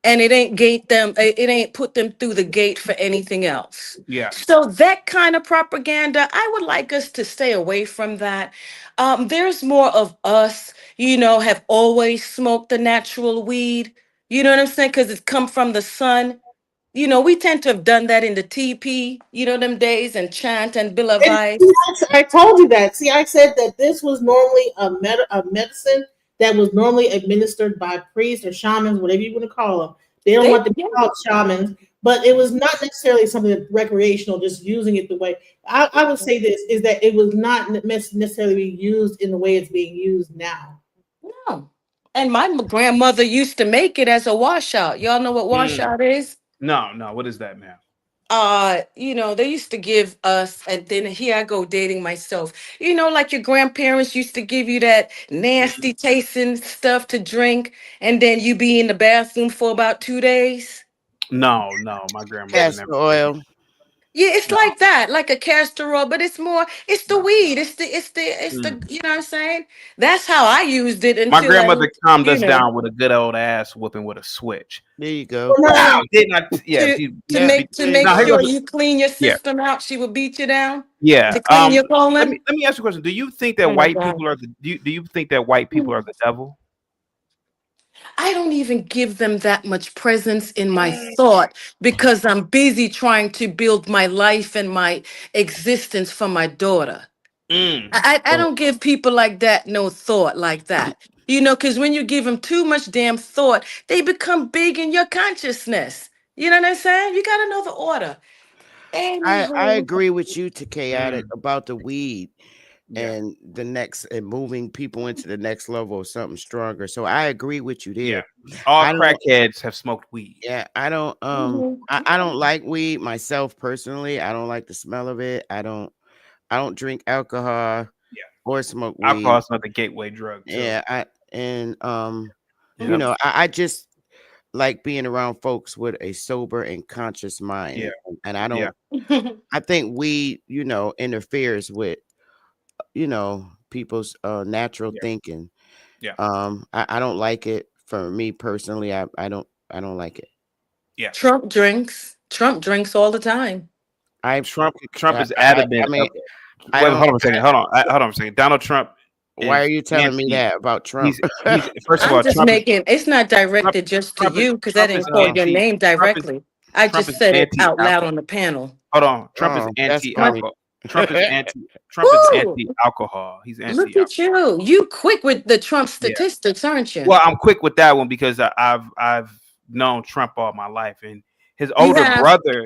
And it ain't put them through the gate for anything else. Yeah. So that kind of propaganda, I would like us to stay away from that. There's more of us, have always smoked the natural weed. You know what I'm saying? Because it's come from the sun. We tend to have done that in the TP, them days, and chant and Bill of Ice. I told you that. See, I said that this was normally a medicine that was normally administered by priests or shamans, whatever you want to call them. They don't want to be called shamans, but it was not necessarily something that recreational, just using it the way I would say this is that it was not necessarily being used in the way it's being used now. No. And my grandmother used to make it as a washout. Y'all know what washout is? No. What is that, man? They used to give us, and then here I go dating myself. Like your grandparents used to give you that nasty tasting stuff to drink, and then you be in the bathroom for about 2 days. No, my grandmother Castor never. oil. Yeah, it's like that, like a castor oil, but it's the weed. It's the, you know what I'm saying? That's how I used it until My grandmother calmed us you know. down with a good old ass whooping with a switch. There you go. Wow, didn't I? Yeah, To make sure you clean your system out, she would beat you down. Yeah. To clean your colon. Let me ask you a question. Do you think that Oh my white God. people are do you think that white people are the devil? I don't even give them that much presence in my thought because I'm busy trying to build my life and my existence for my daughter. I don't give people like that no thought like that. Because when you give them too much damn thought, they become big in your consciousness. You know what I'm saying? You got to know the order. I agree with you, to chaotic, about the weed and the next and moving people into the next level of something stronger. So I agree with you there. All crackheads have smoked weed. Yeah, I don't I don't like weed myself personally. I don't like the smell of it. I don't drink alcohol or smoke weed. Alcohol is not the gateway drug. Too. Yeah, I just like being around folks with a sober and conscious mind. Yeah. And I don't I think weed, interferes with people's natural thinking. Yeah. I don't like it. For me personally, I don't like it. Yeah. Trump drinks all the time. Trump is adamant. Wait, hold on a second. Hold on a second. Donald Trump. Why are you telling me that about Trump? First of all, it's not directed just to you because I didn't call your name directly. I just said it out loud on the panel. Hold on. Trump is anti-alcohol. Trump is anti-alcohol. He's anti. Look at you. You quick with the Trump statistics, aren't you? Well, I'm quick with that one because I've known Trump all my life, and his older brother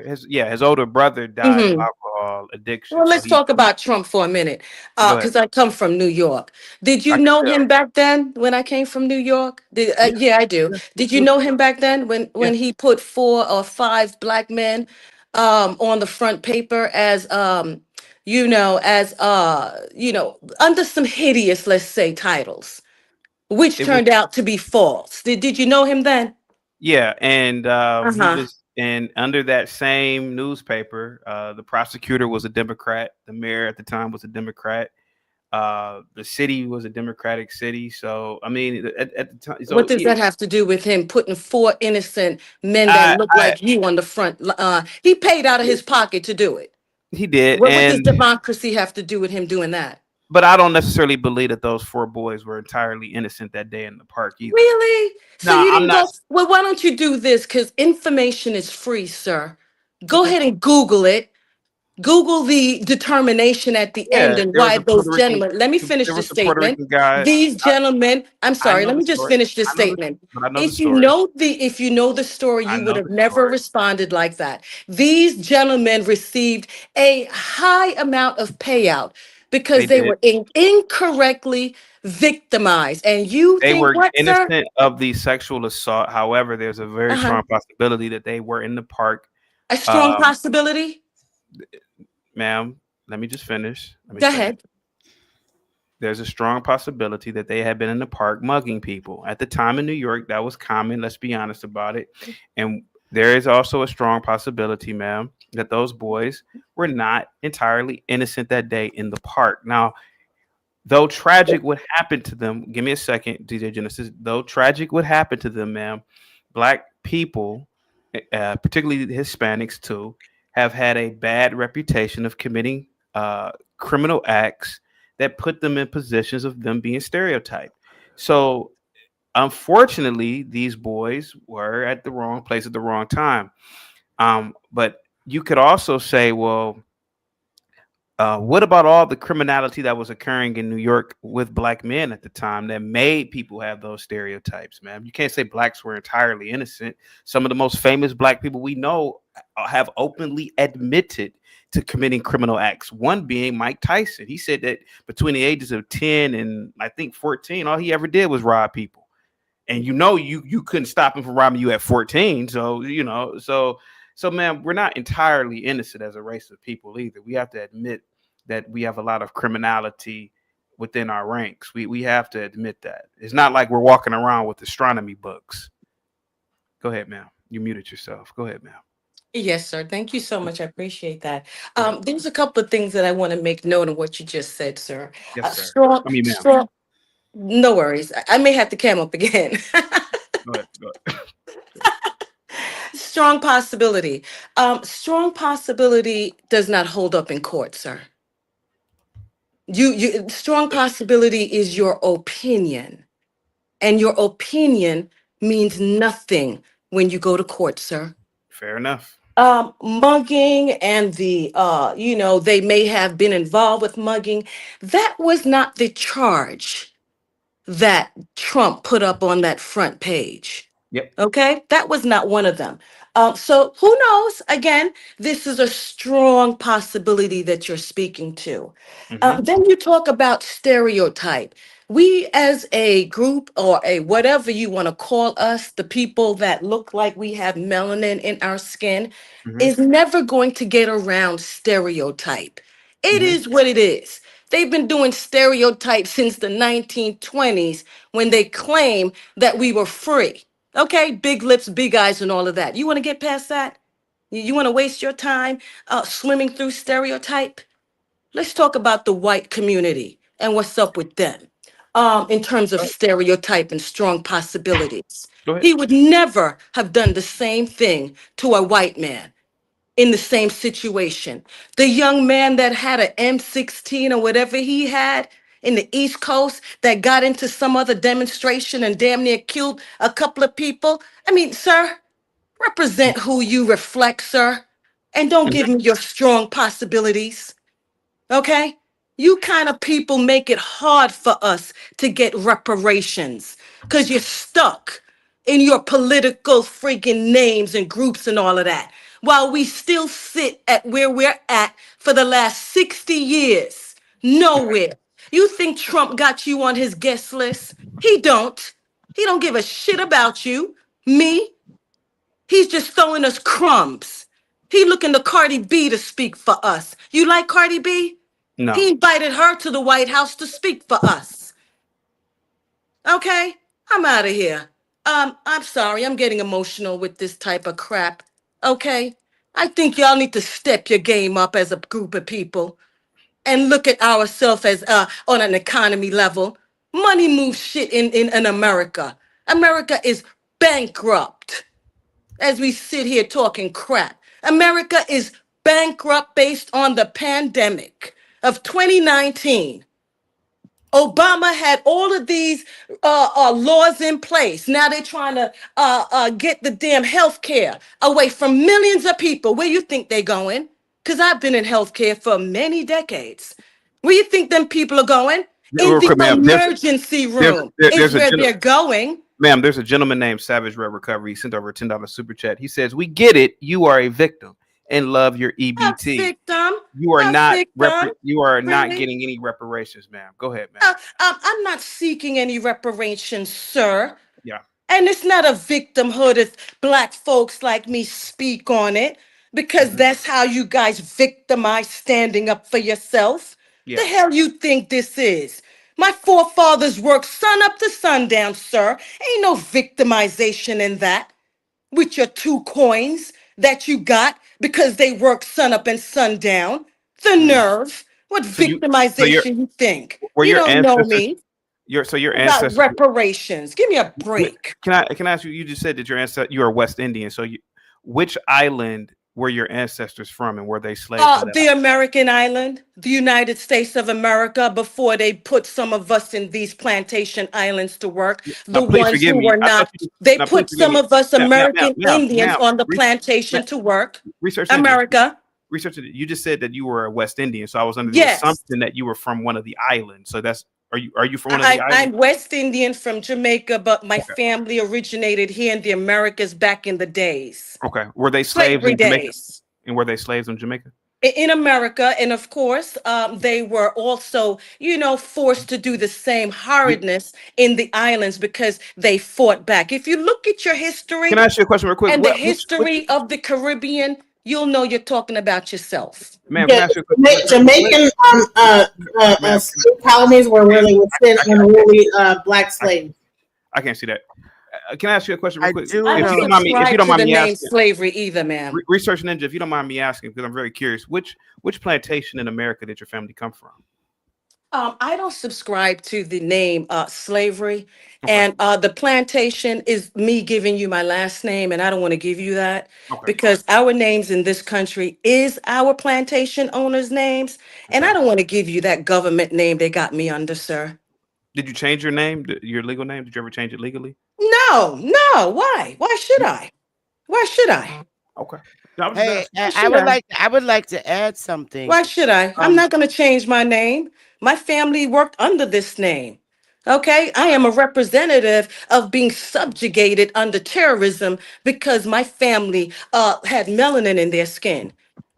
died of alcohol addiction. Well, let's talk about Trump for a minute, because I come from New York. Did you know him back then when I came from New York? Yeah, I do. Did you know him back then when he put 4 or 5 black men on the front paper as under some hideous, let's say, titles, which turned out to be false. Did you know him then? Yeah, and he was. And under that same newspaper, the prosecutor was a Democrat. The mayor at the time was a Democrat. The city was a Democratic city. So, I mean, at the time. So what does that have to do with him putting 4 innocent men that look like you on the front? He paid out of his pocket to do it. He did. What does democracy have to do with him doing that? But I don't necessarily believe that those 4 boys were entirely innocent that day in the park either. Really? So No, you didn't I'm not. Well, why don't you do this? Because information is free, sir. Go ahead and Google it. Google the determination at the end and why those gentlemen. Let me finish the statement. These gentlemen. I'm sorry. Let me just finish this statement. If you know the story, you would have never responded like that. These gentlemen received a high amount of payout. because They they did. were incorrectly victimized. And you They think were what, sir? innocent of the sexual assault. However, there's a very Uh-huh. strong possibility that they were in the park. A strong Um, possibility? Ma'am, let me just finish. Let me Go finish. ahead. There's a strong possibility that they had been in the park mugging people. At the time in New York, that was common. Let's be honest about it. And there is also a strong possibility, ma'am, that those boys were not entirely innocent that day in the park. Now, though tragic would happen to them, give me a second, DJ Genesis. Though tragic would happen to them, ma'am, black people, particularly the Hispanics too, have had a bad reputation of committing criminal acts that put them in positions of them being stereotyped. So, unfortunately, these boys were at the wrong place at the wrong time. But you could also say, well, what about all the criminality that was occurring in New York with black men at the time that made people have those stereotypes, man? You can't say blacks were entirely innocent. Some of the most famous black people we know have openly admitted to committing criminal acts. One being Mike Tyson. He said that between the ages of 10 and I think 14, all he ever did was rob people. And you couldn't stop him from robbing you at 14. So man, we're not entirely innocent as a race of people either. We have to admit that we have a lot of criminality within our ranks. We have to admit that. It's not like we're walking around with astronomy books. Go ahead, ma'am. You muted yourself. Go ahead, ma'am. Yes, sir. Thank you so much. I appreciate that. There's a couple of things that I want to make note of what you just said, sir. Yes, sir. Strong, I mean, ma'am. strong. No worries. I may have to cam up again. Go ahead. Strong possibility. Strong possibility does not hold up in court, sir. Strong possibility is your opinion, and your opinion means nothing when you go to court, sir. Fair enough. Mugging and they may have been involved with mugging. That was not the charge that Trump put up on that front page. Yep. Okay, that was not one of them. So who knows? Again, this is a strong possibility that you're speaking to. Then you talk about stereotype. We as a group or a whatever you want to call us, the people that look like we have melanin in our skin, is never going to get around stereotype. It is what it is. They've been doing stereotypes since the 1920s when they claim that we were free. Okay, big lips, big eyes, and all of that. You want to get past that? You want to waste your time swimming through stereotype? Let's talk about the white community and what's up with them in terms of stereotype and strong possibilities. Go ahead. He would never have done the same thing to a white man in the same situation. The young man that had an M16 or whatever he had in the East Coast that got into some other demonstration and damn near killed a couple of people. I mean, sir, represent who you reflect, sir, and don't give me your strong possibilities. Okay? You kind of people make it hard for us to get reparations because you're stuck in your political freaking names and groups and all of that. While we still sit at where we're at for the last 60 years, nowhere. You think Trump got you on his guest list? He don't. He don't give a shit about you, me. He's just throwing us crumbs. He looking to Cardi B to speak for us. You like Cardi B? No. He invited her to the White House to speak for us. Okay, I'm out of here. I'm sorry, I'm getting emotional with this type of crap. Okay, I think y'all need to step your game up as a group of people and look at ourselves as on an economy level. Money moves shit in America. America is bankrupt as we sit here talking crap. America is bankrupt based on the pandemic of 2019. Obama had all of these laws in place. Now they're trying to get the damn health care away from millions of people. Where you think they're going? Because I've been in healthcare for many decades. Where you think them people are going? In the emergency room is where they're going. Ma'am, there's a gentleman named Savage Red Recovery. He sent over a $10 super chat. He says, "We get it. You are a victim. and love your A EBT. victim. You are A not victim. you are not Really? getting any reparations, ma'am. Go ahead, ma'am. I'm not seeking any reparations, sir. Yeah. And it's not a victimhood if black folks like me speak on it, because that's how you guys victimize standing up for yourself. Yeah. The hell you think this is? My forefathers worked sun up to sundown, sir. Ain't no victimization in that. With your 2 coins that you got because they worked sun up and sundown. The nerve. What So your victimization you think? were You your don't know ancestors me. your About ancestors reparations. Give me a break. can I ask you, you just said that you are West Indian. So which island were your ancestors from, and were they slaves to that? The American island, the United States of America, before they put some of us in these plantation islands to work, the Now, please ones forgive who me. were I thought not, you they now please put forgive some me. of us American Indians Ma'am, on the plantation to work. Research Ninja. America. Research Ninja, you just said that you were a West Indian, so I was under the Yes. assumption that you were from one of the islands. So are you from one of the I'm islands? West Indian from Jamaica, but my family originated here in the Americas back in the days. Okay. Were they slaves Slavery in Jamaica? days. And were they slaves in Jamaica? In America, and of course, they were also, forced to do the same hardness in the islands because they fought back. If you look at your history Can I ask you a question real quick? and the Which history of the Caribbean, you'll know you're talking about yourself. ma'am, can I Yeah, ask you a question? Jamaican slave colonies were where they would send unruly black slaves. I can't see that. Can I ask you a question real I quick? do I If you don't don't mind me, if you subscribe don't to mind the me name asking, slavery either, ma'am. Research Ninja, if you don't mind me asking, because I'm very curious, which plantation in America did your family come from? I don't subscribe to the name slavery, and the plantation is me giving you my last name, and I don't want to give you that because our names in this country is our plantation owners' names, and I don't want to give you that government name they got me under, sir. Did you change your name, your legal name? Did you ever change it legally? No, no. Why? Why should I? Why should I? Okay. No, I was Hey, just Why should I? I would like to add something. Why should I? I'm not going to change my name. My family worked under this name. Okay, I am a representative of being subjugated under terrorism because my family had melanin in their skin.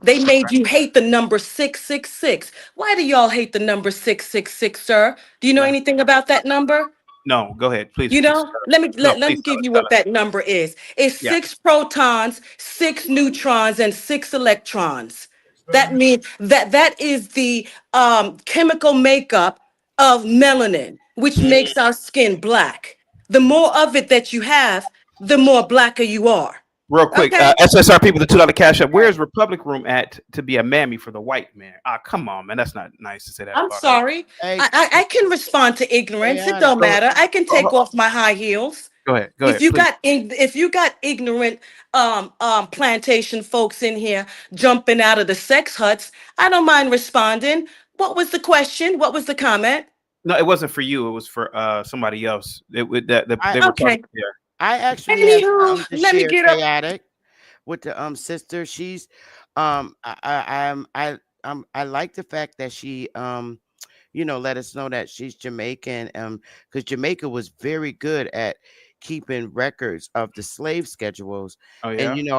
They made you hate the number 666. Why do y'all hate the number 666, sir? Do you know anything about that number? No, go ahead, please. You know, let me No, let me please give you tell what that number is. It's Yeah. 6 protons, 6 neutrons, and 6 electrons. That means that is the chemical makeup of melanin, which makes our skin black. The more of it that you have, the more blacker you are. Real quick, Okay. SSR people, the $2 cash up. Where's Republic Room at to be a mammy for the white man? Come on, man, that's not nice to say that. I'm about us. sorry. I can respond to ignorance. It don't matter. I can take off my high heels. Go ahead. Go If ahead. you please. got if you got ignorant plantation folks in here jumping out of the sex huts, I don't mind responding. What was the question? What was the comment? No, it wasn't for you. It was for somebody else. They were Okay. there. I actually have Anywho, something to let me share get up. chaotic with the sister. She's I like the fact that she let us know that she's Jamaican because Jamaica was very good at keeping records of the slave schedules. Oh yeah. And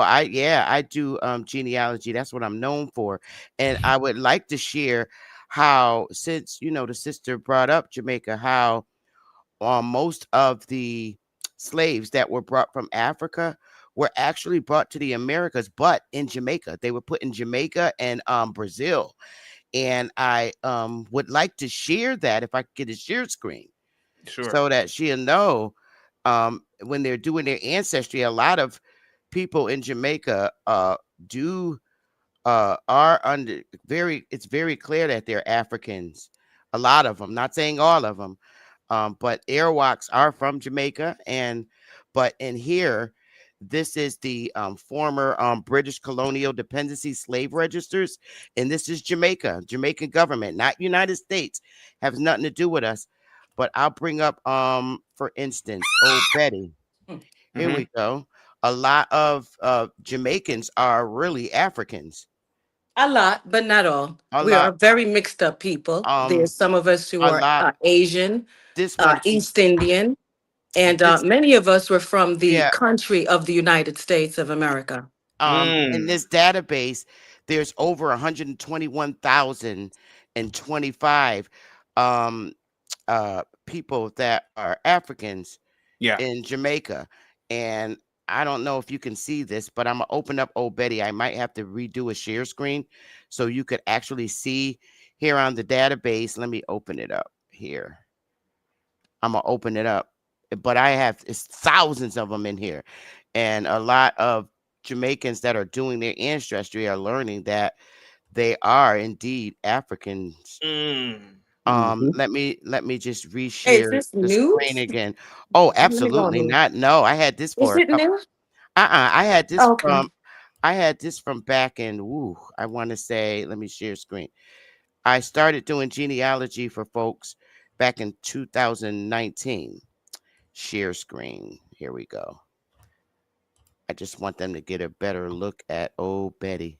I do genealogy. That's what I'm known for. And I would like to share how, since the sister brought up Jamaica, how most of the slaves that were brought from Africa were actually brought to the Americas, but in Jamaica. They were put in Jamaica and Brazil. And I would like to share that if I could get a share screen. Sure. So that she'll know when they're doing their ancestry, a lot of people in Jamaica are under it's very clear that they're Africans. A lot of them, not saying all of them. But Arawaks are from Jamaica, but in here, this is the former British colonial dependency slave registers, and this is Jamaican government, not United States, has nothing to do with us. But I'll bring up, for instance, Old Betty. Here we go. A lot of Jamaicans are really Africans. A lot, but not all. We are very mixed up people. There's some of us who are Asian, East Indian, and many of us were from the country of the United States of America. In this database, there's over 121,025 people that are Africans in Jamaica. And I don't know if you can see this, but I'm gonna open up Old Betty. I might have to redo a share screen so you could actually see here on the database. Let me open it up here. I'm gonna open it up, but it's thousands of them in here, and a lot of Jamaicans that are doing their ancestry are learning that they are indeed Africans. Let me just reshare this the new? screen again. Oh, absolutely not. No, I had this Is for it new? I had this Okay. from back in I want to say, let me share screen. I started doing genealogy for folks back in 2019. Share screen. Here we go. I just want them to get a better look at Old Betty.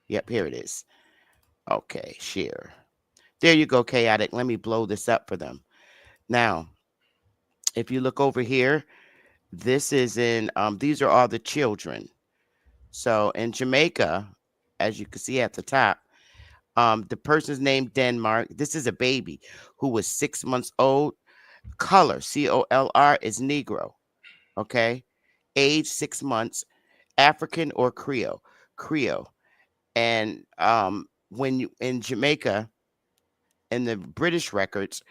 Yep, here it is. Okay, share. There you go, Chaotic. Let me blow this up for them. Now, if you look over here, this is in, these are all the children. So in Jamaica, as you can see at the top, the person's name Denmark. This is a baby who was 6 months old. Color, COLR, is Negro. Okay. Age 6 months. African or Creole. Creole. And when you in Jamaica, in the British records,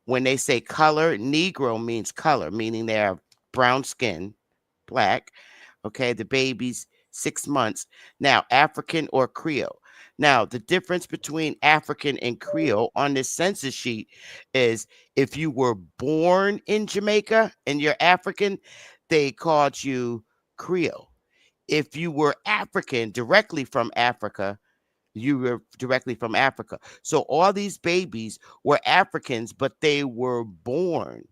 when they say color, Negro means color, meaning they have brown skin, black. Okay, the baby's 6 months. Now, African or Creole. Now, the difference between African and Creole on this census sheet is if you were born in Jamaica and you're African, they called you Creole. If you were African, directly from Africa, you were directly from Africa. So all these babies were Africans, but they were born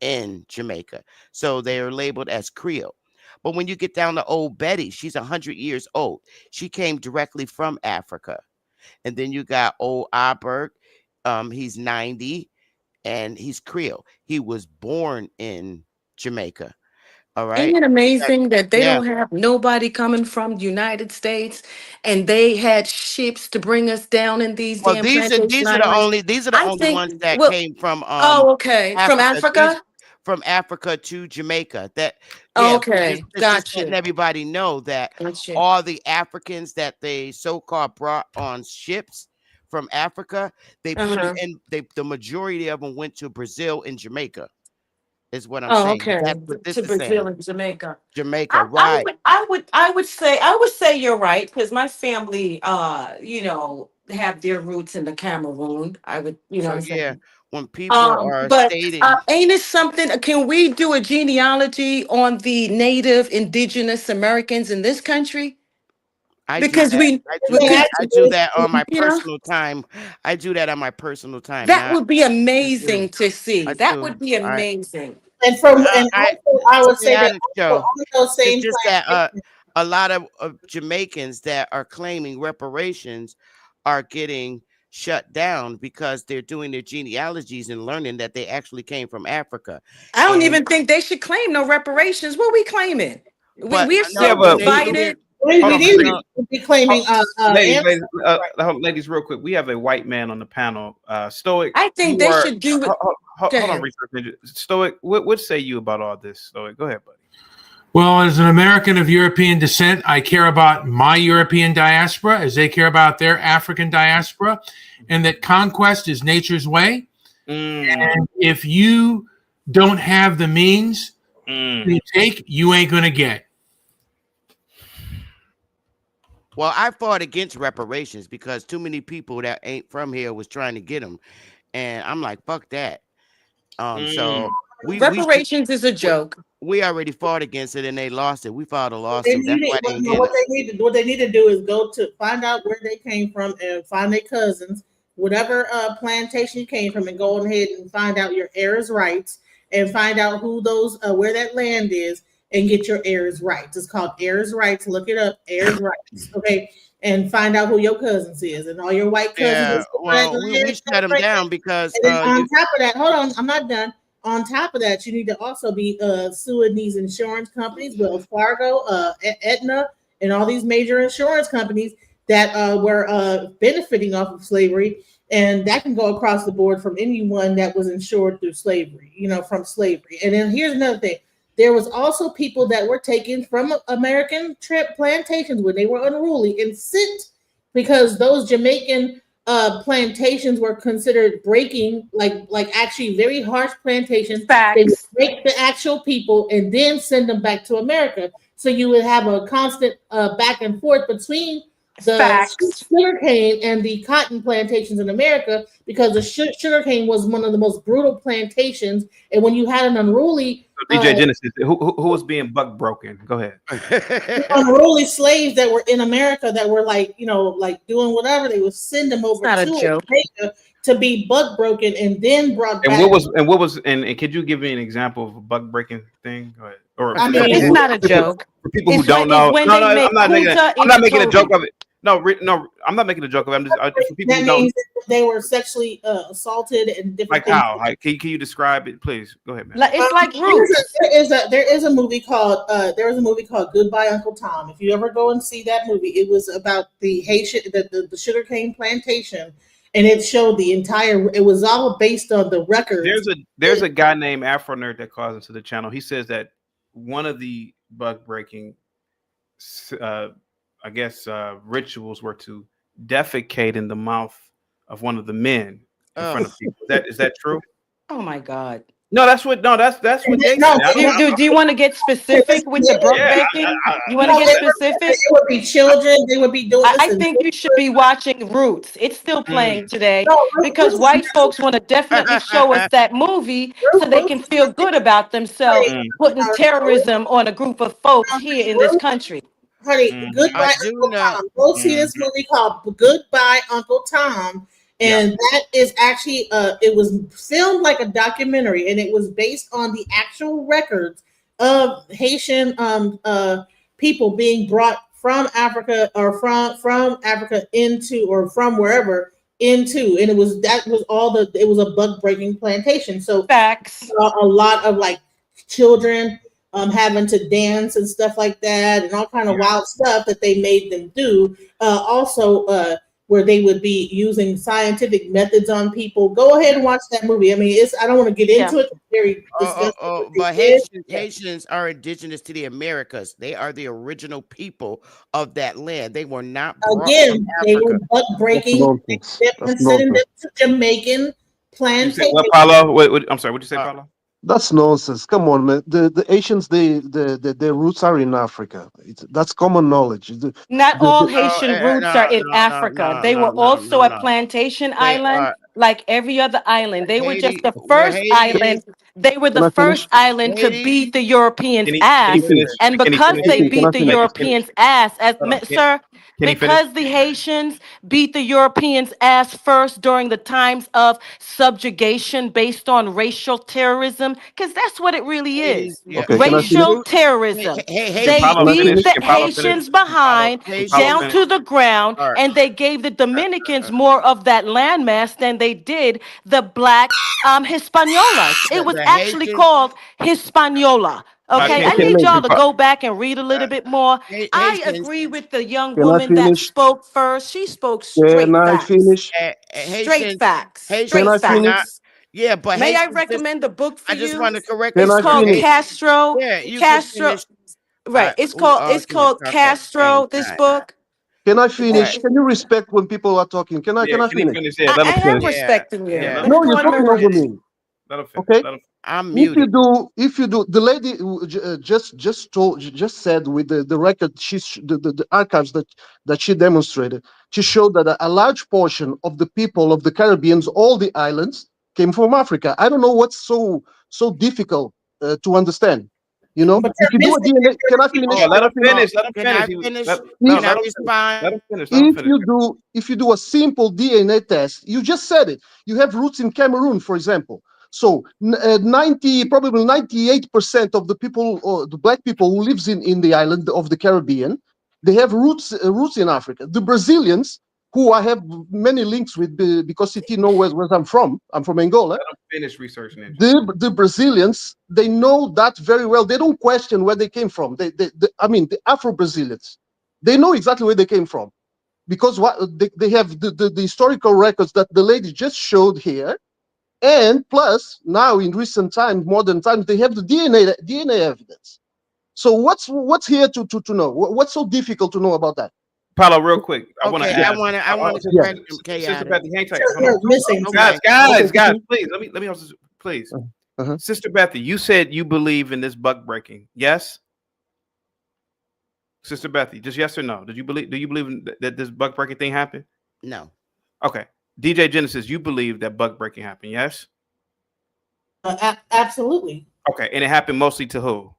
in Jamaica. So they are labeled as Creole. But when you get down to Old Betty, she's 100 years old. She came directly from Africa. And then you got Old Aberg. He's 90 and he's Creole. He was born in Jamaica. All right. Ain't it amazing that they don't have nobody coming from the United States and they had ships to bring us down in these Well, damn these are plantation the islands? only ones that came from okay. From Africa? From Africa to Jamaica. That Okay, just letting gotcha. everybody know that Gotcha. all the Africans that they so-called brought on ships from Africa, they put them in, the majority of them went to Brazil and Jamaica. Is what I'm saying. Okay. That's what this To is Brazil saying. and Jamaica. Jamaica, right. I would say you're right because my family, have their roots in the Cameroon. I would, you know So what I'm saying? when people are But stating, ain't it something? Can we do a genealogy on the native indigenous Americans in this country? I Because do that. I do that on my you know, personal time. I do that on my personal time. that Not would be I do. amazing to see. I That do. would be I amazing. And I also, I would say that chaotic also show. on those It's same just that plantations. a lot of Jamaicans that are claiming reparations are getting shut down because they're doing their genealogies and learning that they actually came from Africa. I don't And even think they should claim no reparations. What we claiming? but We're no, so but divided. We hold on, need no, to be claiming ladies, real quick. We have a white man on the panel. Stoic, I think you they are. should do it. Hold Go on, ahead. Research Ninja. Stoic, what say you about all this? Stoic, go ahead, buddy. Well, as an American of European descent, I care about my European diaspora as they care about their African diaspora, and that conquest is nature's way. And if you don't have the means to take, you ain't going to get. well, I fought against reparations because too many people that ain't from here was trying to get them, and I'm like, fuck that. So reparations is a joke. We already fought against it and they lost it. We filed a They lawsuit. That's need why it. they didn't get What it. they need to do is go to find out where they came from and find their cousins, whatever plantation you came from, and go ahead and find out your heirs' rights and find out who those where that land is and get your heirs' rights. It's called heirs' rights. Look it up, heirs' rights. Okay. And find out who your cousins is and all your white cousins. Yeah, well, we shut them down because and then on top of that, hold on, I'm not done. On top of that, you need to also be suing these insurance companies, Wells Fargo, Aetna, and all these major insurance companies that were benefiting off of slavery. And that can go across the board from anyone that was insured through slavery, from slavery. And then here's another thing. There was also people that were taken from American plantations when they were unruly and sent, because those Jamaican plantations were considered breaking, like actually very harsh plantations. Facts. They would break the actual people and then send them back to America. So you would have a constant back and forth between the sugarcane and the cotton plantations in America, because the sugarcane was one of the most brutal plantations. And when you had an unruly DJ Genesis, who was being buck broken? Go ahead. Unruly slaves that were in America that were like doing whatever, they would send them over to Jamaica to be buck broken and then brought back. And could you give me an example of a buck breaking thing? Go ahead. Or I mean, it's not a joke. For people who don't know, I'm not making a joke of it. No, I'm not making a joke of it. I'm just for people that who don't. means they were sexually assaulted and different. Like how? Like, can you describe it, please? Go ahead, man. It's like Roots. There is a movie called Goodbye Uncle Tom. If you ever go and see that movie, it was about the Haitian the sugarcane plantation, and it showed the entire. It was all based on the records. There's a guy named Afro Nerd that calls into the channel. He says that one of the buck breaking rituals were to defecate in the mouth of one of the men in front of people. Is that true? Oh my God. No, that's what they say. Do you want to get specific with the buck breaking? You want to get specific? It would be children. They would be doing. I think you should be watching Roots. It's still playing today because white folks want to definitely show us that movie so they can feel good about themselves putting terrorism on a group of folks here in this country. Honey, Goodbye Uncle Tom. Go see this movie called Goodbye Uncle Tom. And that is actually, it was filmed like a documentary, and it was based on the actual records of Haitian people being brought from Africa or from Africa into, or from wherever into, and it was a buck breaking plantation. So facts, a lot of like children having to dance and stuff like that, and all kind of wild stuff that they made them do. Also, where they would be using scientific methods on people. Go ahead and watch that movie. I mean, I don't want to get into it. It's very but Haitians are indigenous to the Americas. They are the original people of that land. They were not again. They were buck breaking and sending them to Jamaican plantations. What, Paulo? I'm sorry. What did you say, Paulo? That's nonsense. Come on, man. The Haitians, their roots are in Africa. That's common knowledge. Not all Haitian roots are in Africa. They were also a plantation island, like every other island. They were just the first island. They were the first island to beat the Europeans' ass. And because they beat the Europeans' ass, because the Haitians beat the Europeans' ass first during the times of subjugation based on racial terrorism, because that's what it really is. Racial terrorism. They beat the Haitians behind down to the ground, and they gave the Dominicans more of that landmass than they did the black Hispaniolas. It was actually called Hispaniola. Okay, I need y'all to go back and read a little bit more. I agree with the young woman that spoke first. She spoke straight facts. Straight facts. Straight facts. Yeah, but may I recommend the book for you? I just want to correct. It's called Castro. Castro. Right. It's called Castro. This book. Can I finish? Can you respect when people are talking? Can I finish? I am respecting you. No, you're talking over me. Okay. If you do, the lady just said with the record, the archives that she demonstrated, she showed that a large portion of the people of the Caribbean, all the islands, came from Africa. I don't know what's so difficult to understand. You know, if you do a DNA, can I finish? Let him finish. Let him finish. If you do a simple DNA test, you just said it. You have roots in Cameroon, for example. So probably 98% of the people, or the black people who lives in the island of the Caribbean, they have roots in Africa. The Brazilians, who I have many links with because CT knows where I'm from. I'm from Angola. Let them finish researching it. The Brazilians, they know that very well. They don't question where they came from. I mean, the Afro-Brazilians. They know exactly where they came from, because what they have the historical records that the lady just showed here, and plus now in recent times, modern times, they have the DNA evidence. So what's here to know? What's so difficult to know about that? Paulo, real quick, I want to Okay, ask. I want to correct him, Sister Chaotic. Bethy, hang tight. You're missing Guys, please let me also please. Sister Bethy, you said you believe in this buck breaking, yes? Sister Bethy, just yes or no? Do you believe that this buck breaking thing happened? No. Okay. DJ Genesis, you believe that buck breaking happened, yes? Absolutely. Okay, and it happened mostly to who?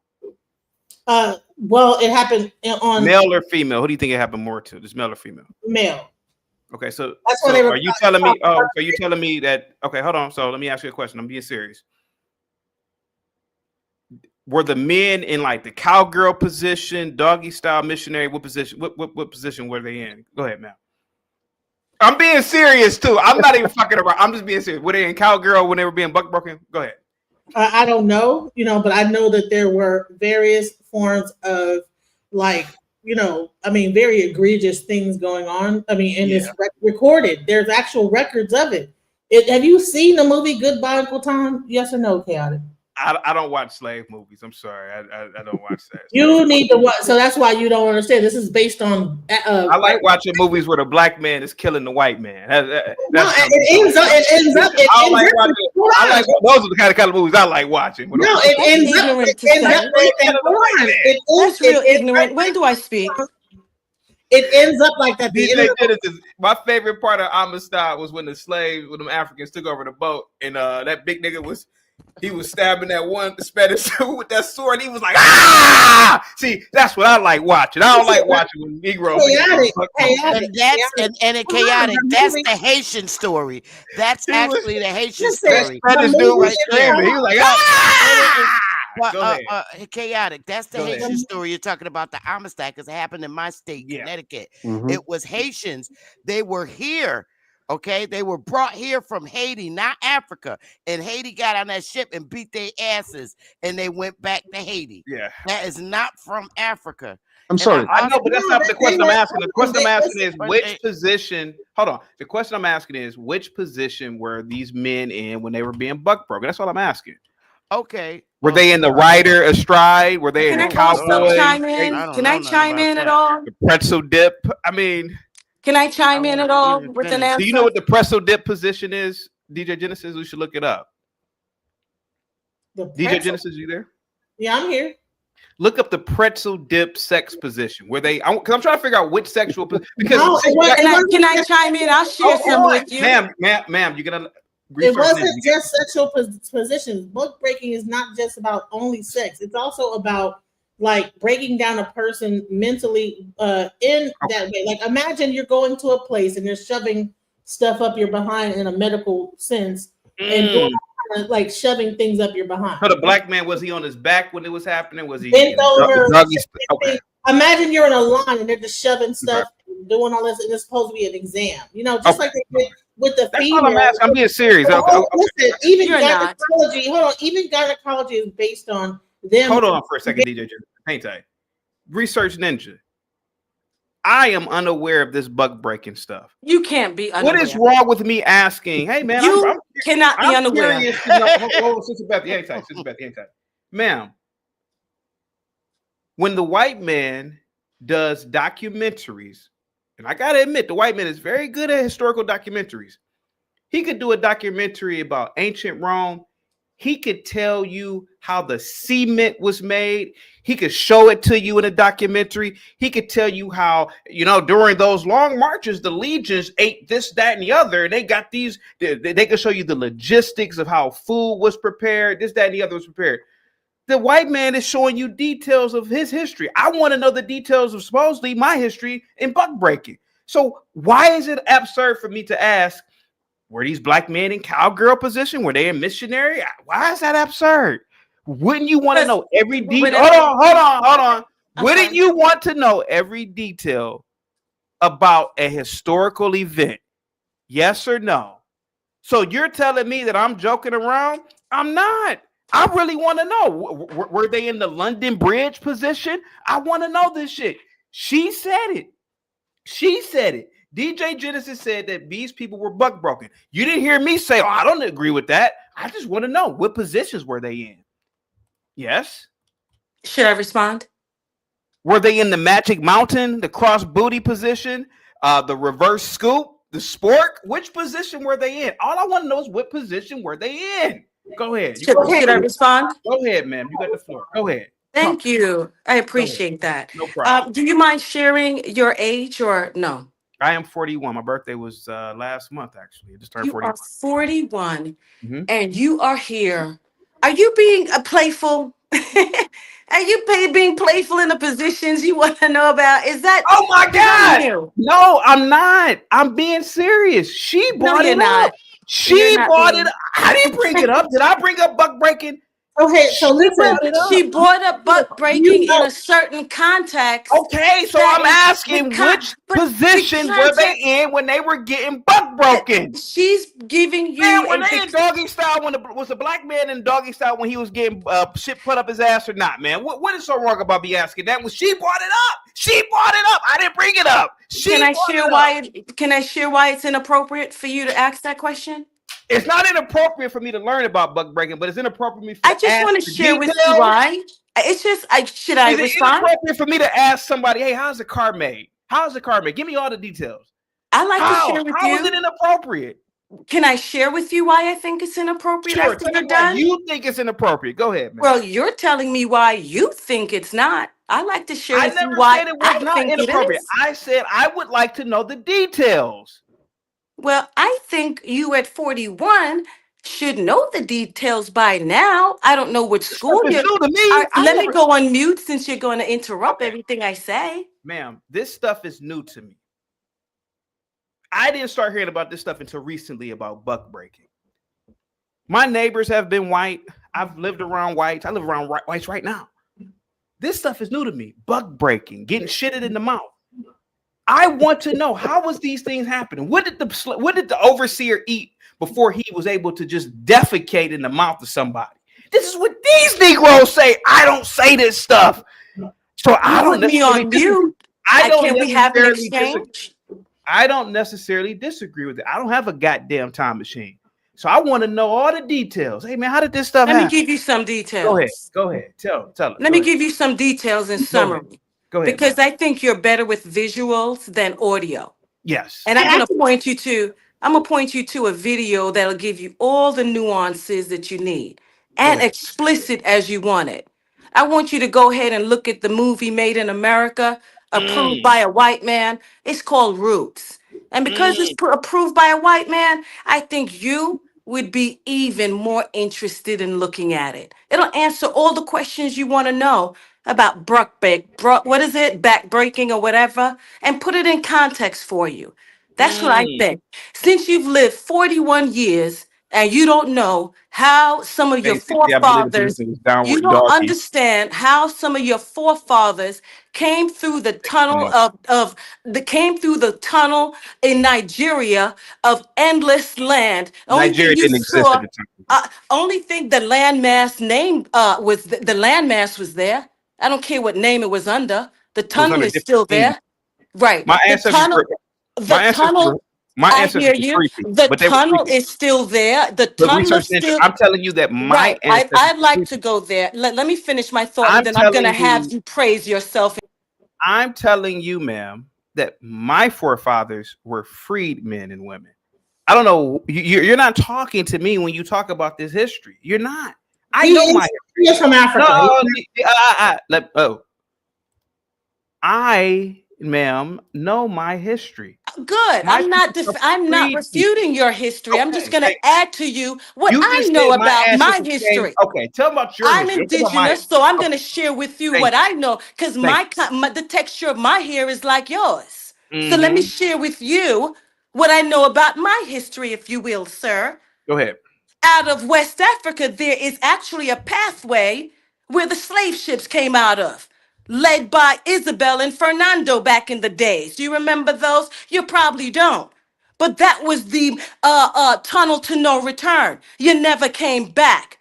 Well, it happened on Male or female? Who do you think it happened more to? Just male or female? male. Okay, so, That's why they were are you telling me? Oh, are you telling me that? Okay, hold on. So let me ask you a question. I'm being serious. Were the men in like the cowgirl position, doggy style, missionary? What position? What position were they in? Go ahead, man. I'm being serious too. I'm not even fucking around. I'm just being serious. Were they in cowgirl when they were being buck broken? Go ahead. I don't know, but I know that there were various forms of very egregious things going on. I mean, and it's recorded. There's actual records of it. Have you seen the movie Goodbye Uncle Tom? Yes or no, Chaotic? I don't watch slave movies. I'm sorry. I don't watch that. You need to watch. So that's why you don't understand. This is based on. I like watching movies where the black man is killing the white man. It ends up. I like those are the kind of movies I like watching. No, it ends up. That's real ignorant. When do I speak? It ends up like that. DJ Genesis, my favorite part of Amistad was when them Africans took over the boat, and that big nigga was stabbing that one Spanish with that sword. He was like, ah! See, that's what I like watching. I don't like watching when Negroes. Chaotic. That's the Haitian story. That's actually the Haitian story. Spanish dude was screaming. He was like, ah! Chaotic. That's the Haitian story you're talking about, the Amistad, because it happened in my state, Connecticut. It was Haitians. They were here. Okay, they were brought here from Haiti, not Africa. And Haiti got on that ship and beat their asses, and they went back to Haiti. Yeah, that is not from Africa. I'm sorry. I know, but that's not the question I'm asking. The question I'm asking is which position. Hold on. The question I'm asking is which position were these men in when they were being buck broken? That's all I'm asking. Okay. Were they in the rider astride? Were they in the cowboy? Can I chime in at all? The pretzel dip. I mean. Can I chime in at all with an answer? Do you know what the pretzel dip position is, DJ Genesis? We should look it up. DJ Genesis, you there? Yeah, I'm here. Look up the pretzel dip sex position. Where they? Because I'm trying to figure out which sexual because. No, can I chime in? I'll share some with you, ma'am. You're gonna. It wasn't just sexual positions. Book breaking is not just about only sex. It's also about like breaking down a person mentally that way. Like imagine you're going to a place and they're shoving stuff up your behind in a medical sense and like shoving things up your behind. So the black man, was he on his back when it was happening? Was he bent over? Okay. Imagine you're in a line and they're just shoving stuff, doing all this, and it's supposed to be an exam. Just like they did with the female. All I'm asking. I'm being serious. Listen, even gynecology. Hold on. Even gynecology is based on them. Hold on for a second, DJ. Ain't I? Research Ninja. I am unaware of this buck breaking stuff. You can't be unaware. What is wrong with me asking? Hey, man, you cannot be unaware. Sister Bethy, hang tight. Ma'am, when the white man does documentaries, and I gotta admit, the white man is very good at historical documentaries. He could do a documentary about ancient Rome. He could tell you how the cement was made. He could show it to you in a documentary. He could tell you how, during those long marches, the legions ate this, that, and the other. And they got these, they could show you the logistics of how food was prepared, this, that, and the other was prepared. The white man is showing you details of his history. I want to know the details of supposedly my history in buck breaking. So why is it absurd for me to ask, were these black men in cowgirl position? Were they in missionary? Why is that absurd? Wouldn't you want to know every detail? Hold on. Wouldn't you want to know every detail about a historical event? Yes or no? So you're telling me that I'm joking around? I'm not. I really want to know. Were they in the London Bridge position? I want to know this shit. She said it. She said it. DJ Genesis said that these people were buck broken. You didn't hear me say, oh, I don't agree with that. I just want to know, what positions were they in? Yes. Should I respond? Were they in the Magic Mountain, the cross booty position, the reverse scoop, the spork? Which position were they in? All I want to know is what position were they in? Go ahead. Should I respond? Go ahead, ma'am. You got the floor. Go ahead. Thank you. I appreciate that. No problem. Do you mind sharing your age or no? I am 41. My birthday was last month, actually. I just turned You 41. are 41 Mhm. and you are here. Are you being playful? Are you being playful in the positions you want to know about? Is that? Oh my is that God! you? No, I'm not. I'm being serious. She brought you're it not. up. She You're not brought being- it up. I didn't bring it up. Did I bring up buck breaking? Okay, so listen. She brought up buck breaking in a certain context. Okay, so that I'm is asking the con- which but the positions were they context- in when they were getting buck broken? She's giving you Man, were a they in doggy style when was the black man in doggy style when he was getting shit put up his ass or not, man? What is so wrong about me asking that? When she brought it up. She brought it up. I didn't bring it up. Can I share why it's inappropriate for you to ask that question? It's not inappropriate for me to learn about buck breaking, but it's inappropriate for me I just want to share with you why. It's just should I Is it respond? inappropriate for me to ask somebody, hey, how's the car made? How's the car made? Give me all the details. I like How? to share with How you. is it inappropriate? Can I share with you why I think it's inappropriate Sure, after tell you're me why done? you think it's inappropriate. Go ahead, man. Well, you're telling me why you think it's not. I like to share I with you never why said it I was not think it inappropriate. is. I said I would like to know the details. Well, I think you at 41 should know the details by now. I don't know what school It's you're. new to me. Let me go on mute since you're going to interrupt everything I say. Ma'am, this stuff is new to me. I didn't start hearing about this stuff until recently about buck breaking. My neighbors have been white. I've lived around whites. I live around whites right now. This stuff is new to me. Buck breaking, getting shitted in the mouth. I want to know, how was these things happening? What did the overseer eat before he was able to just defecate in the mouth of somebody? This is what these Negroes say. I don't say this stuff. So I don't Put me on mute. Can we have an exchange? I don't necessarily disagree with it. I don't have a goddamn time machine. So I want to know all the details. Hey man, how did this stuff happen? Let me give you some details. Go ahead. Tell us. Let me give you some details in summary. Go ahead. Because I think you're better with visuals than audio. Yes. And I'm going to point you to a video that'll give you all the nuances that you need and explicit as you want it. I want you to go ahead and look at the movie Made in America, approved by a white man. It's called Roots. And because it's approved by a white man, I think you would be even more interested in looking at it. It'll answer all the questions you want to know about what is it, back breaking or whatever, and put it in context for you. That's what I think. Since you've lived 41 years and you don't know how some of your forefathers, you don't understand how some of your forefathers came through the tunnel came through the tunnel in Nigeria of endless land. Nigeria didn't exist at the time. Only thing the landmass name was the landmass was there. I don't care what name it was under. The tunnel is still there. Right. My ancestors I hear you. The tunnel is still there. The tunnel is still. I'm telling you that my ancestors. I'd like to go there. Let me finish my thought, and then I'm going to have you praise yourself. I'm telling you, ma'am, that my forefathers were freed men and women. I don't know. You're not talking to me when you talk about this history. You're not. I know my history. He's from Africa. I, ma'am, know my history. Good. I'm not refuting your history. I'm just going to add to you what I know about my history. Okay, tell me about your I'm history. indigenous, so I'm going to share with you what I know because the texture of my hair is like yours. So let me share with you what I know about my history, if you will, sir. Go ahead. Out of West Africa, there is actually a pathway where the slave ships came out of, led by Isabel and Fernando back in the days. Do you remember those? You probably don't. But that was the tunnel to no return. You never came back.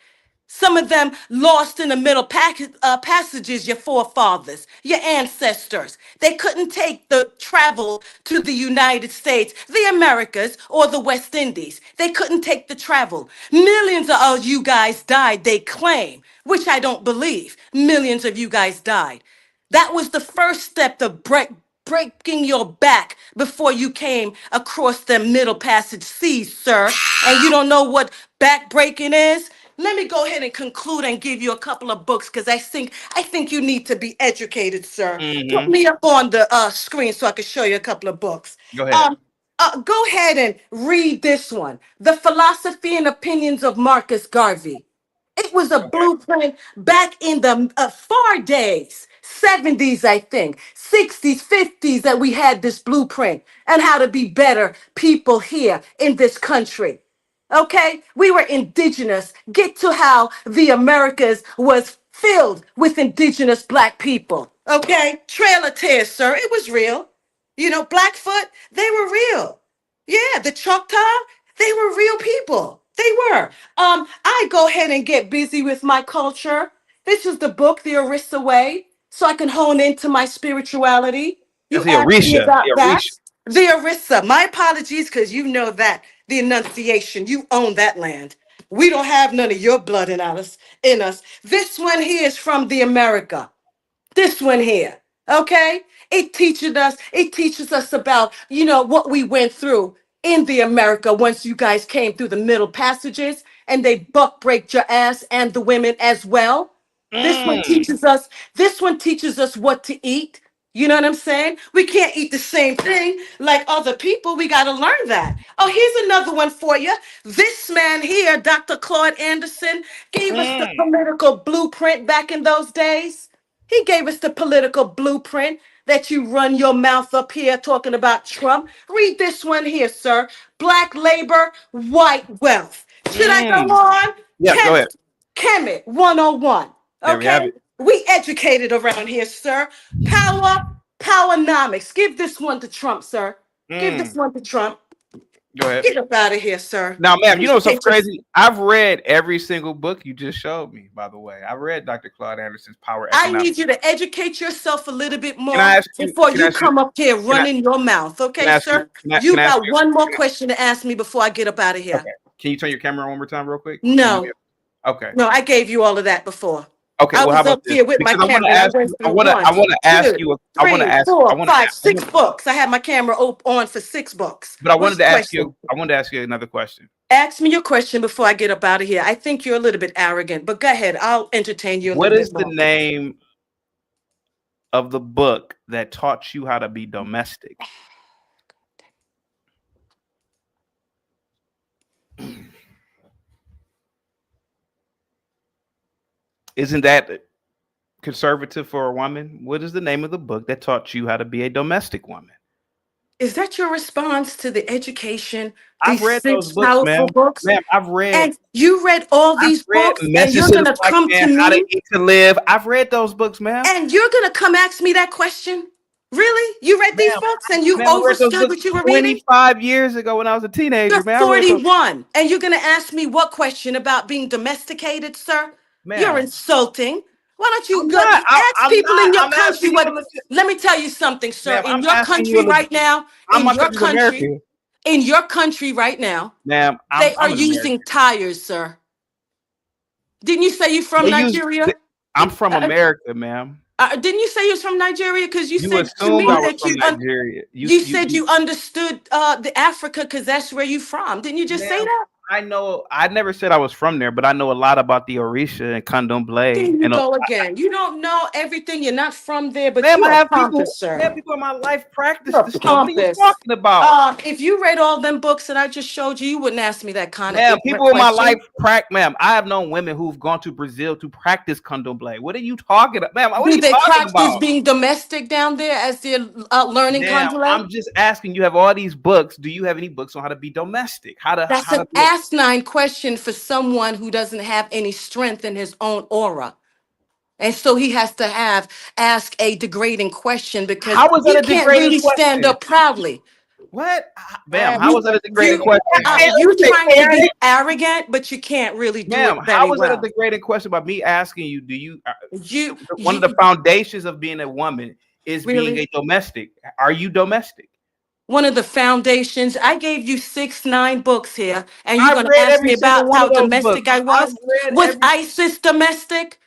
Some of them lost in the middle passages, your forefathers, your ancestors. They couldn't take the travel to the United States, the Americas, or the West Indies. They couldn't take the travel. Millions of you guys died, they claim, which I don't believe. Millions of you guys died. That was the first step to breaking your back before you came across the middle passage seas, sir. And you don't know what back breaking is? Let me go ahead and conclude and give you a couple of books because I think you need to be educated, sir. Put me up on the screen so I can show you a couple of books. Go ahead. Go ahead and read this one, The Philosophy and Opinions of Marcus Garvey. It was a blueprint back in the far days, 70s, I think, 60s, 50s, that we had this blueprint and how to be better people here in this country. Okay, we were indigenous. Get to how the Americas was filled with indigenous black people. Okay, Trail of Tears, sir, it was real. You know, Blackfoot, they were real. Yeah, the Choctaw, they were real people. They were. I go ahead and get busy with my culture. This is the book, The Orissa Way, so I can hone into my spirituality. You That's the asked me Orisha. about The that. Orisha. The Orissa. My apologies, because you know that. The enunciation. You own that land. We don't have none of your blood in us. This one here is from the America. This one here. Okay? It teaches us about, you know, what we went through in the America once you guys came through the middle passages and they buck break your ass and the women as well. This one teaches us what to eat. You know what I'm saying? We can't eat the same thing like other people. We got to learn that. Oh, here's another one for you. This man here, Dr. Claude Anderson, gave us the political blueprint back in those days. He gave us the political blueprint that you run your mouth up here talking about Trump. Read this one here, sir. Black labor, white wealth. Should I go on? Yeah, go ahead. Kemet 101. There we have Okay. it. We educated around here, sir. Powernomics. Give this one to Trump, sir. Give this one to Trump. Go ahead. Get up out of here, sir. Now, ma'am, you know something Educate crazy? I've read every single book you just showed me, by the way. I read Dr. Claude Anderson's Power I Economics. need you to educate yourself a little bit more I ask you- before can I you ask come you- up here can I- running your mouth. Okay, can I ask you- sir? can I- You can I ask got you- one more question to ask me before I get up out of here. Okay. Can you turn your camera on one more time real quick? No. Okay. No, I gave you all of that before. Okay, I well, was how about up here with my Because camera. I went through I want to ask you. I want to ask. 6 books. I had my camera on for 6 books. But I wanted What's to the ask question? you. I wanted to ask you another question. Ask me your question before I get up out of here. I think you're a little bit arrogant, but go ahead. I'll entertain you a What little is bit the more. name of the book that taught you how to be domestic? Isn't that conservative for a woman? What is the name of the book that taught you how to be a domestic woman? Is that your response to the education? I've These read 6 those books, powerful ma'am. books? Ma'am, I've read. And you read all these books, and Message you're to going the to Black come to Man, How to me, Eat to Live. I've read those books, ma'am. and you're going to come ask me that question? Really? You read these books and you Ma'am, I read those understood books what you were reading? 25 years ago when I was a teenager, You're man. I read those- 41, and you're going to ask me what question about being domesticated, sir? Ma'am. You're insulting. Why don't you I'm go not. ask I'm people not. in your I'm country asking what? you a legit- Let me tell you something, sir. Ma'am, In I'm your asking you country a legit- right now, I'm in not your country's American. country, in your country right now, Ma'am, they are I'm an using American. tires, sir. Didn't you say you're from They use- Nigeria? I'm from America, ma'am. Didn't you say you was from Nigeria? Because you You said to assumed me I was that from you Nigeria. you said you understood the Africa because that's where you from. Didn't you just say Ma'am, that? I know. I never said I was from there, but I know a lot about the Orisha and Candomblé. There you And go again. You don't know everything. You're not from there, but ma'am, you're I have people. pompous, sir. I have people in my life practice You're this stuff. What are you pompous. talking about? If you read all them books that I just showed you, you wouldn't ask me that kind Ma'am, of people in my question. life ma'am. I have known women who've gone to Brazil to practice Candomblé. What are you talking about, ma'am? What are Do you they talking practice about? being domestic down there as they're learning Ma'am, Candomblé? I'm just asking. You have all these books. Do you have any books on how to be domestic? That's how an to be- asinine question for someone who doesn't have any strength in his own aura. And so he has to ask a degrading question because How is that he a can't degrading really stand question? up proudly. What? Ma'am, how was that a degrading question? You trying to be arrogant, but you can't really do Ma'am, it very how was well. that a degrading question by me asking you? Do you? One of the foundations of being a woman is being a domestic. Are you domestic? One of the foundations. I gave you 6-9 books here, and you're I've going to read ask every me single about one how of those domestic books. I was. Was ISIS domestic?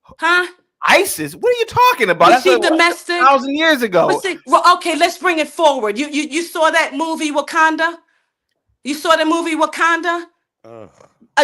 Huh? ISIS? What are you talking about? Was That's she like, domestic? 1,000 years ago. Well, okay, let's bring it forward. You saw that movie Wakanda? You saw the movie Wakanda?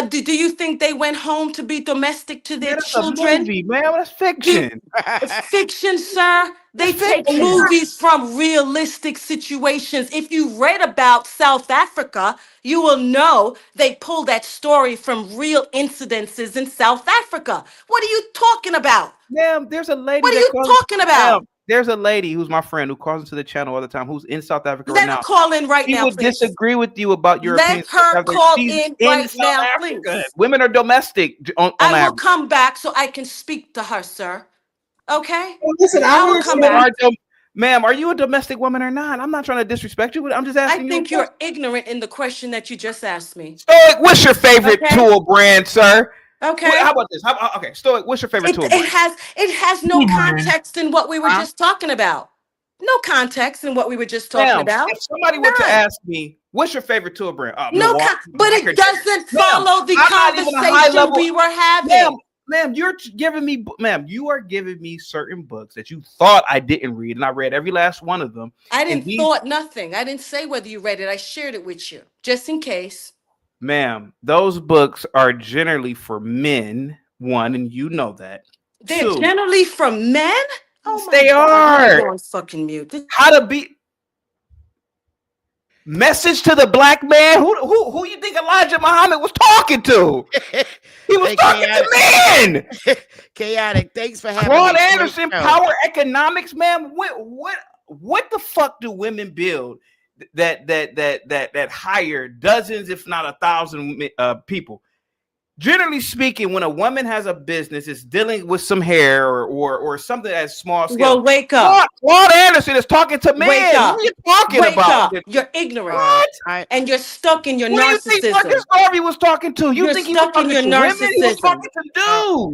Do you think they went home to be domestic to their That's a children? movie, man. That's fiction. It's fiction, sir. They take movies from realistic situations. If you read about South Africa, you will know they pull that story from real incidences in South Africa. What are you talking about? Ma'am, there's a lady. What are that you calls- talking about? Ma'am, there's a lady who's my friend who calls into the channel all the time, who's in South Africa Let right her now. call in right She now, would please. disagree with you about your Let opinions. her call She's in right South now, Africa. please. Women are domestic on I will average. come back so I can speak to her, sir. Okay? Listen, I will come back. Ma'am, are you a domestic woman or not? I'm not trying to disrespect you, but I'm just asking I you. think you're ignorant in the question that you just asked me. Stoic, what's your favorite Okay. tool brand, sir? Okay. How about this? Okay, Stoic, what's your favorite tool brand? It has no context in what we were just talking about. No context in what we were just talking Ma'am, about. if somebody were to ask me, what's your favorite tool brand? No, Milwaukee, but it doesn't follow the I'm not even a high conversation level- we were having. Ma'am, you are giving me certain books that you thought I didn't read, and I read every last one of them. I And didn't these- thought nothing. I didn't say whether you read it. I shared it with you just in case. Ma'am, those books are generally for men, one, and you know that. They're Two, generally from men. Oh my they God, I'm are. going fucking mute. How to be message to the black man. Who you think Elijah Muhammad was talking to? He was talking to men. Chaotic. Thanks for having Claude me. Great Anderson, show. Power Economics, man. What the fuck do women build that hire dozens, if not 1,000 people? Generally speaking, when a woman has a business, it's dealing with some hair or something at small scale. Well, wake up. Claude Anderson is talking to men. Wake up. What are you talking Wake about? up. You're ignorant. What? And you're stuck in your Who do you think narcissism. Marcus Garvey was talking to? You You're think he was stuck in talking your to women? He was narcissism. talking to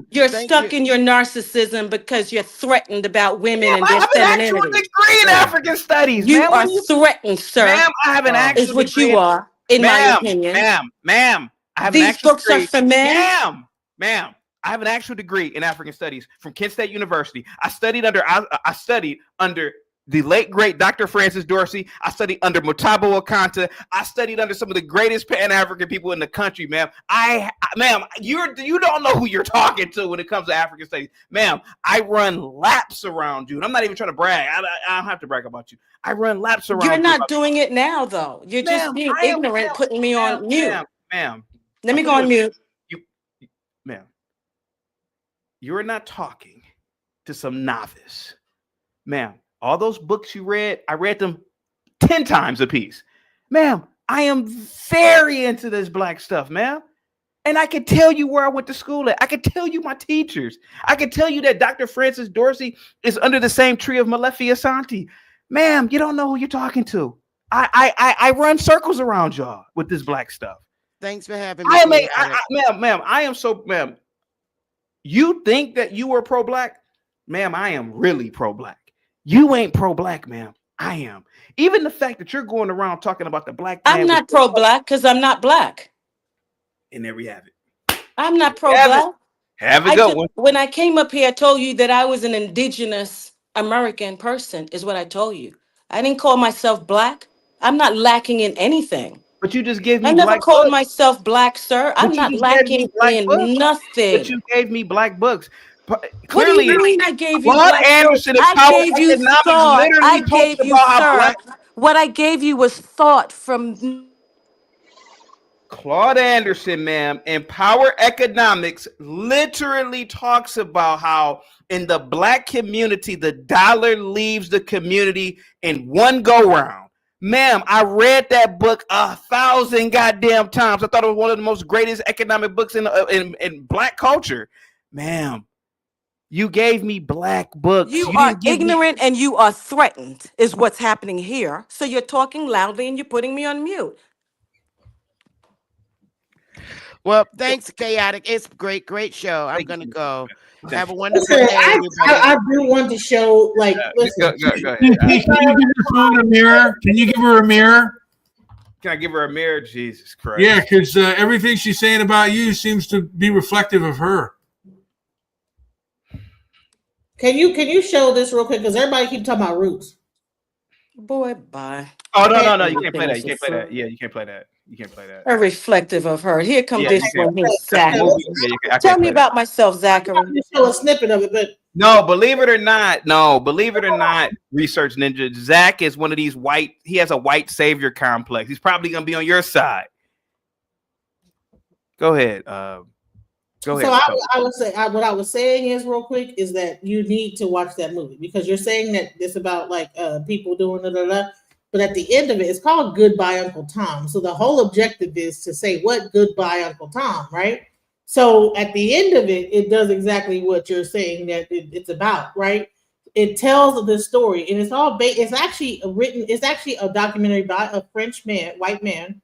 dudes. You're stuck in your narcissism because you're threatened about women and I their have an actual femininity. degree in African studies. You man. are threatened, sir. Ma'am, I have an actual is what degree you are, in my Ma'am, opinion. Ma'am, I have an These actual books are degree. for men. Ma'am, I have an actual degree in African studies from Kent State University. I studied under the late great Dr. Francis Dorsey. I studied under Mutabo Akanta. I studied under some of the greatest Pan-African people in the country, ma'am. Ma'am, you don't know who you're talking to when it comes to African studies, ma'am. I run laps around you, and I'm not even trying to brag. I don't have to brag about you. I run laps around. You're you. not doing it now, though. You're just being ignorant, putting me on mute. Ma'am. Let me go on mute. Ma'am, you're not talking to some novice. Ma'am, all those books you read, I read them 10 times a piece. Ma'am, I am very into this black stuff, ma'am. And I can tell you where I went to school at. I can tell you my teachers. I can tell you that Dr. Francis Dorsey is under the same tree of Malefi Asante. Ma'am, you don't know who you're talking to. I run circles around y'all with this black stuff. Thanks for having me. Ma'am, you think that you are pro-black? Ma'am, I am really pro-black. You ain't pro-black, ma'am. I am. Even the fact that you're going around talking about the black man. I'm not pro-black because I'm not black. And there we have it. I'm not pro-black. Have a good one. When I came up here, I told you that I was an indigenous American person, is what I told you. I didn't call myself black. I'm not lacking in anything. But you just gave me I never black called books. myself black, sir. I'm But you not just gave me lacking black in books. nothing. But you gave me black books. What do you mean I gave you Claude black Anderson books? of Power I gave you Economics thought. literally I talks gave you, about how sir. black- What I gave you was thought from Claude Anderson, ma'am, in Power Economics literally talks about how in the black community, the dollar leaves the community in one go round. Ma'am, I read that book 1,000 goddamn times. I thought it was one of the most greatest economic books in black culture. Ma'am, You gave me black books. You You are didn't give me. ignorant and you are threatened, is what's happening here. So you're talking loudly and you're putting me on mute. Well, thanks, Chaotic. It's a great show. I'm gonna go. Have a wonderful Listen, day, everybody. I do want to show, like, listen. Go ahead. Can you give this woman a mirror? Can you give her a mirror? Can I give her a mirror? Jesus Christ. Yeah, because everything she's saying about you seems to be reflective of her. Can you show this real quick? Because everybody keep talking about Roots. Boy, bye. Oh, no. You can't play that. You can't play that. Yeah, you can't play that. You can't play that. Are reflective of her. Here comes Yeah, this you one can't. here, Zachary. Yeah, I can't Tell me play about myself, Zachary. I'm show a snippet of it, but No, believe it or not, Research Ninja, Zach is one of these he has a white savior complex. He's probably going to be on your side. Go ahead. Go ahead. So I would say what I was saying is real quick is that you need to watch that movie because you're saying that it's about like people doing but at the end of it, it's called Goodbye Uncle Tom. So the whole objective is to say what goodbye Uncle Tom, right? So at the end of it, it does exactly what you're saying that it's about, right? It tells the story, and it's all it's actually a documentary by a French man, white man.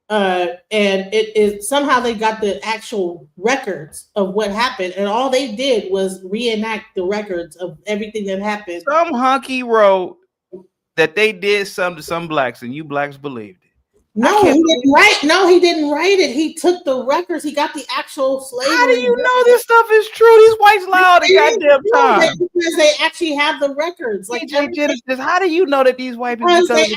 And it is somehow they got the actual records of what happened, and all they did was reenact the records of everything that happened. Some hunky wrote that they did something to some blacks, and you blacks believed it. No, he didn't write. No, he didn't write it. He took the records. He got the actual slavery. How do you know this stuff is true? These whites lie all the goddamn time. Because they actually have the records. Like DJ Genesis, how do you know that these white people? They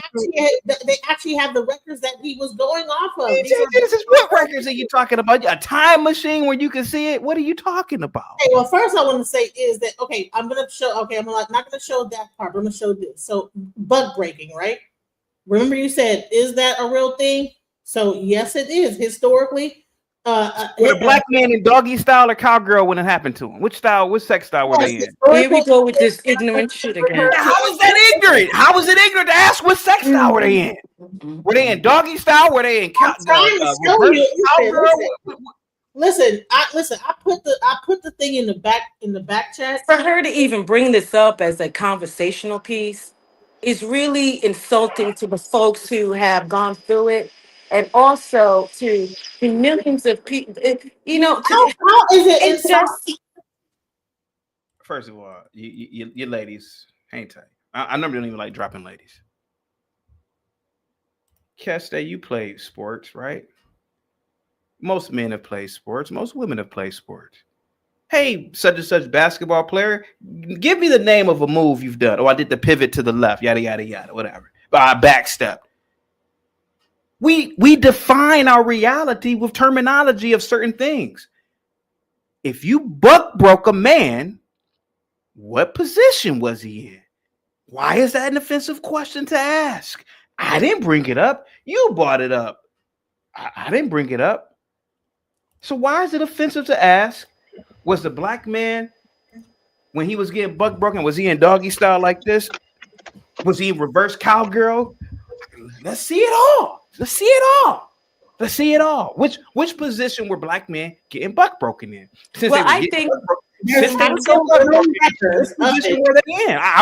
actually have the records that he was going off of. DJ Genesis, what records are you talking about? A time machine where you can see it? What are you talking about? Okay, well, first I want to say is that I'm gonna show. Okay, I'm not gonna show that part. But I'm gonna show this. So bug breaking, right? Remember you said, is that a real thing? So yes, it is. Historically, Were a black man in doggy style or cowgirl when it happened to him? Which sex style were they in? Here we go with this ignorant shit again. How is that ignorant? How is it ignorant to ask what sex style were they in? Were they in doggy style? Were they in cowgirl? Listen, I put the thing in the back chat. For her to even bring this up as a conversational piece is really insulting to the folks who have gone through it, and also to the millions of people. How is it insulting? First of all, you ladies, hang tight. I never don't even like dropping ladies. Keste, you played sports, right? Most men have played sports. Most women have played sports. Hey, such and such basketball player, give me the name of a move you've done. Oh, I did the pivot to the left, yada, yada, yada, whatever. But I backstepped. We define our reality with terminology of certain things. If you buck broke a man, what position was he in? Why is that an offensive question to ask? I didn't bring it up. You brought it up. I didn't bring it up. So why is it offensive to ask? Was the black man, when he was getting buck broken, was he in doggy style like this? Was he in reverse cowgirl? Let's see it all. Let's see it all. Let's see it all. Which position were black men getting buck broken in? I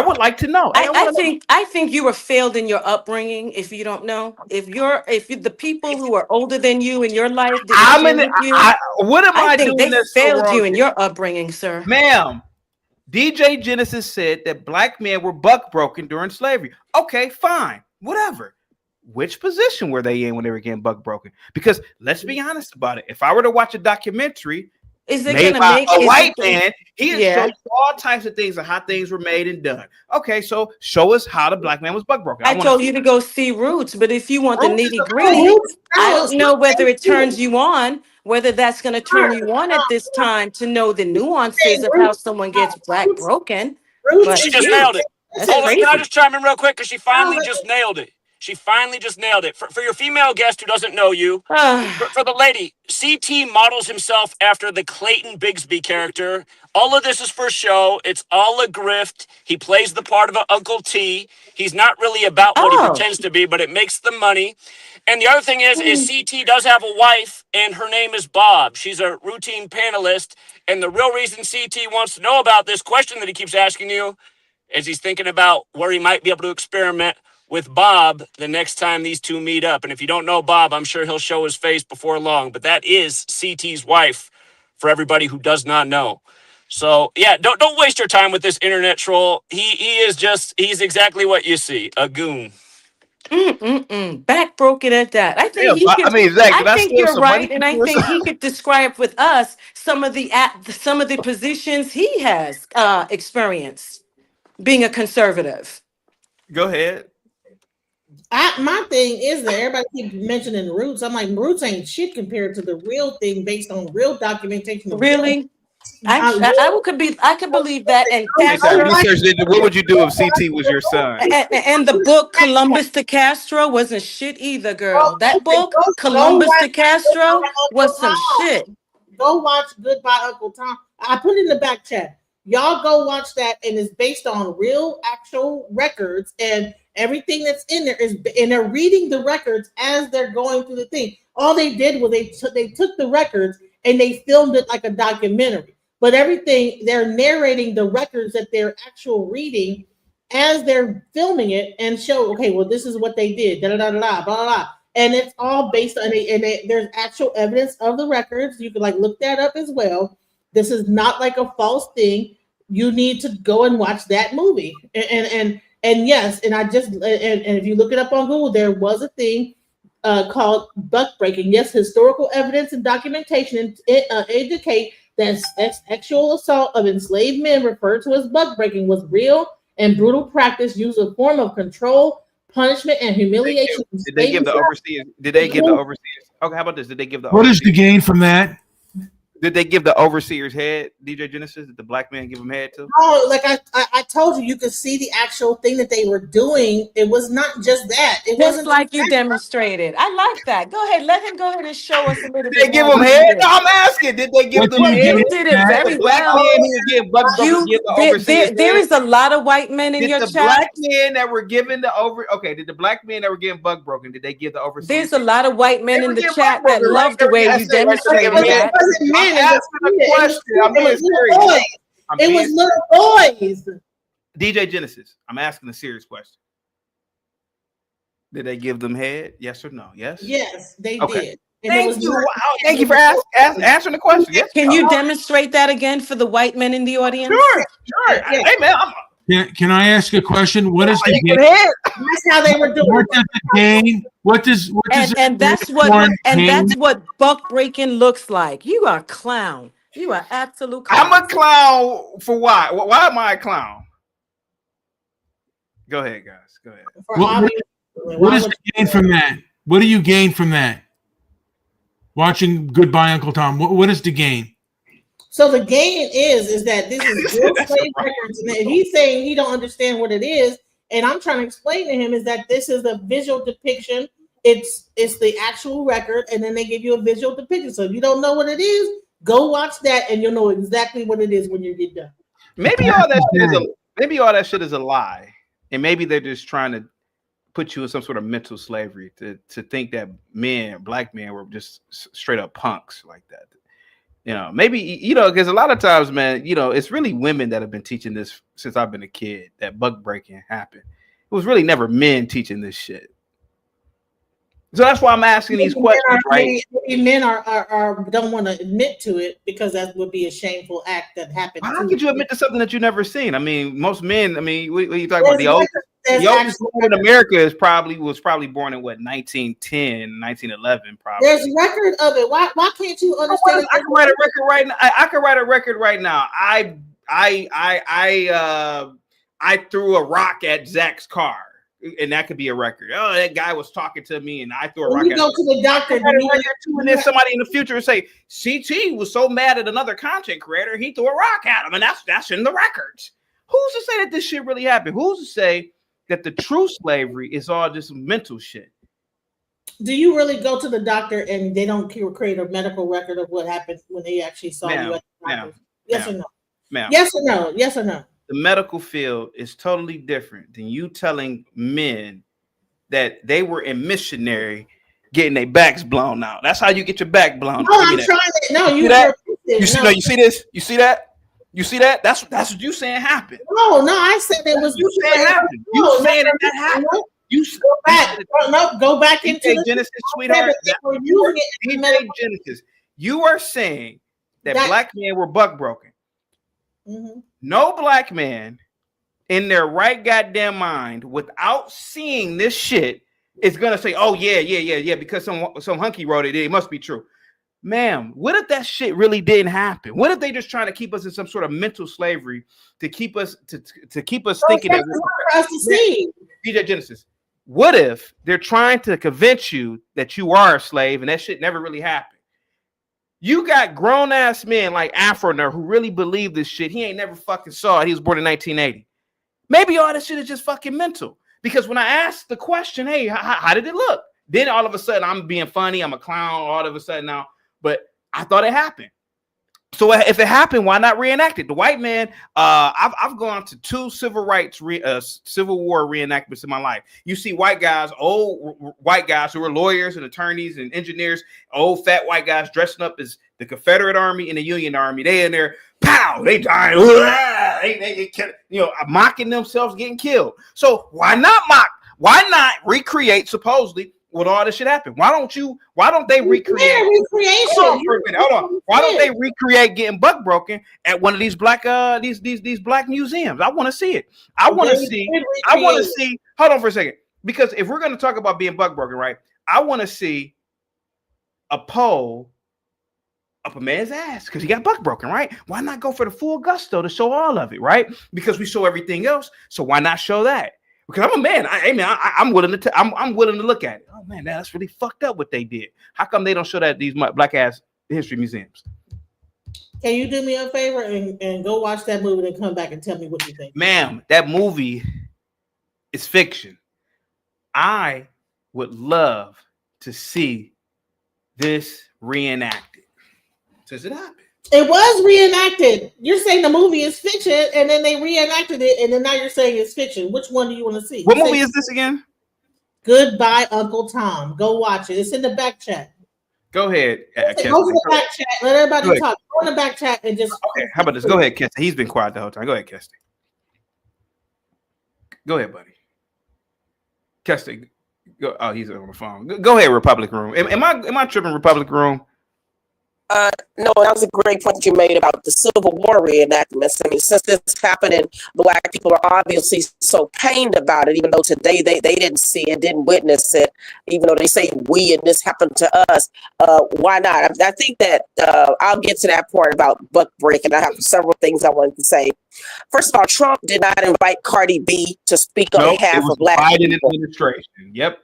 would like to know. I think you were failed in your upbringing. If you don't know, if the people who are older than you in your life, they failed you in your upbringing, sir. Ma'am, DJ Genesis said that black men were buck broken during slavery. Okay, fine, whatever. Which position were they in when they were getting buck broken? Because let's be honest about it. If I were to watch a documentary made by a white man, he showed all types of things of how things were made and done. Okay, so show us how the black man was buck broken. I told you to go see Roots, but if you want the nitty gritty, I don't know whether it turns you on, whether that's going to turn you on at this time to know the nuances of how someone gets black broken. She just nailed it. Hold on, can I just chime in real quick? Because she finally just nailed it. She finally just nailed it. For your female guest who doesn't know you, for the lady, CT models himself after the Clayton Bigsby character. All of this is for show. It's all a grift. He plays the part of an Uncle T. He's not really about what he pretends to be, but it makes the money. And the other thing is CT does have a wife, and her name is Bob. She's a routine panelist. And the real reason CT wants to know about this question that he keeps asking you is he's thinking about where he might be able to experiment with Bob the next time these two meet up. And if you don't know Bob, I'm sure he'll show his face before long. But that is CT's wife, for everybody who does not know. So yeah, don't waste your time with this internet troll. He's exactly what you see, a goon. Back broken at that. I think Zach, I think you're right, and I think he could describe with us some of the positions he has experienced being a conservative. Go ahead. My thing is that everybody keeps mentioning Roots. I'm like, Roots ain't shit compared to the real thing based on real documentation. Really? I could believe that. And what would you do if CT was your son? And the book Columbus to Castro wasn't shit either, girl. That book Columbus to Castro was some shit. Go watch Goodbye Uncle Tom. I put it in the back chat. Y'all go watch that, and it's based on real, actual records, and everything that's in there is, and they're reading the records as they're going through the thing. All they did was they took the records and they filmed it like a documentary. But everything, they're narrating the records that they're actual reading as they're filming it and show, okay, well, this is what they did, da da da da blah blah. And it's all based on there's actual evidence of the records. You can like look that up as well. This is not like a false thing. You need to go and watch that movie. And yes, and if you look it up on Google, there was a thing called buck breaking. Yes, historical evidence and documentation indicate that sexual assault of enslaved men, referred to as buck breaking, was real and brutal practice used as a form of control, punishment, and humiliation. Did they give the overseers? Okay, how about this? Did they give the? What is the gain from that? Did they give the overseer's head, DJ Genesis? Did the black man give him head too? Oh, like I told you, you could see the actual thing that they were doing. It was not just that. It wasn't like you demonstrated. I like that. Go ahead. Let him go ahead and show us a little bit. Did they give him head? No, I'm asking. Did they give them head? You did it very well. There is a lot of white men in your chat. Did the black men that were given the did the black men that were getting buck broken, did they give the overseers? There's a lot of white men in the chat that love the way you demonstrated that. It was little boys. DJ Genesis, I'm asking a serious question. Did they give them head? Yes or no? Yes. Yes, they did. Thank you. Thank you for answering the question. Yes. Can you demonstrate that again for the white men in the audience? Sure. Hey man, can I ask a question? What is the gain? That's how they were doing. What does the gain? What does and that's what buck breaking looks like. You are a clown. You are absolute clown. I'm a clown for why? Why am I a clown? Go ahead, guys. Go ahead. What is the gain from that? What do you gain from that? Watching Goodbye Uncle Tom. What is the gain? So the gain is that this is real slave records, and if he's saying he don't understand what it is, and I'm trying to explain to him is that this is a visual depiction. It's the actual record, and then they give you a visual depiction. So if you don't know what it is, go watch that, and you'll know exactly what it is when you get done. Maybe all that shit is a lie, and maybe they're just trying to put you in some sort of mental slavery to think that black men were just straight up punks like that. You know, maybe, because a lot of times, man, it's really women that have been teaching this since I've been a kid, that buck breaking happened. It was really never men teaching this shit. So that's why I'm asking these questions, right? Maybe men are don't want to admit to it because that would be a shameful act that happened. How could you admit to something that you've never seen? I mean, most men, what you talking about? The oldest woman in America was probably born in 1910, 1911, probably. There's record of it. Why can't you understand? I can write a record right now. I can write a record right now. I threw a rock at Zach's car. And that could be a record. Oh, that guy was talking to me, and I threw a rock at him. You go to the doctor, and then somebody in the future would say, CT was so mad at another content creator, he threw a rock at him, and that's in the records. Who's to say that this shit really happened? Who's to say that the true slavery is all just mental shit. Do you really go to the doctor and they don't create a medical record of what happened when they actually saw you at the doctor? Yes or no? Ma'am. Yes or no? Yes or no? The medical field is totally different than you telling men that they were in missionary getting their backs blown out. That's how you get your back blown. No, I'm trying to. No, you see no, you see this? You see that? You see that? That's what you saying happened. No, I said it was. You saying happened. You saying that happened. You go back. Go back into DJ Genesis, sweetheart. DJ Genesis. You are saying that black men were buck broken. Mm-hmm. No black man in their right goddamn mind, without seeing this shit, is gonna say, "Oh yeah," because some hunky wrote it. It must be true, ma'am. What if that shit really didn't happen? What if they just trying to keep us in some sort of mental slavery to keep us thinking that for us to see? DJ Genesis. What if they're trying to convince you that you are a slave and that shit never really happened? You got grown ass men like Afro who really believe this shit. He ain't never fucking saw it. He was born in 1980. Maybe all this shit is just fucking mental. Because when I asked the question, hey, how did it look? Then all of a sudden I'm being funny. I'm a clown all of a sudden now. But I thought it happened. So if it happened, why not reenact it? The white man, I've gone to 2 civil war reenactments in my life. You see white guys, old white guys who are lawyers and attorneys and engineers, old fat white guys dressing up as the Confederate Army and the Union Army. They in there, pow, they dying, they mocking themselves getting killed. So why not mock? Why not recreate supposedly what all this shit happened? Why don't they recreate? Hold on. Why don't they recreate getting buck broken at one of these black these black museums? I want to see it. I want to see. Hold on for a second, because if we're going to talk about being buck broken, right? I want to see a pole up a man's ass because he got buck broken, right? Why not go for the full gusto to show all of it, right? Because we show everything else, so why not show that? Because I'm a man. I'm willing to. I'm willing to look at it. Oh man, that's really fucked up what they did. How come they don't show that at these black ass history museums? Can you do me a favor and go watch that movie and come back and tell me what you think? Ma'am, that movie is fiction. I would love to see this reenacted. Does it happen? It was reenacted. You're saying the movie is fiction, and then they reenacted it, and then now you're saying it's fiction. Which one do you want to see? What movie is this again? Goodbye, Uncle Tom. Go watch it. It's in the back chat. Go ahead. Go to the back chat. Let everybody talk. Go in the back chat and just. Okay. How about this? Go ahead, Kesty. He's been quiet the whole time. Go ahead, Kesty. Go ahead, buddy. Kesty. Go. Oh, he's on the phone. Go ahead, Republic Room. Am I tripping, Republic Room? No, that was a great point that you made about the Civil War reenactments. I mean, since this happened and black people are obviously so pained about it, even though today they didn't see it, didn't witness it, even though they say we and this happened to us, why not? I think that I'll get to that part about buck breaking. I have several things I wanted to say. First of all, Trump did not invite Cardi B to speak on behalf of black Biden people. Administration. Yep.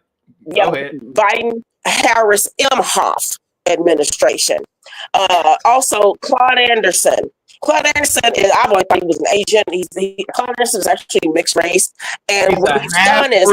Go ahead. Biden, Harris, Imhoff administration. Also, Claude Anderson. Claude Anderson is, I always thought he was an Asian. Claude Anderson is actually mixed race. And what he's done is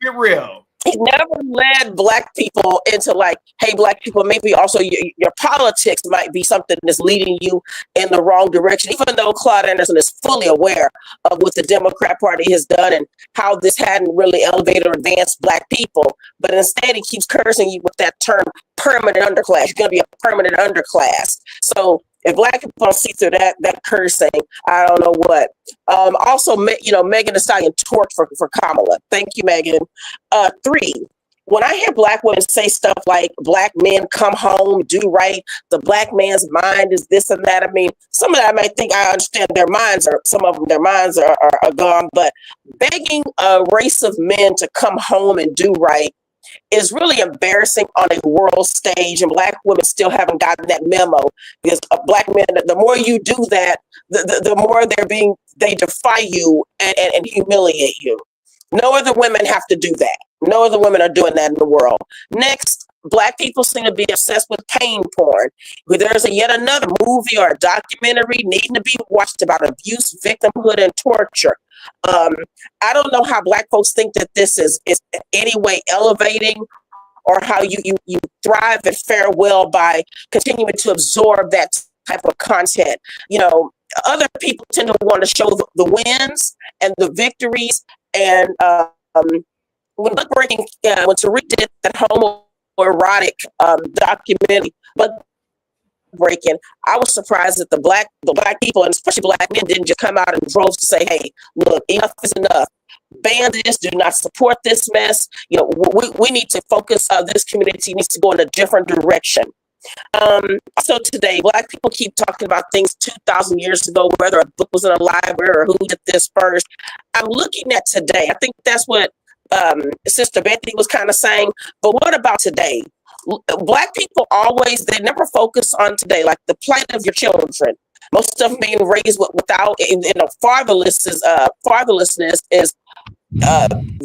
get real. He never led black people into like, hey, black people, maybe also your politics might be something that's leading you in the wrong direction, even though Claude Anderson is fully aware of what the Democrat Party has done and how this hadn't really elevated or advanced black people. But instead, he keeps cursing you with that term, permanent underclass. You're going to be a permanent underclass. So if black people don't see through that cursing, I don't know what. Also, Megan Thee Stallion torch for Kamala. Thank you, Megan. 3, when I hear black women say stuff like black men come home, do right, the black man's mind is this and that. I mean, some of that I might think I understand their minds are gone, but begging a race of men to come home and do right is really embarrassing on a world stage, and black women still haven't gotten that memo, because black men, the more you do that, the more they defy you and humiliate you. No other women have to do that. No other women are doing that in the world. Next, black people seem to be obsessed with pain porn. There's yet another movie or a documentary needing to be watched about abuse, victimhood, and torture. I don't know how Black folks think that this is any way elevating, or how you thrive and fare well by continuing to absorb that type of content. Other people tend to want to show the wins and the victories. And when Buck Breaking, when Tariq did that homoerotic documentary, Buck Breaking, I was surprised that the black people, and especially Black men, didn't just come out in droves to say, "Hey, look, enough is enough. Ban this. Do not support this mess. We need to focus. This community needs to go in a different direction." So today, Black people keep talking about things 2,000 years ago, whether a book was in a library or who did this first. I'm looking at today. I think that's what Sister Bethany was kind of saying. But what about today? Black people they never focus on today, like the plight of your children. Most of them being raised without, fatherlessness is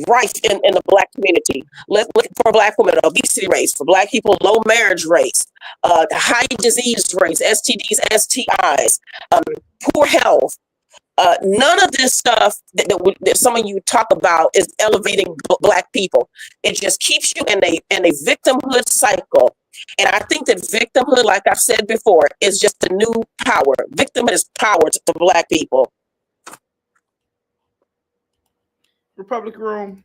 rife in the Black community. Look for Black women, obesity rates; for Black people, low marriage rates, high disease rates, STDs, STIs, poor health. None of this stuff that some of you talk about is elevating Black people. It just keeps you in a victimhood cycle. And I think that victimhood, like I've said before, is just a new power. Victimhood is power to Black people. Republic Room.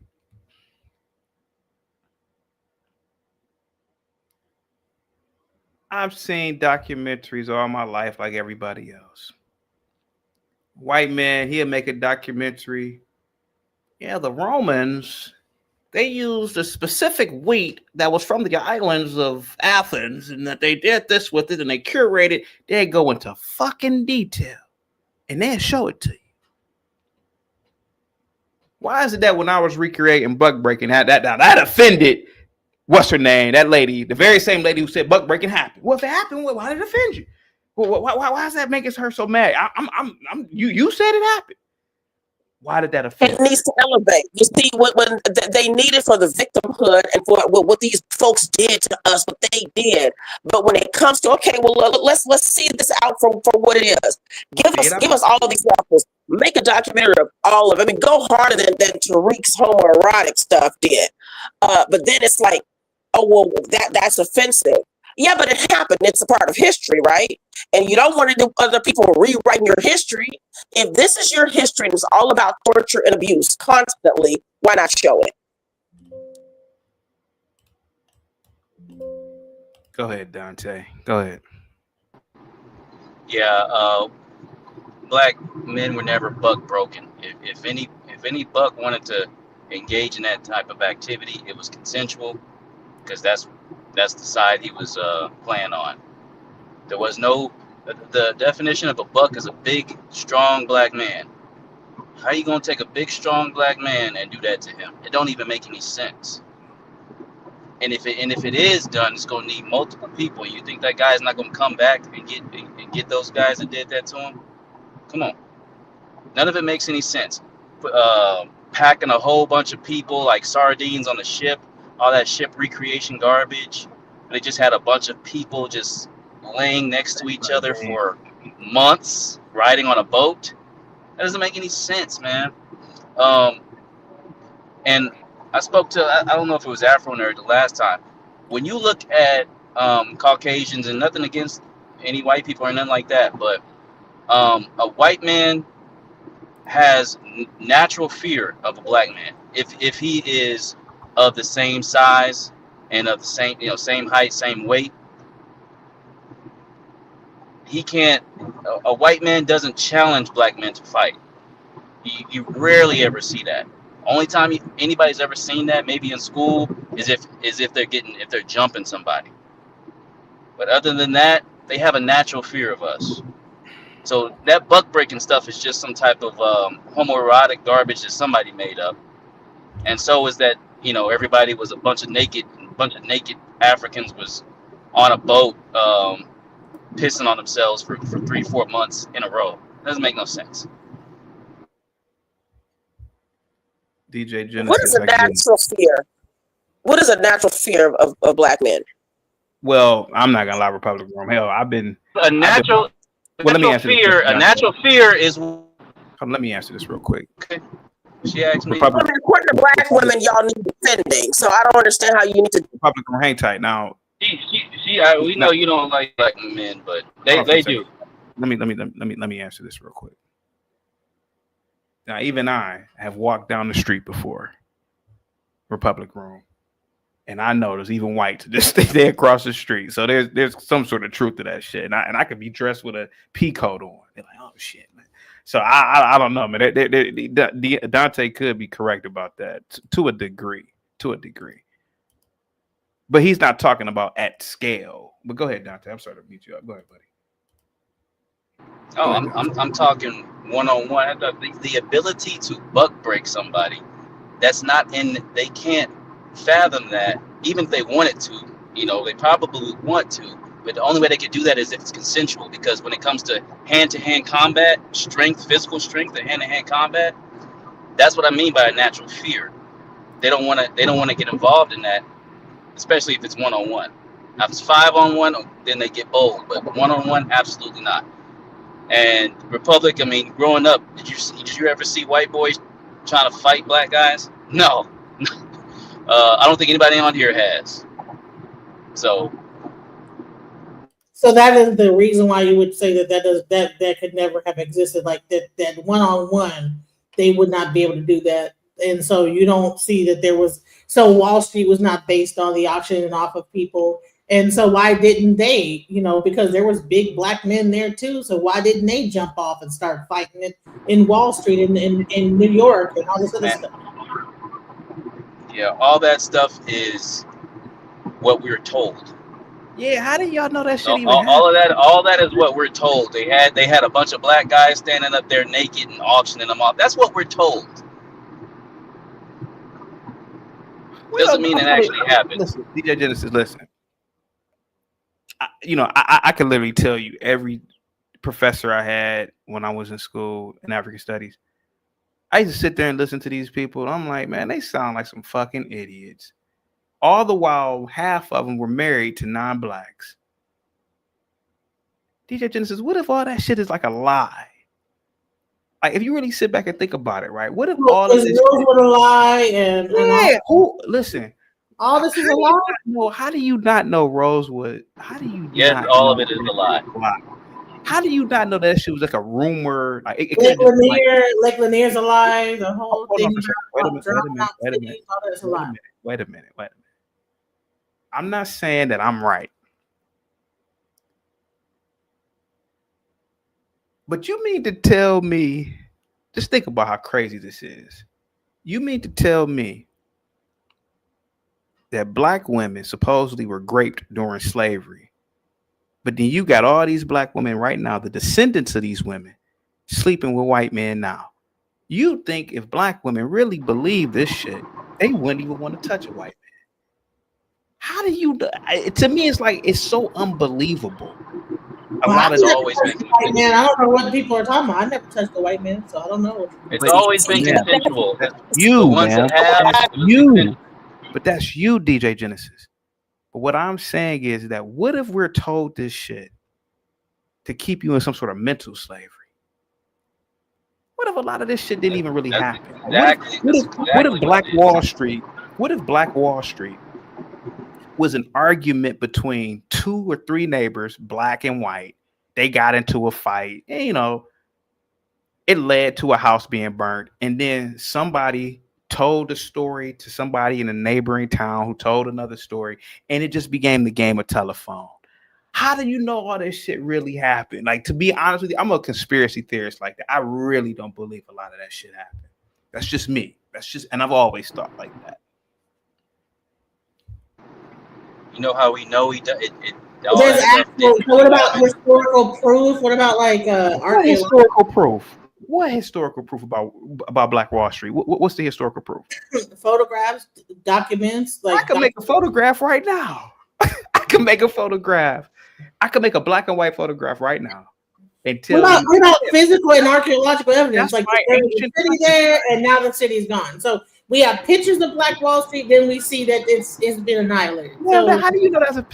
I've seen documentaries all my life like everybody else. White man, he'll make a documentary. Yeah, the Romans, they used a specific wheat that was from the islands of Athens, and that they did this with it, and they curated. They go into fucking detail, and they'll show it to you. Why is it that when I was recreating Buck Breaking, that offended, what's her name, that lady, the very same lady who said Buck Breaking happened? Well, if it happened, why did it offend you? Why is that making her so mad? You said it happened. Why did that offend? It needs to elevate. You see, when they need it for the victimhood and for what these folks did to us, what they did. But when it comes to, okay, well, let's see this out for what it is. Give us all of these examples. Make a documentary of all of it. I mean, go harder than Tariq's homoerotic stuff did. But then it's like, oh, well, that's offensive. Yeah, but it happened. It's a part of history, right? And you don't want to do other people rewriting your history. If this is your history and it's all about torture and abuse constantly, why not show it? Go ahead, Dante. Go ahead. Yeah, Black men were never buck broken. If any buck wanted to engage in that type of activity, it was consensual, because that's the side he was playing on. There was no, the definition of a buck is a big, strong Black man. How are you gonna take a big, strong Black man and do that to him? It don't even make any sense. And if it is done, it's gonna need multiple people. You think that guy's not gonna come back and get those guys that did that to him? Come on. None of it makes any sense. Packing a whole bunch of people like sardines on the ship, all that ship recreation garbage. They just had a bunch of people just laying next to each other for months, riding on a boat. That doesn't make any sense, man. And I spoke to, I don't know if it was Afro Nerd the last time. When you look at Caucasians, and nothing against any white people or nothing like that, but a white man has natural fear of a Black man. If he is of the same size and of the same height, same weight, he can't. A white man doesn't challenge Black men to fight. You rarely ever see that. Only time anybody's ever seen that, maybe in school, is if they're jumping somebody. But other than that, they have a natural fear of us. So that buck breaking stuff is just some type of homoerotic garbage that somebody made up. And so is that, everybody was a bunch of naked Africans was on a boat pissing on themselves for 3-4 months in a row. Doesn't make no sense. DJ Genesis. What is a natural fear? What is a natural fear of Black men? Well, I'm not gonna lie, Republican Room. Hell, I've been a natural. Well, let me answer fear. A natural feer is Let me answer this real quick. Okay. She asked me. What the black women y'all need defending? So I don't understand how you need to. Republican, hang tight now. We know you don't like black men, but they do. Let me answer this real quick. Now, even I have walked down the street before, Republic Room, and I know there's even whites just stay there across the street. So there's some sort of truth to that shit. And I could be dressed with a pea coat on. They're like, oh shit, man. So I don't know, man. Dante could be correct about that to a degree. But he's not talking about at scale. But go ahead, Dante. I'm sorry to beat you up. Go ahead, buddy. Oh, I'm talking one-on-one. The ability to buck break somebody, that's not in. They can't fathom that. Even if they wanted to, they probably would want to. But the only way they could do that is if it's consensual. Because when it comes to hand-to-hand combat, physical strength, and hand-to-hand combat, that's what I mean by a natural fear. They don't want to get involved in that, especially if it's one-on-one. Now, if it's 5-on-1, then they get bold. But one-on-one, absolutely not. And Republic, I mean, growing up, did you ever see white boys trying to fight black guys? No. I don't think anybody on here has. So that is the reason why you would say that could never have existed. Like that one-on-one, they would not be able to do that. And so you don't see that there was. So Wall Street was not based on the auctioning off of people. And so why didn't they, because there was big black men there too. So why didn't they jump off and start fighting it in Wall Street in New York and all this other stuff? Yeah, all that stuff is what we're told. Yeah, how do y'all know that shit even all that is what we're told. They had a bunch of black guys standing up there naked and auctioning them off. That's what we're told. Doesn't mean it actually happened. Listen, DJ Genesis, listen. I can literally tell you every professor I had when I was in school in African studies. I used to sit there and listen to these people. And I'm like, man, they sound like some fucking idiots. All the while, half of them were married to non-blacks. DJ Genesis, what if all that shit is like a lie? Like, if you really sit back and think about it, right? What if all of this was a lie? And listen. All this is a lie? How do you not know Rosewood? Yes, all of it is a lie. How do you not know that shit was like a rumor? Like Lake Lanier's a lie. The whole thing. Wait a minute. I'm not saying that I'm right. But you mean to tell me, just think about how crazy this is. You mean to tell me that black women supposedly were raped during slavery, but then you got all these black women right now, the descendants of these women, sleeping with white men now. You think if black women really believe this shit, they wouldn't even want to touch a white man. How do you? To me, it's like it's so unbelievable. It's always been white man. I don't know what people are talking about. I never touched a white man, so I don't know. It's always been consensual. You, man. You. But that's you, DJ Genesis. But what I'm saying is that what if we're told this shit to keep you in some sort of mental slavery? What if a lot of this shit didn't even really happen? What if Black Wall Street? What if Black Wall Street was an argument between 2 or 3 neighbors, black and white? They got into a fight, and it led to a house being burned, and then somebody told the story to somebody in a neighboring town who told another story, and it just became the game of telephone. How do you know all this shit really happened? Like, to be honest with you, I'm a conspiracy theorist like that. I really don't believe a lot of that shit happened. That's just me. And I've always thought like that. You know how we know it There's actual. So what about historical proof? What about like what historical proof? What historical proof about Black Wall Street? What's the historical proof? Photographs, documents. Like I can make a photograph right now. I can make a photograph. I can make a black and white photograph right now. And tell what about physical and archaeological evidence? That's like there was a city there, and now the city's gone. So we have pictures of Black Wall Street. Then we see that it's been annihilated. Yeah, so, how do you know that's a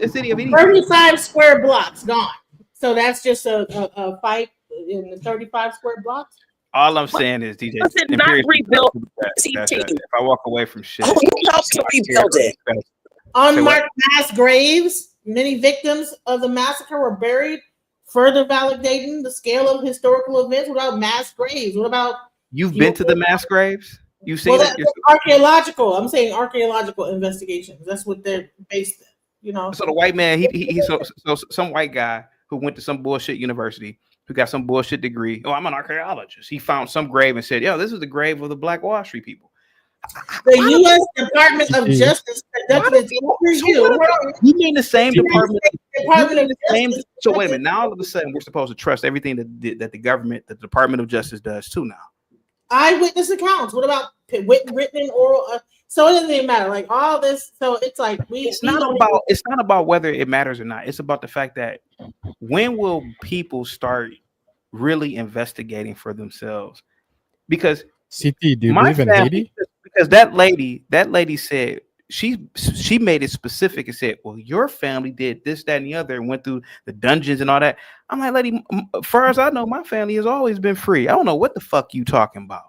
city of any? 35 square blocks gone. So that's just a fight in the 35 square blocks. All I'm saying is, DJ, Was it not Imperious, rebuilt? if I walk away from shit, Oh, you helped to rebuild it. Unmarked mass graves. Many victims of the massacre were buried, further validating the scale of historical events. What about mass graves? What about You've been to the mass graves? You've seen well, it? that's archaeological. I'm saying archaeological investigations. That's what they're based in. You know. So the white man, so some white guy who went to some bullshit university, who got some bullshit degree. Oh, I'm an archaeologist. He found some grave and said, "Yo, this is the grave of the Black Wall Street people." The U.S. Department of Justice conducted its own review. You mean the same department? Department of Justice. So wait a minute. Now all of a sudden we're supposed to trust everything that the government, the Department of Justice, does too now. Eyewitness accounts. What about written and oral? So it doesn't even matter. Like all this. So it's like It's not about whether it matters or not. It's about the fact that when will people start really investigating for themselves? Because CT, do you believe in Haiti? Because that lady said she made it specific and said, well, your family did this, that, and the other, and went through the dungeons and all that. I'm like, lady, as far as I know, my family has always been free. I don't know what the fuck you talking about.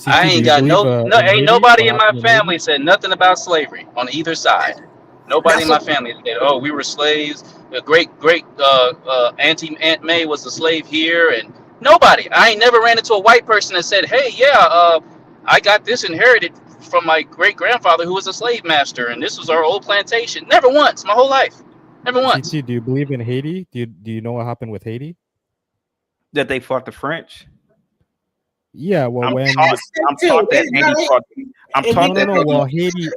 I ain't got ain't nobody in my family said nothing about slavery on either side. Nobody in my family said, "Oh, we were slaves." The great Auntie Aunt May was a slave here, and nobody. I ain't never ran into a white person that said, "Hey, yeah, I got this inherited from my great grandfather who was a slave master, and this was our old plantation." Never once, my whole life, never once. CT, do you believe in Haiti? Do you know what happened with Haiti? That they fought the French. Yeah, well, I'm when taught that Haiti fought. I'm taught that. Well, Haiti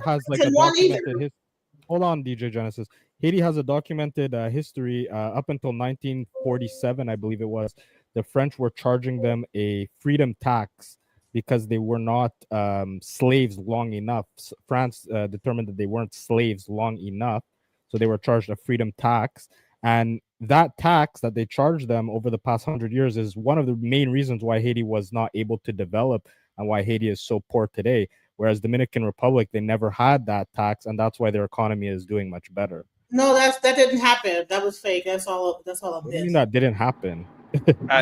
has like a documented history. Hold on, DJ Genesis. Haiti has a documented history up until 1947, I believe it was. The French were charging them a freedom tax because they were not slaves long enough. France determined that they weren't slaves long enough, so they were charged a freedom tax. And that tax that they charged them over the past 100 years is one of the main reasons why Haiti was not able to develop and why Haiti is so poor today. Whereas Dominican Republic, they never had that tax, and that's why their economy is doing much better. No, that didn't happen. That was fake. That's all I'm saying. That didn't happen.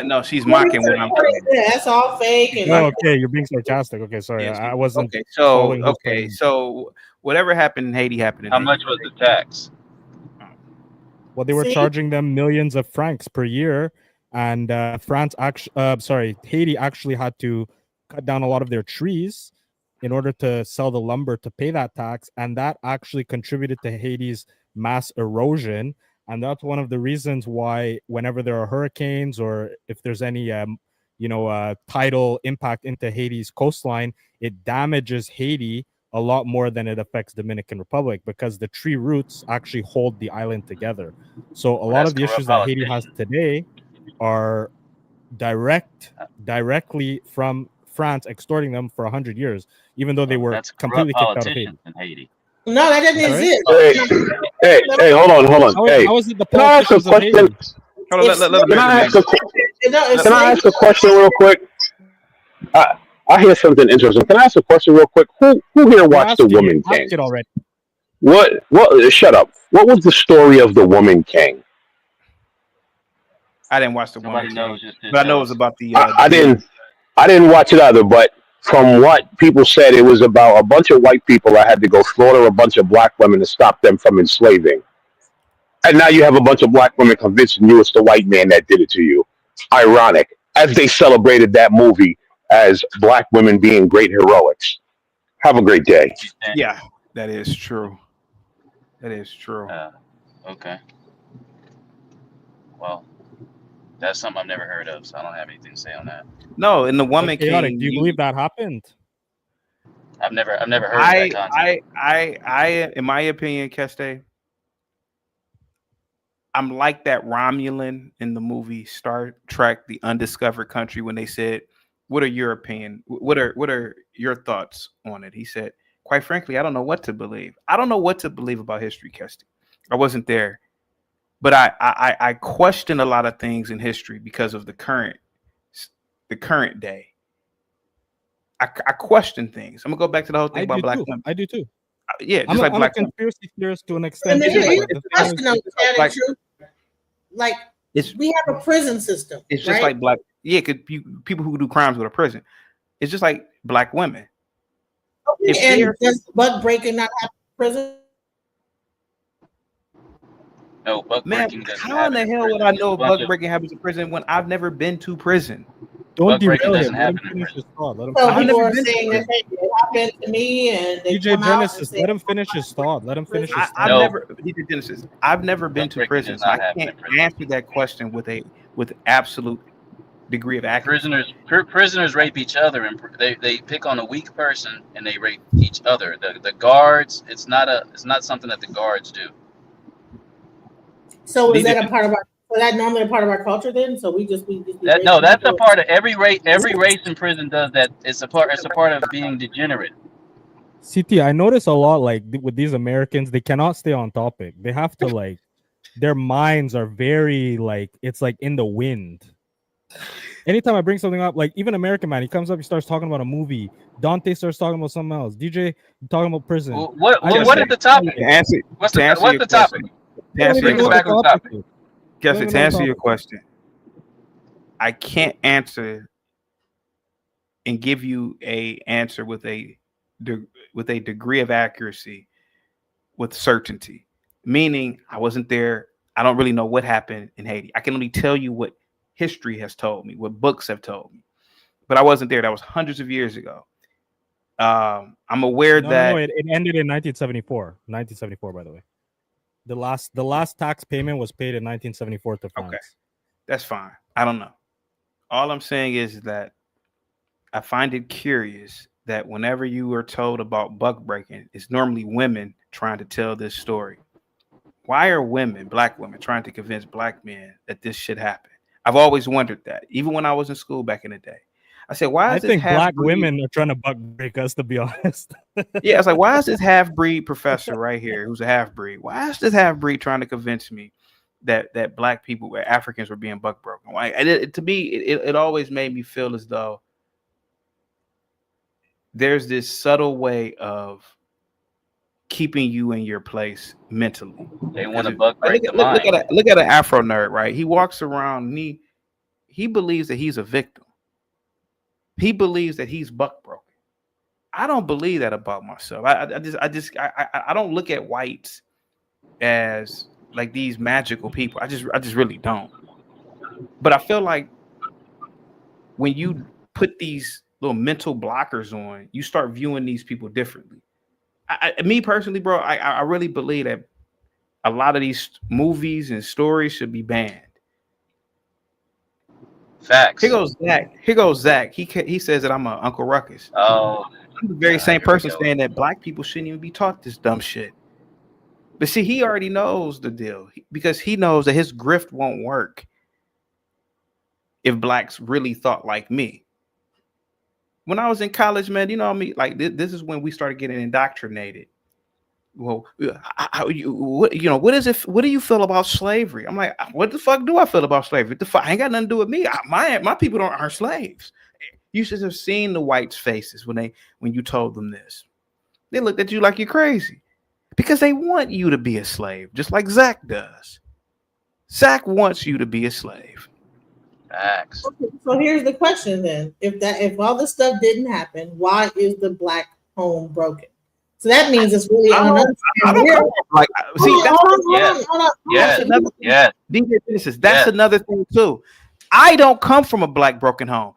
No, she's mocking what I'm saying. Yeah, that's all fake. And okay, you're being sarcastic. Okay, sorry, yes, I wasn't. Okay, so whatever happened in Haiti happened in How Haiti. much was the tax? Well, they were charging them millions of francs per year, and Haiti actually had to cut down a lot of their trees in order to sell the lumber to pay that tax, and that actually contributed to Haiti's mass erosion. And that's one of the reasons why whenever there are hurricanes or if there's any tidal impact into Haiti's coastline, it damages Haiti a lot more than it affects Dominican Republic, because the tree roots actually hold the island together. So a lot of the issues that Haiti has today are directly from France extorting them for 100 years, even though they were completely kicked out of Haiti. In Haiti. No, that doesn't exist. Hey, hold on. How is it the can I ask a politicians of Haiti? question? Can I ask a question real quick? I hear something interesting. Can I ask a question real quick? Who here watched The Woman King? It already. What? Shut up. What was the story of The Woman King? I didn't watch The Woman King, but I know it was about the. I didn't watch it either, but from what people said, it was about a bunch of white people that had to go slaughter a bunch of black women to stop them from enslaving. And now you have a bunch of black women convincing you it's the white man that did it to you. Ironic, as they celebrated that movie as black women being great heroics. Have a great day. Yeah, that is true. That is true. Okay. Well, that's something I've never heard of, so I don't have anything to say on that. No, in The Woman King. Do you believe that happened? I've never heard of that concept. I, in my opinion, Keste, I'm like that Romulan in the movie Star Trek: The Undiscovered Country when they said, "What are your opinion? What are your thoughts on it?" He said, "Quite frankly, I don't know what to believe. I don't know what to believe about history, Keste. I wasn't there, but I question a lot of things in history because of the current day. I question things. I'm gonna go back to the whole thing about black women. I do too. Yeah, I'm just a conspiracy theorist to an extent. Like we have a prison system. It's just right? like black. Yeah, people who do crimes go to prison. It's just like black women. Okay, and does buck breaking not happen in prison? No, buck Man, breaking doesn't how in happen the in hell would prison. I There's a know if bunch buck of breaking happens in prison when I've never been to prison? Don't buck breaking derail doesn't him. Let him happen in finish prison. his thought. Let him So I've finish. people never are been to saying that prison. it happened to me, and they DJ come out and Genesis, say, let him finish his thought. Let him finish his I've thought. never, DJ Genesis, I've never been Buck to breaking prison, does so I not happen in can't prison. answer that question with absolute degree of accuracy. Prisoners rape each other, and they pick on a weak person and they rape each other. The guards, it's not something that the guards do. so is DJ that a part of our? So that normally a part of our culture then? So we just be No, raping that's a people. part of every race in prison does that. It's a part of being degenerate. CT, I notice a lot like with these Americans, they cannot stay on topic. They have to like their minds are very like it's like in the wind. Anytime I bring something up, like even American Man, he comes up, he starts talking about a movie. Dante starts talking about something else. DJ talking about prison. What is the topic? What's the topic? To answer Bring your us back on question, topic. Justin, to answer your question, I can't answer and give you a answer with a degree of accuracy, with certainty. Meaning, I wasn't there. I don't really know what happened in Haiti. I can only tell you what history has told me, what books have told me. But I wasn't there. That was hundreds of years ago. I'm aware that it ended in 1974. 1974, by the way. The last tax payment was paid in 1974 to France. Okay, that's fine. I don't know. All I'm saying is that I find it curious that whenever you are told about buck breaking, it's normally women trying to tell this story. Why are women, black women, trying to convince black men that this should happen? I've always wondered that, even when I was in school back in the day. I said, why is this think black half-breed- women are trying to buck break us, to be honest. Yeah, it's like, why is this half-breed professor right here, who's a half-breed? Why is this half-breed trying to convince me that black people, Africans, were being buck broken? Why? And to me, it always made me feel as though there's this subtle way of keeping you in your place mentally. They want to buck break the Look mind. at an Afro nerd, right? He walks around and he believes that he's a victim. He believes that he's buck broken. I don't believe that about myself. I don't look at whites as like these magical people. I just really don't. But I feel like when you put these little mental blockers on, you start viewing these people differently. Me personally, bro, I really believe that a lot of these movies and stories should be banned. Facts. Here goes Zach. He says that I'm a Uncle Ruckus. Oh, I'm the very same here we person go. saying that black people shouldn't even be taught this dumb shit. But see, he already knows the deal because he knows that his grift won't work if blacks really thought like me. When I was in college, man, you know what I mean? Like this is when we started getting indoctrinated. Well, what is it? What do you feel about slavery? I'm like, what the fuck do I feel about slavery? The fuck ain't got nothing to do with me. My people aren't slaves. You should have seen the whites' faces when you told them this. They looked at you like you're crazy because they want you to be a slave, just like Zach does. Zach wants you to be a slave. Facts. Okay, so here's the question then: if all this stuff didn't happen, why is the black home broken? So that means it's really That's another thing too. I don't come from a black broken home.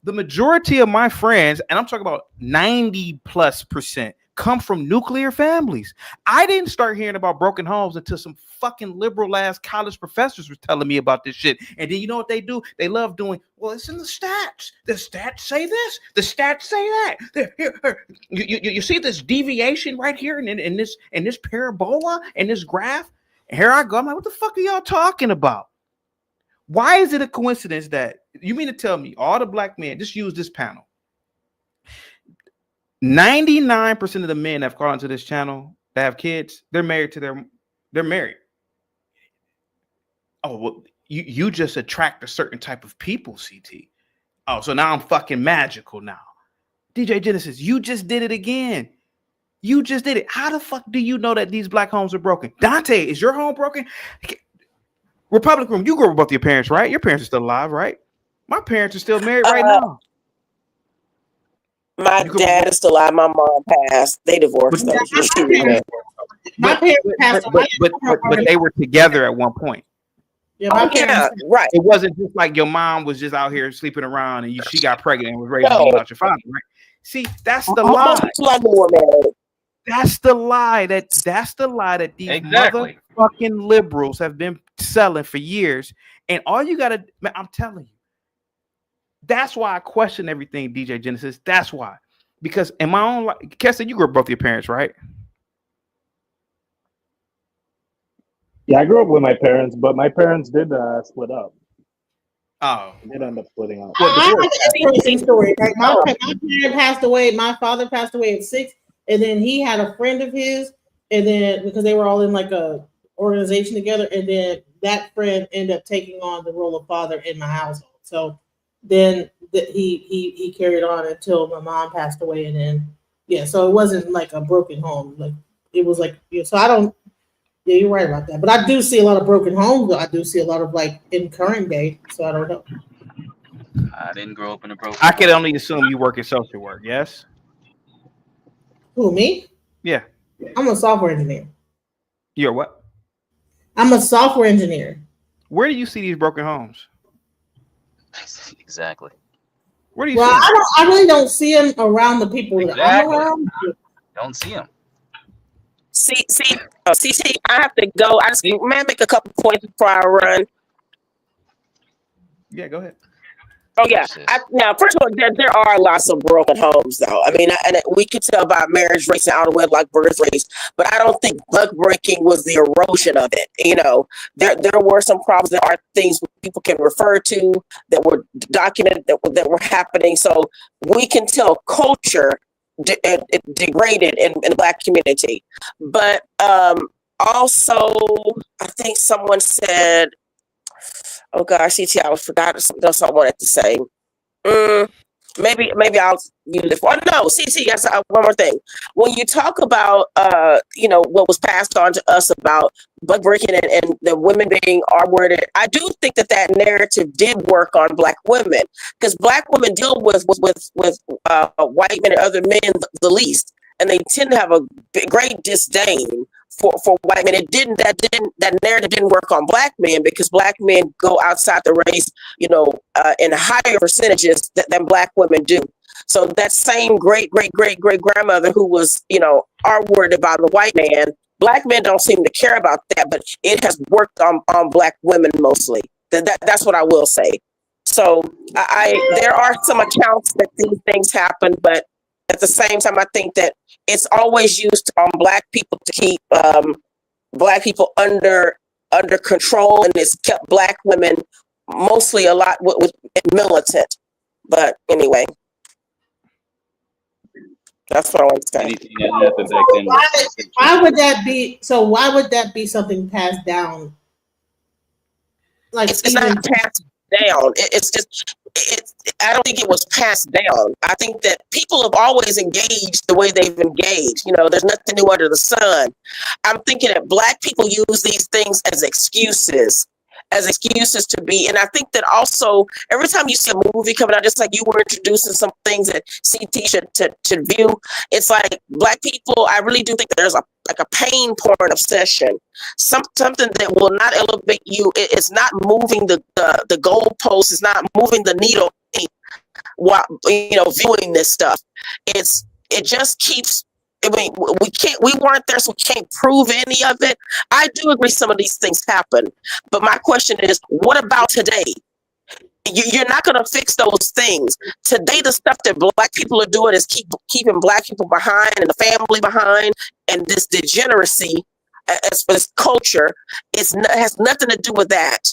The majority of my friends, and I'm talking about 90+%, come from nuclear families. I didn't start hearing about broken homes until some fucking liberal ass college professors were telling me about this shit. And then you know what they do? They love doing, well, it's in the stats. The stats say this. The stats say that. Here. You see this deviation right here in this parabola in this graph? And here I go. I'm like, what the fuck are y'all talking about? Why is it a coincidence that you mean to tell me all the black men, just use this panel, 99% of the men that have called into this channel that have kids, they're married. Oh, well, you just attract a certain type of people, CT. Oh, so now I'm fucking magical now. DJ Genesis, you just did it again. You just did it. How the fuck do you know that these black homes are broken? Dante, is your home broken? Republic Room, you grew up with both your parents, right? Your parents are still alive, right? My parents are still married right now. My dad is still alive. My mom passed. They divorced though. My parents passed away. But they were together at one point. Yeah, my parents. Right. It wasn't just like your mom was just out here sleeping around and she got pregnant and was ready to beat out your father, right? See, that's the lie. That's the lie that these motherfucking liberals have been selling for years. And all you gotta, man, I'm telling you, that's why I question everything, DJ Genesis. That's why. Because in my own life, Kessa, you grew up with both your parents, right? Yeah, I grew up with my parents, but my parents did split up. Oh, they did end up splitting up. I have an interesting story. Like my parent passed away. My father passed away at 6, and then he had a friend of his, and then because they were all in like a organization together, and then that friend ended up taking on the role of father in my household. So then he carried on until my mom passed away, and then so it wasn't like a broken home. Like it was like so I don't. Yeah, you're right about that. But I do see a lot of broken homes. Though. I do see a lot of like in current day. So I don't know. I didn't grow up in a broken I can only assume you work in social work, yes? Who, me? Yeah. I'm a software engineer. You're what? I'm a software engineer. Where do you see these broken homes? Exactly. Where do you see them? I really don't see them around the people that I'm around. Don't see them. CT, I have to go. I just make a couple points before I run. Yeah, go ahead. Oh yeah. Now, first of all, there are lots of broken homes, though. I mean, and we could tell by marriage rates and out of wedlock birth rates, but I don't think bug breaking was the erosion of it. You know, there were some problems. There are things people can refer to that were documented that were happening. So we can tell culture it degraded in the Black community, but also I think someone said, oh gosh, CT, I forgot something else I wanted to say. Maybe I'll use it for. No, CT, yes. One more thing. When you talk about what was passed on to us about bug breaking and the women being R-worded, I do think that narrative did work on Black women, because Black women deal with white men and other men the least, and they tend to have a great disdain for white men. That narrative didn't work on Black men, because Black men go outside the race, in higher percentages than Black women do. So that same great grandmother who was, R-worded about the white man, Black men don't seem to care about that, but it has worked on Black women mostly. That's what I will say. So there are some accounts that these things happen, but at the same time, I think that it's always used on Black people to keep Black people under control, and it's kept Black women mostly a lot with militant. But anyway, that's what I want to say. Why would that be? So why would that be something passed down? Like it's not passed down. It's just. I don't think it was passed down. I think that people have always engaged the way they've engaged. There's nothing new under the sun. I'm thinking that Black people use these things as excuses to be. And I think that also every time you see a movie coming out, just like you were introducing some things that CT should view, it's like Black people, I really do think that there's a pain porn obsession, something that will not elevate you. It's not moving the goalposts. It's not moving the needle while viewing this stuff. It just keeps. I mean, we weren't there, so we can't prove any of it. I do agree some of these things happen, but my question is, what about today? You're not going to fix those things. Today, the stuff that Black people are doing is keeping Black people behind and the family behind, and this degeneracy as for this culture has nothing to do with that.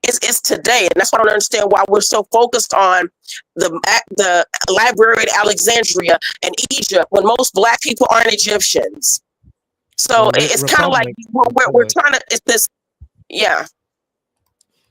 It's today, and that's why I don't understand why we're so focused on the library at Alexandria and Egypt when most Black people aren't Egyptians. So it's kind of like we're trying to. It's this, yeah.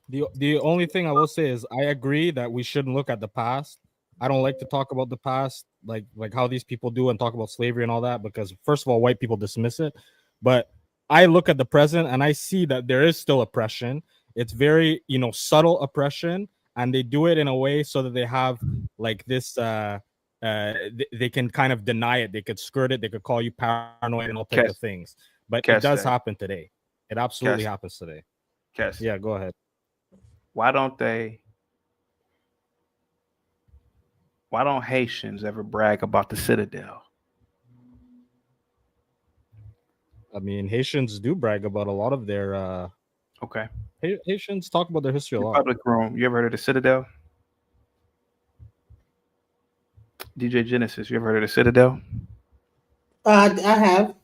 The only thing I will say is I agree that we shouldn't look at the past. I don't like to talk about the past, like how these people do and talk about slavery and all that, because first of all, white people dismiss it. But I look at the present and I see that there is still oppression. It's very, subtle oppression. and they do it in a way so that they have like this. They can kind of deny it. They could skirt it. They could call you paranoid and all types of things. But it does happen today. It absolutely happens today. Yeah, go ahead. Why don't Haitians ever brag about the Citadel? I mean, Haitians do brag about a lot of their. Okay. Haitians talk about their history a lot. Public room. You ever heard of the Citadel? DJ Genesis, you ever heard of the Citadel? I have.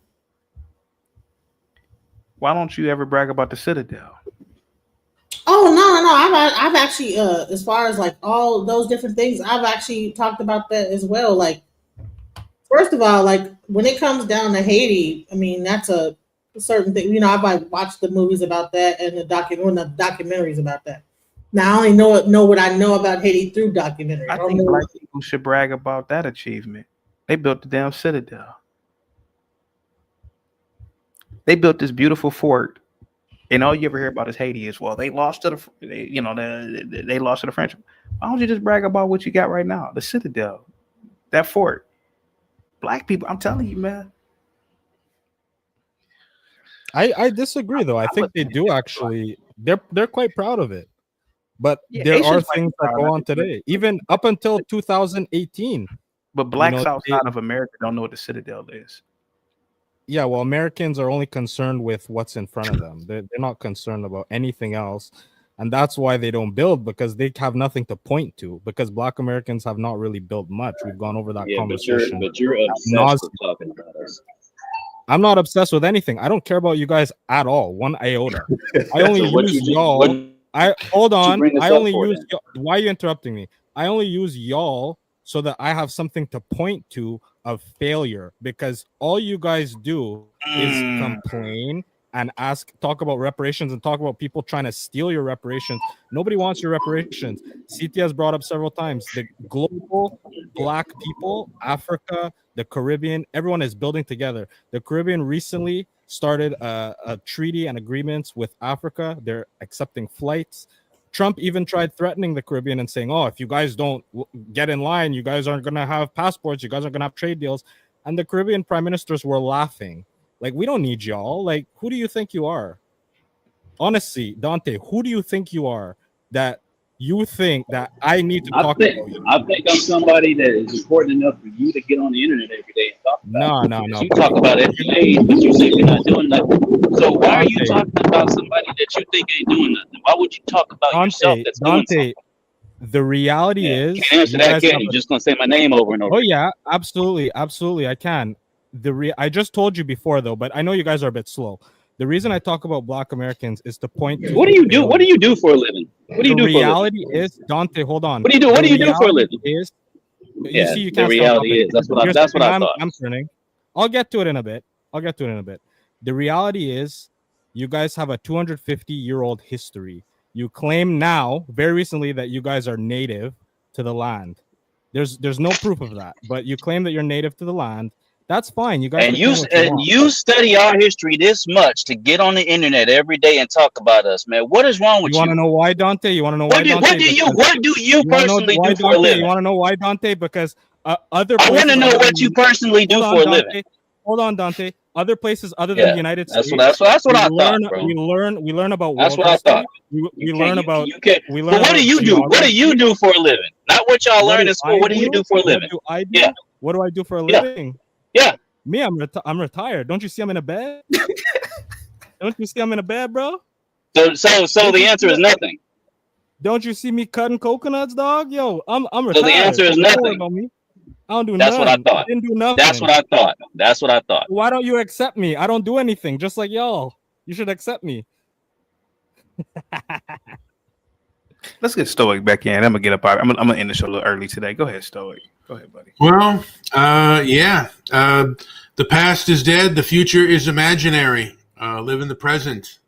Why don't you ever brag about the Citadel? Oh no! I've actually, as far as like all those different things, I've actually talked about that as well. Like, first of all, like when it comes down to Haiti, I mean that's a certain thing. You know, I've like watched the movies about that and the documentaries about that. Now I only know what I know about Haiti through documentaries. I think black people should brag about that achievement. They built the damn Citadel. They built this beautiful fort, and all you ever hear about is Haiti is, well, they lost to they lost to the French. Why don't you just brag about what you got right now? The Citadel, that fort. Black people, I'm telling you, man. I disagree though. I think they do actually. They're quite proud of it. But there are things that go on today, even up until 2018. But blacks outside of America don't know what the Citadel is. Yeah, well, Americans are only concerned with what's in front of them. They're not concerned about anything else. And that's why they don't build, because they have nothing to point to, because Black Americans have not really built much. We've gone over that conversation. But you're obsessed with talking about us. I'm not obsessed with anything. I don't care about you guys at all, one iota. I only use y'all. Hold on. I only use. Why are you interrupting me? I only use y'all so that I have something to point to of failure, because all you guys do is complain and talk about reparations and talk about people trying to steal your reparations. Nobody wants your reparations. CT has brought up several times the global Black people, Africa, the Caribbean, everyone is building together. The Caribbean recently started a treaty and agreements with Africa. They're accepting flights. Trump even tried threatening the Caribbean and saying, oh, if you guys don't get in line, you guys aren't going to have passports. You guys aren't going to have trade deals. And the Caribbean prime ministers were laughing. Like, we don't need y'all. Like, who do you think you are? Honestly, Dante, who do you think you are that you think that I need to talk about you? I think I'm somebody that is important enough for you to get on the internet every day and talk about. No. You talk about everything, but you say you're not doing nothing. So why are you talking about somebody that you think ain't doing nothing? Why would you talk about yourself that's doing something? The reality is, you can't answer that, can you? Just gonna say my name over and over. Oh yeah, absolutely, I can. I just told you before though, but I know you guys are a bit slow. The reason I talk about Black Americans is to point to. What do you do? What do you do for a living? What do you do for a living? The reality is, Dante, hold on. What do you do? What do you do for a living? You see, you can't. The reality is that's what I thought. I'm turning. I'll get to it in a bit. The reality is, you guys have a 250-year-old history. You claim now, very recently, that you guys are native to the land. There's no proof of that, but you claim that you're native to the land. That's fine. You guys and you study our history this much to get on the internet every day and talk about us, man. What is wrong with you? You want to know why, Dante? You want to know why, Dante? What do you personally do for a living? You want to know why, Dante? Because other. I want to know what you personally do for a living. Hold on, Dante. Other places other than the United States. That's what I thought, bro. We learn about. That's what I thought. We learn about. But what do you do? What do you do for a living? Not what y'all learn in school. What do you do for a living? Yeah. What do I do for a living? Yeah. Me, I'm retired. Don't you see I'm in a bed? Don't you see I'm in a bed, bro? So the answer is nothing. Don't you see me cutting coconuts, dog? Yo, I'm retired. So the answer is nothing. I don't do nothing. That's what I thought. I didn't do nothing. That's what I thought. Why don't you accept me? I don't do anything, just like y'all. You should accept me. Let's get Stoic back in. I'm gonna get up. I'm gonna end the show a little early today. Go ahead, Stoic. Go ahead, buddy. Well, the past is dead. The future is imaginary. Live in the present.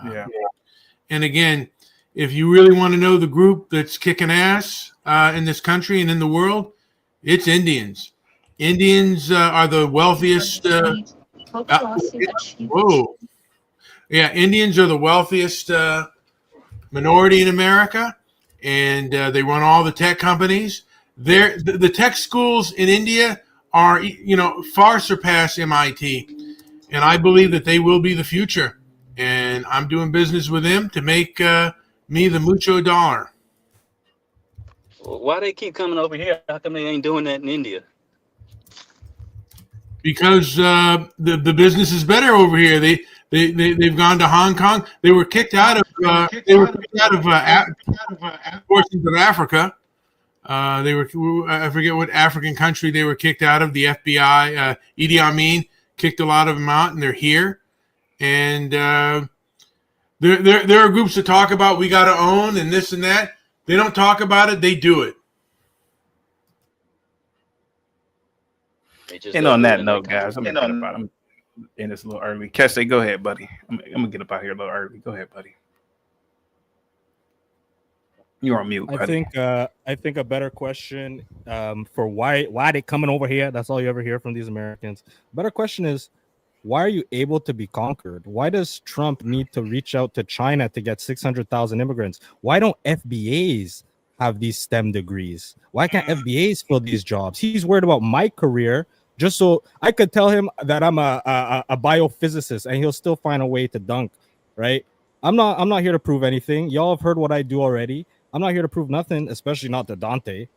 And again, if you really want to know the group that's kicking ass in this country and in the world, it's Indians. Indians are the wealthiest. Indians are the wealthiest minority in America, and they run all the tech companies. The tech schools in India are, far surpass MIT, and I believe that they will be the future. And I'm doing business with them to make me the mucho dollar. Why they keep coming over here? How come they ain't doing that in India? Because the business is better over here. They've gone to Hong Kong. They were kicked out of portions of Africa. I forget what African country they were kicked out of. The FBI, Idi Amin kicked a lot of them out, and they're here. And there are groups that talk about we got to own and this and that. They don't talk about it. They do it. And on that note, guys, I'm in this a little early. Kessie, go ahead, buddy. I'm gonna get up out here a little early. Go ahead, buddy. You're on mute, buddy. I think a better question for why they coming over here. That's all you ever hear from these Americans. Better question is, why are you able to be conquered? Why does Trump need to reach out to China to get 600,000 immigrants? Why don't FBAs have these STEM degrees? Why can't FBAs fill these jobs? He's worried about my career, just so I could tell him that I'm a biophysicist, and he'll still find a way to dunk, right? I'm not here to prove anything. Y'all have heard what I do already. I'm not here to prove nothing, especially not to Dante.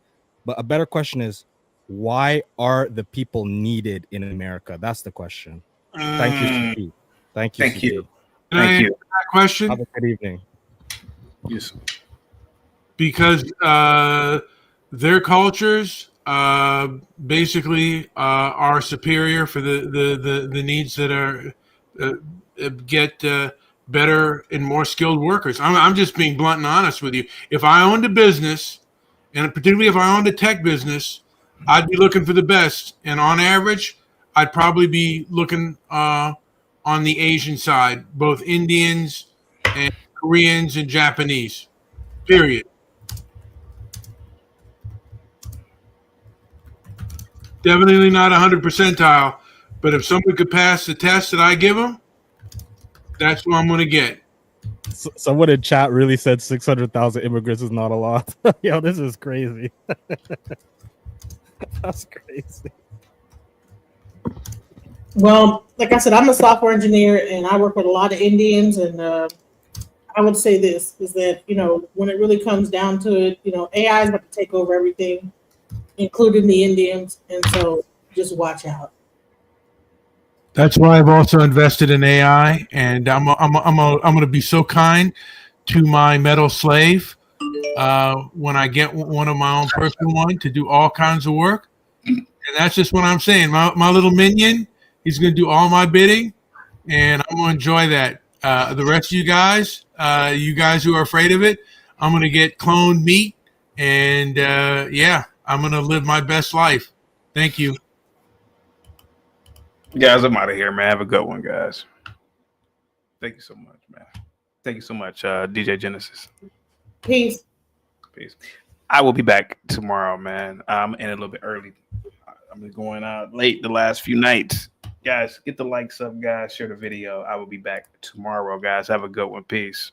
But a better question is, why are the people needed in America? That's the question. Thank you, CP. Thank you. Thank you. Thank you. That question. Have a good evening. Yes. Because their cultures basically are superior for the needs that are get better and more skilled workers. I'm just being blunt and honest with you. If I owned a business, and particularly if I owned a tech business, I'd be looking for the best. And on average, I'd probably be looking on the Asian side, both Indians and Koreans and Japanese, period. Definitely not 100 percentile, but if someone could pass the test that I give them, that's what I'm going to get. Someone in chat really said 600,000 immigrants is not a lot. Yo, this is crazy. That's crazy. Well, like I said, I'm a software engineer and I work with a lot of Indians. And I would say this is that, when it really comes down to it, AI is going to take over everything, including the Indians. And so just watch out. That's why I've also invested in AI, and I'm going to be so kind to my metal slave when I get one of my own personal one to do all kinds of work. And that's just what I'm saying. My little minion, he's going to do all my bidding, and I'm going to enjoy that. The rest of you guys who are afraid of it, I'm going to get cloned meat, and I'm going to live my best life. Thank you. Guys, I'm out of here, man. Have a good one, guys. Thank you so much, man. Thank you so much, DJ Genesis. Peace. Peace. I will be back tomorrow, man. I'm in a little bit early. I'm going out late the last few nights. Guys, get the likes up, guys. Share the video. I will be back tomorrow, guys. Have a good one. Peace.